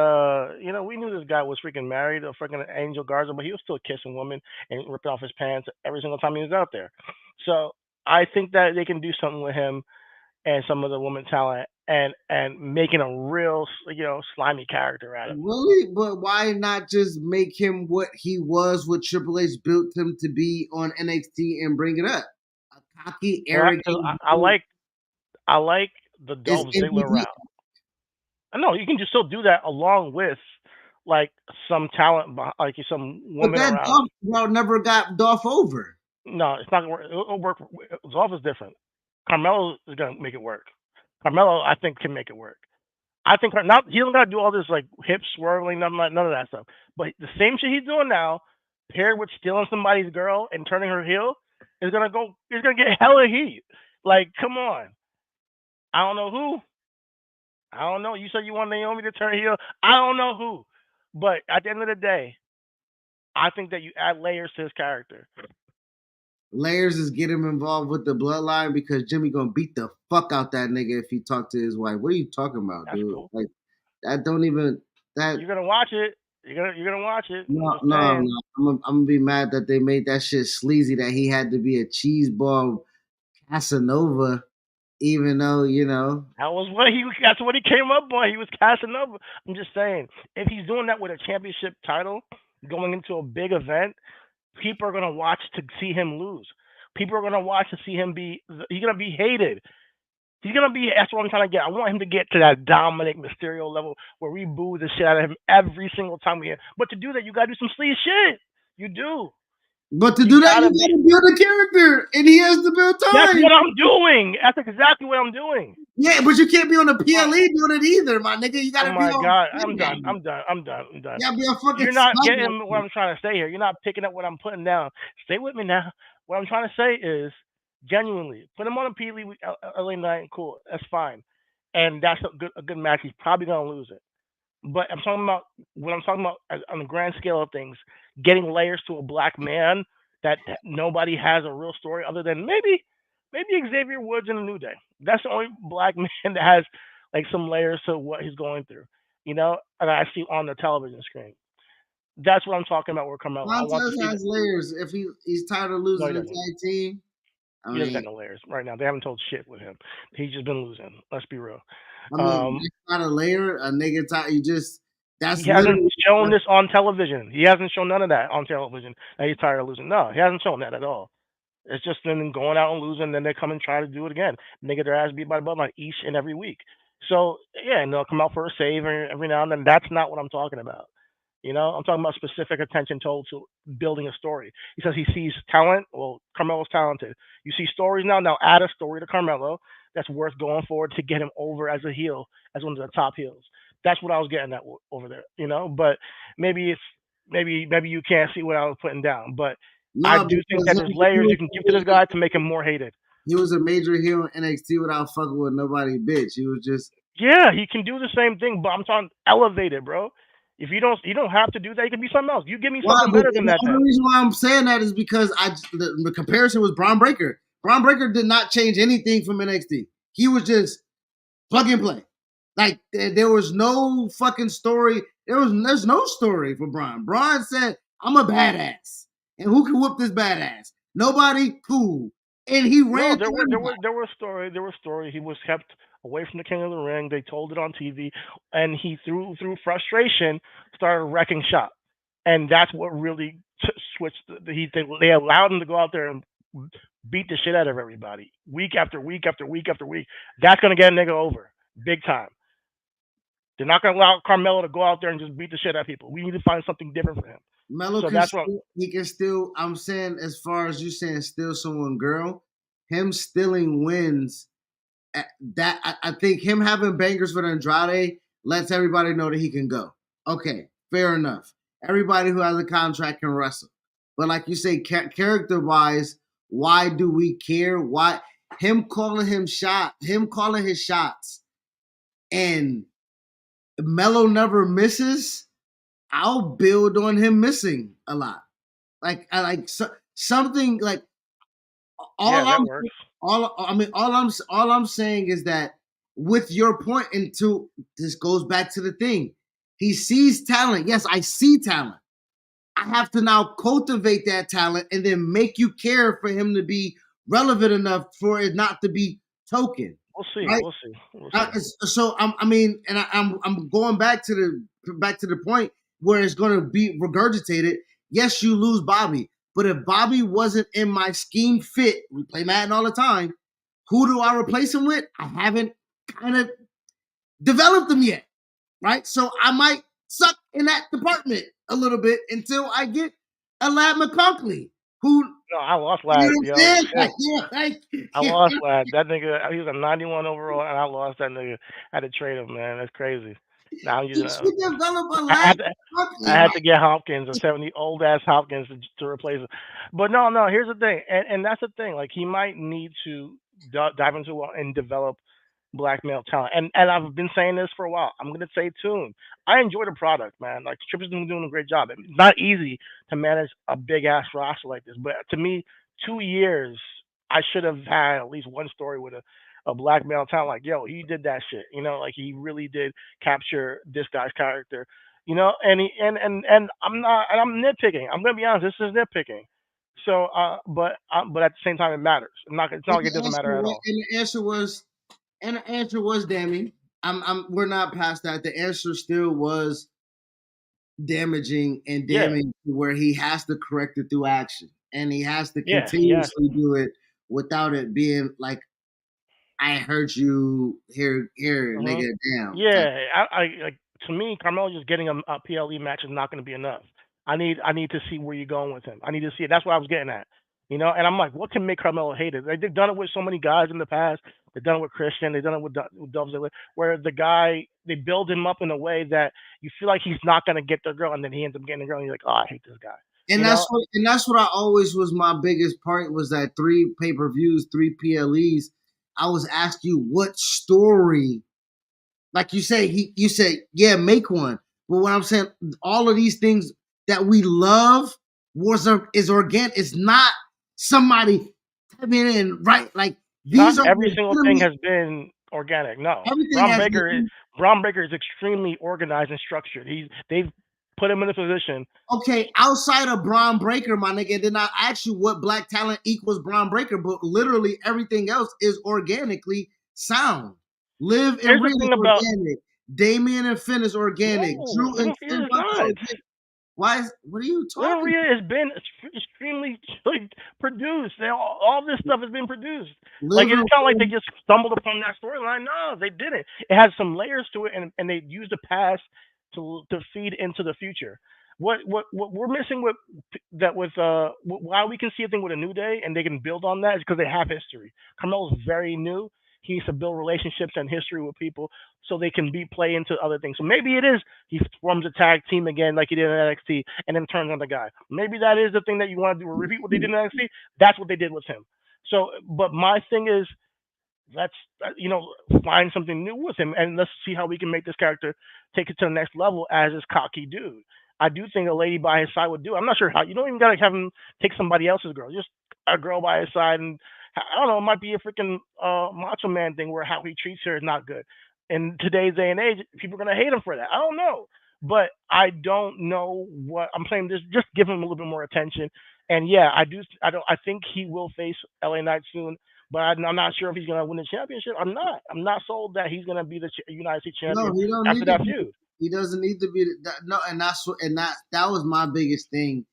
we knew this guy was freaking married, a freaking Angel Garza, but he was still kissing women and ripping off his pants every single time he was out there. So I think that they can do something with him and some of the woman talent and making a real slimy character out of him. Really? But why not just make him what he was, what Triple H built him to be on NXT and bring it up? A cocky, Because arrogant I dude like I like the is Dolph Ziggler MVP. route. I know you can just still do that along with like some talent, like some But woman that around. Dolph route never got Dolph over. No, it's not gonna work. It'll work. Dolph is different. Carmelo is gonna make it work. Carmelo, I think, can make it work. I think not. He don't gotta do all this like hip swirling, none of that stuff. But the same shit he's doing now, paired with stealing somebody's girl and turning her heel, is gonna go. Is gonna get hella heat. Like, come on. I don't know who. I don't know. You said you want Naomi to turn heel. I don't know who. But at the end of the day, I think that you add layers to his character. Layers is get him involved with the bloodline because Jimmy gonna beat the fuck out that nigga if he talk to his wife. What are you talking about, That's dude? cool. Like that don't even that You're gonna watch it. You're gonna watch it. I'm no just no saying. no. I'm gonna be mad that they made that shit sleazy that he had to be a cheeseball Casanova, even though, That's what he came up on. He was casting up. I'm just saying, if he's doing that with a championship title, going into a big event, people are gonna watch to see him lose. People are gonna watch to see him be. He's gonna be hated. He's gonna be. That's what I'm trying to get. I want him to get to that Dominic Mysterio level where we boo the shit out of him every single time we. But to do that, you gotta do some sleaze shit. You do. but to You do that you gotta be. gotta build a character and he has to build That's time. what I'm doing. That's exactly what I'm doing. Yeah, but you can't be on the Oh, PLE doing it either, my nigga. You oh gotta be my on god, I'm done. SmackDown. I'm done. I'm done. I'm done. You gotta be on fucking You're not SmackDown. getting what I'm trying to say here. You're not picking up what I'm putting down. Stay with me now. What I'm trying to say is genuinely put him on a P League LA night. Cool, that's fine, and that's a good match. He's probably gonna lose it. But I'm talking about what I'm talking about on the grand scale of things, getting layers to a black man that nobody has a real story other than maybe Xavier Woods in a New Day. That's the only black man that has like some layers to what he's going through, and I see on the television screen. That's what I'm talking about with Carmelo. I want to Montez see that. has layers. If he's tired of No, he losing the doesn't. tag team, I He doesn't got mean, no layers right now. They haven't told shit with him. He's just been losing. Let's be real. Um, that's not a layer. A nigga tired. You just he that's hasn't literally shown this on television. He hasn't shown none of that on television. That he's tired of losing. No, he hasn't shown that at all. It's just them going out and losing, then they come and try to do it again. And they get their ass beat by the bloodline each and every week. So yeah, and they'll come out for a save every now and then. That's not what I'm talking about. I'm talking about specific attention told to building a story. He says he sees talent. Well, Carmelo's talented. You see stories now. Now add a story to Carmelo that's worth going forward to get him over as a heel, as one of the top heels. That's what I was getting at over there. But maybe it's maybe you can't see what I was putting down, but I no do think because that there's layers you can give to this guy to make him more hated. he was a major heel in NXT without fucking with nobody, bitch. He was just Yeah, he can do the same thing, but I'm talking elevated, bro. If you don't have to do that, you can be something else. You give me why. something But better than the that then. only reason why I'm saying that is because the comparison was Braun Breaker. Braun Breaker did not change anything from NXT. He was just plug and play. Like there was no fucking story. There's no story for Braun. Braun said, "I'm a badass, and who can whoop this badass? Nobody. Cool." And he No, ran there through were there everybody. were there were story there were story. He was kept away from the King of the Ring. They told it on TV, and he through frustration started wrecking shop, and that's what really switched. They allowed him to go out there and beat the shit out of everybody week after week after week after week. That's gonna get a nigga over big time. They're not gonna allow Carmelo to go out there and just beat the shit out of people. We need to find something different for him. Melo So can that's what. still, he can still. I'm saying as far as you saying steal someone, girl, him stealing wins That I think him having bangers with Andrade lets everybody know that he can go. Okay, fair enough. Everybody who has a contract can wrestle, but like you say, character wise, why do we care? Why him calling his shots, and Mello never misses? I'll build on him missing a lot. Like I like something like Yeah, all that I'm works. all I'm saying is that with your point, into this goes back to the thing. He sees talent. Yes, I see talent. I have to now cultivate that talent and then make you care for him to be relevant enough for it not to be token, We'll see. right? We'll see. We'll see. So I mean, and I'm going back to the point where it's going to be regurgitated. Yes, you lose Bobby, but if Bobby wasn't in my scheme fit, we play Madden all the time. Who do I replace him with? I haven't kind of developed them yet, right? So I might suck in that department a little bit until I get a Lad McConkey, who, No, I lost you lad, know what yo. I'm saying? Like, Shit. yeah, like, I yeah. lost lad. That nigga, he was a 91 overall, and I lost that nigga. I had to trade him, man. That's crazy. Now I'm using. You should develop a I Lad had to. I McConkey, had man. to get Hopkins, a 70 old ass Hopkins to replace him. But no, no. Here's the thing, and that's the thing. Like he might need to dive into and develop black male talent. And I've been saying this for a while. I'm gonna stay tuned. I enjoy the product, man. Like Tripp is doing a great job. It's not easy to manage a big ass roster like this, but to me, 2 years I should have had at least one story with a black male talent. Like, yo, he did that shit. You know, like he really did capture this guy's character. You know, and he and I'm not, and I'm nitpicking. I'm gonna be honest. This is nitpicking. So, but at the same time, it matters. It's not And like it doesn't matter at all. the answer was damning. We're not past that. The answer still was damaging and Yeah, damning to where he has to correct it through action, and he has to yeah, yes. continuously do it without it being like I heard you here, Mhm. nigga, down type. Yeah, I like to me, Carmelo just getting a PLE match is not going to be enough. I need to see where you're going with him. I need to see it. That's what I was getting at. You know, and I'm like, what can make Carmelo hated? Like, they've done it with so many guys in the past. They've done it with Christian. They've done it with Dove Ziggler, where the guy they build him up in a way that you feel like he's not going to get the girl, and then he ends up getting the girl, and you're like, oh, I hate this guy. You know, And that's what I always was my biggest part was that 3 pay-per-views, 3 PLEs. I was asking you what story, like you say, yeah, make one. But what I'm saying, all of these things that we love is organic. It's not somebody coming in, right? Like not these are every single thing literally has been organic. No, everything has been Braun Breaker is extremely organized and structured. They've put him in a position. okay, outside of Braun Breaker, my nigga, then I ask you what black talent equals Braun Breaker, but literally everything else is organically sound. Liv and Here's the Rhea is thing about organic. Damien and Finn is organic. no, Drew and Rhea is Buck is not. organic. Why is what are you Little talking? Rhea has been extremely like produced. All this stuff has been produced. Like Liv it's and not like they Finn, just stumbled upon that storyline. No, they didn't. It has some layers to it, and they used the past to feed into the future. What we're missing with that with why we can see a thing with a New Day and they can build on that is because they have history. Carmelo's very new. He needs to build relationships and history with people so they can be play into other things. So maybe it is he forms a tag team again like he did in NXT and then turns on the guy. Maybe that is the thing that you want to do. Repeat what they did in NXT. That's what they did with him. So, but my thing is let's find something new with him and let's see how we can make this character take it to the next level as this cocky dude. I do think a lady by his side would do. I'm not sure how. You don't even gotta have him take somebody else's girl. Just a girl by his side, and I don't know. It might be a freaking macho man thing where how he treats her is not good. In today's day and age, people are gonna hate him for that. I don't know, but I don't know what I'm saying. Just give him a little bit more attention. And yeah, I do. I don't. I think he will face LA Knight soon but I'm not sure if he's gonna win the championship. I'm not. I'm not sold that he's gonna be the United States no, champion he don't after need to that be. feud. He doesn't need to be. No, and that was my biggest thing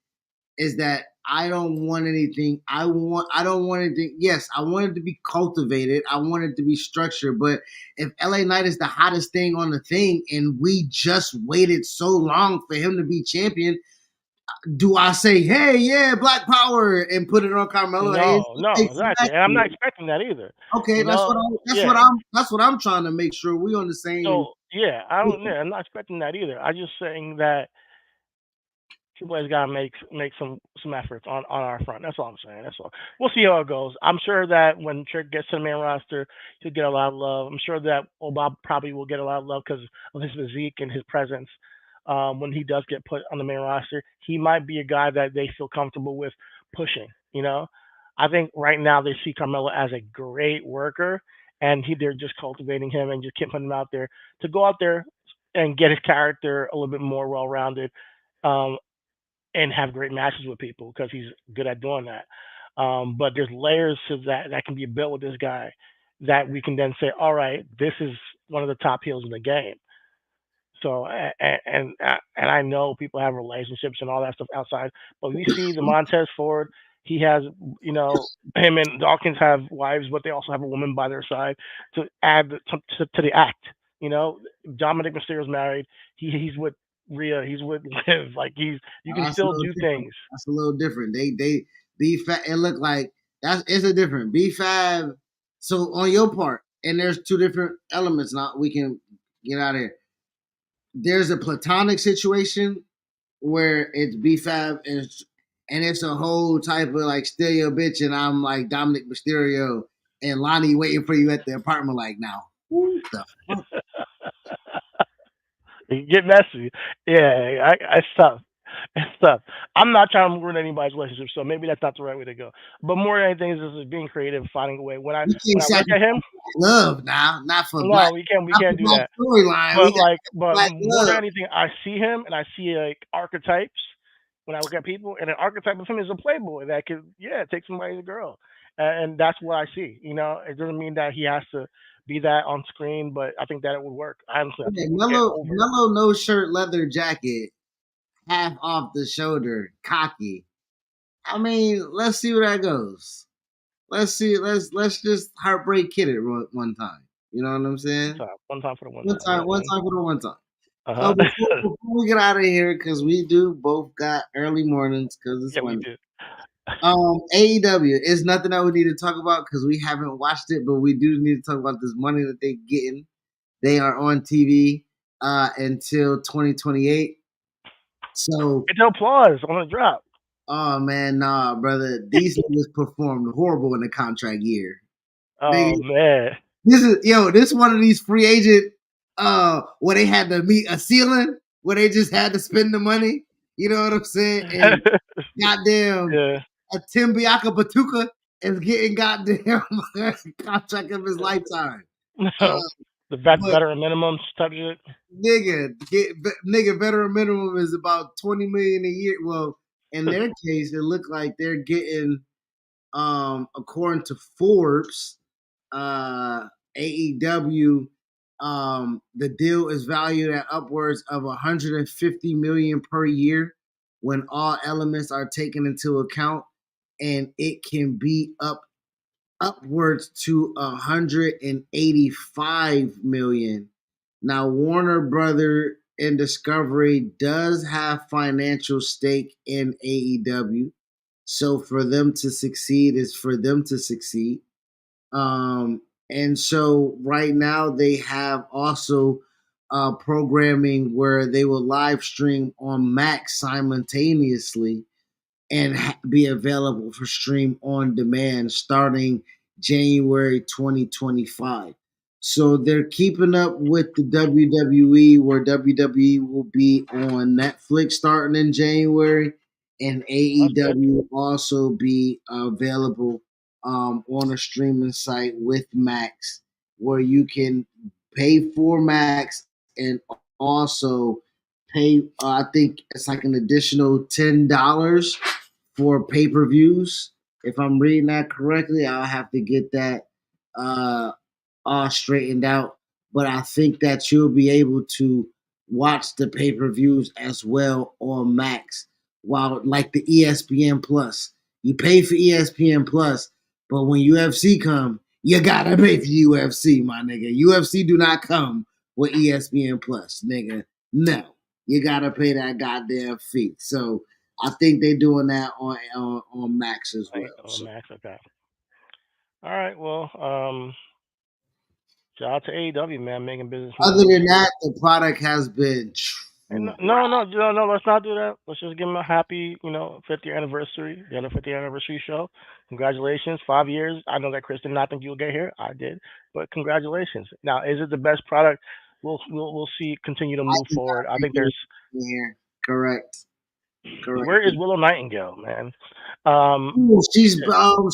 is that I don't want anything. I don't want anything. Yes, I want it to be cultivated. I want it to be structured. But if LA Knight is the hottest thing on the thing, and we just waited so long for him to be champion, Do I say, hey, yeah, Black Power, and put it on Carmelo? Hey, No, no, exactly, and I'm exactly. not expecting that either. Okay, You know, yeah. that's what I'm trying to make sure we on the same. So yeah, I don't. Yeah, I'm not expecting that either. I'm just saying that Triple H's got to make some efforts on our front. That's all I'm saying. That's all. We'll see how it goes. I'm sure that when Trick gets to the main roster, he'll get a lot of love. I'm sure that Bob probably will get a lot of love because of his physique and his presence. When he does get put on the main roster, he might be a guy that they feel comfortable with pushing. You know, I think right now they see Carmelo as a great worker, and they're just cultivating him and just keep putting him out there to go out there and get his character a little bit more well rounded. Um, and have great matches with people because he's good at doing that. But there's layers to that can be built with this guy that we can then say, all right, this is one of the top heels in the game. So and I know people have relationships and all that stuff outside, but we see the Montez Ford. He has, him and Dawkins have wives, but they also have a woman by their side to add to the act. You know, Dominic Mysterio's married. He's with Rhea. He's with Liv. Like you can That's a still little do different. things. That's a little different. They B Fab. It looked like it's a different B Fab. So on your part, and there's two different elements. Now we can get out of here. There's a platonic situation where it's B Fab and it's a whole type of like steal your bitch, and I'm like Dominic Mysterio and Lonnie waiting for you at the apartment. Like now, who the fuck? You get messy. Yeah, I tough. It's tough. I'm not trying to ruin anybody's relationship, so maybe that's not the right way to go. But more than anything, is just being creative, finding a way. You can't When I look at him, sacrifice love now, no, we not for can't do black that. storyline. We But got but black more than love. anything, I see him and I see like archetypes when I look at people, and an archetype of him is a playboy that could, take somebody's girl, and that's what I see. It doesn't mean that he has to be that on screen, but I think that it would work. Honestly, I think Okay, it would get mellow, over. mellow, no shirt, leather jacket, half off the shoulder, cocky. I mean, let's see where that goes. Let's see. Let's just heartbreak kid it one time. You know what I'm saying? One time for the one time. Yeah, One man. time for the one time. Uh huh. Before we get out of here, because we do both got early mornings, because it's Yeah, we Wednesday. do. AEW is nothing that we need to talk about because we haven't watched it, but we do need to talk about this money that they're getting. They are on TV until 2028. So, It's applause on the drop. oh man, nah, brother, these niggas performed horrible in the contract year. Nigga, Oh man. this one of these free agent where they had to meet a ceiling where they just had to spend the money. You know what I'm saying? And goddamn, Yeah. a Tim Biaka Batuka is getting goddamn contract of his lifetime. Uh, The but veteran minimum type shit. nigga, veteran minimum is about 20 million a year. Well, in their case, it looked like they're getting, according to Forbes, uh, AEW, the deal is valued at upwards of 150 million per year when all elements are taken into account, and it can be upwards to 185 million. Now, Warner Brother and Discovery does have financial stake in AEW. So for them to succeed is for them to succeed. And so right now they have also programming where they will live stream on Max simultaneously and be available for stream on demand starting January 2025. So they're keeping up with the WWE, where WWE will be on Netflix starting in January, and That's good. AEW will also be available on a streaming site with Max, where you can pay for Max and also pay. I think it's like an additional $10 for pay per views. If I'm reading that correctly, I'll have to get that uh, all straightened out. But I think that you'll be able to watch the pay per views as well on Max, while like the ESPN Plus. You pay for ESPN Plus, but when UFC come, you gotta pay for UFC, my nigga. UFC do not come with ESPN Plus, nigga. No, you gotta pay that goddamn fee. So I think they're doing that on Max as well. Oh, So Max, okay. All right, well, shout out to AEW, man, making business other moves. than that, the product has been And trash. no, let's not do that. Let's just give him a happy, 50th anniversary, the other 50th anniversary show. Congratulations, 5 years. I know that Chris did not think you'll get here. I did, but congratulations. Now, is it the best product? We'll see. Continue to I move did forward. not I think think it was there's here. Correct. Correct. where is Willow Nightingale, man? Um, Ooh, shit.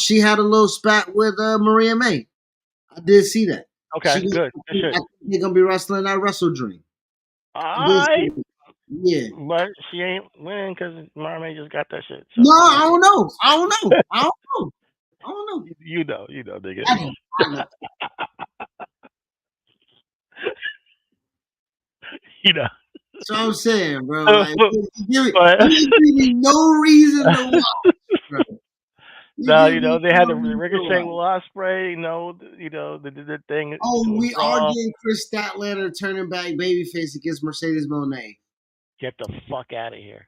she had a little spat with Maria May. I did see that. Okay, good, I good think shit. they're gonna be wrestling at Wrestle Dream. I did see I, that. Yeah. but she ain't winning because Marmay just got that shit. So No, I we'll see. don't know. I don't know. I don't know. I don't know. You know, nigga. I know. I know. you know. So I'm saying, bro, like but you didn't give me no reason to watch, bro. You no, give me they had no the reason to Ricochet watch. with Osprey. They did the thing Oh, doing we are Raw. getting Chris Statlander turning back babyface against Mercedes Moné. Get the fuck out of here.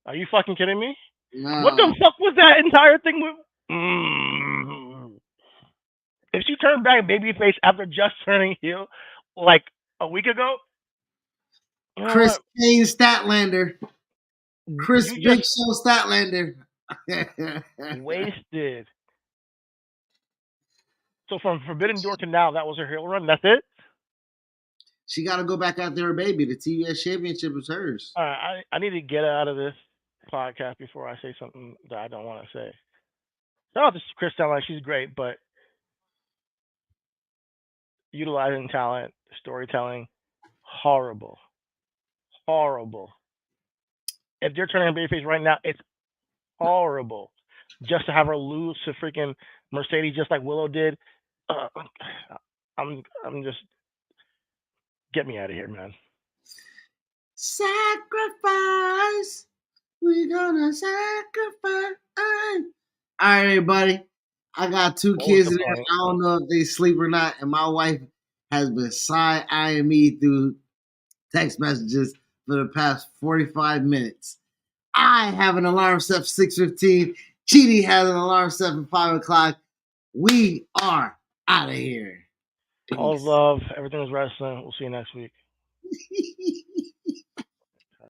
Are you fucking kidding me? What the No. fuck was that entire thing with? If she turned back babyface after just turning heel, like a week ago, you know Chris what? Kane Statlander. Chris You Big just Show Statlander. wasted. So from Forbidden Door to now, that was her heel run. That's it. She got to go back out there, baby. The TBS championship is hers. All right, I need to get out of this podcast before I say something that I don't want to say. Shout out to Chris Statlander. She's great, but utilizing talent, storytelling, horrible, horrible. If they're turning babyface right now, it's horrible. Just to have her lose to freaking Mercedes, just like Willow did. Uh, I'm just get me out of here, man. Sacrifice. We're gonna sacrifice. All right, everybody. I got two What was kids the in there. point? I don't know if they sleep or not. And my wife has been side eyeing me through text messages for the past 45 minutes. I have an alarm set for 6:15. Chidi has an alarm set for 5 o'clock. We are out of here. All Peace. love. Everything is wrestling. We'll see you next week.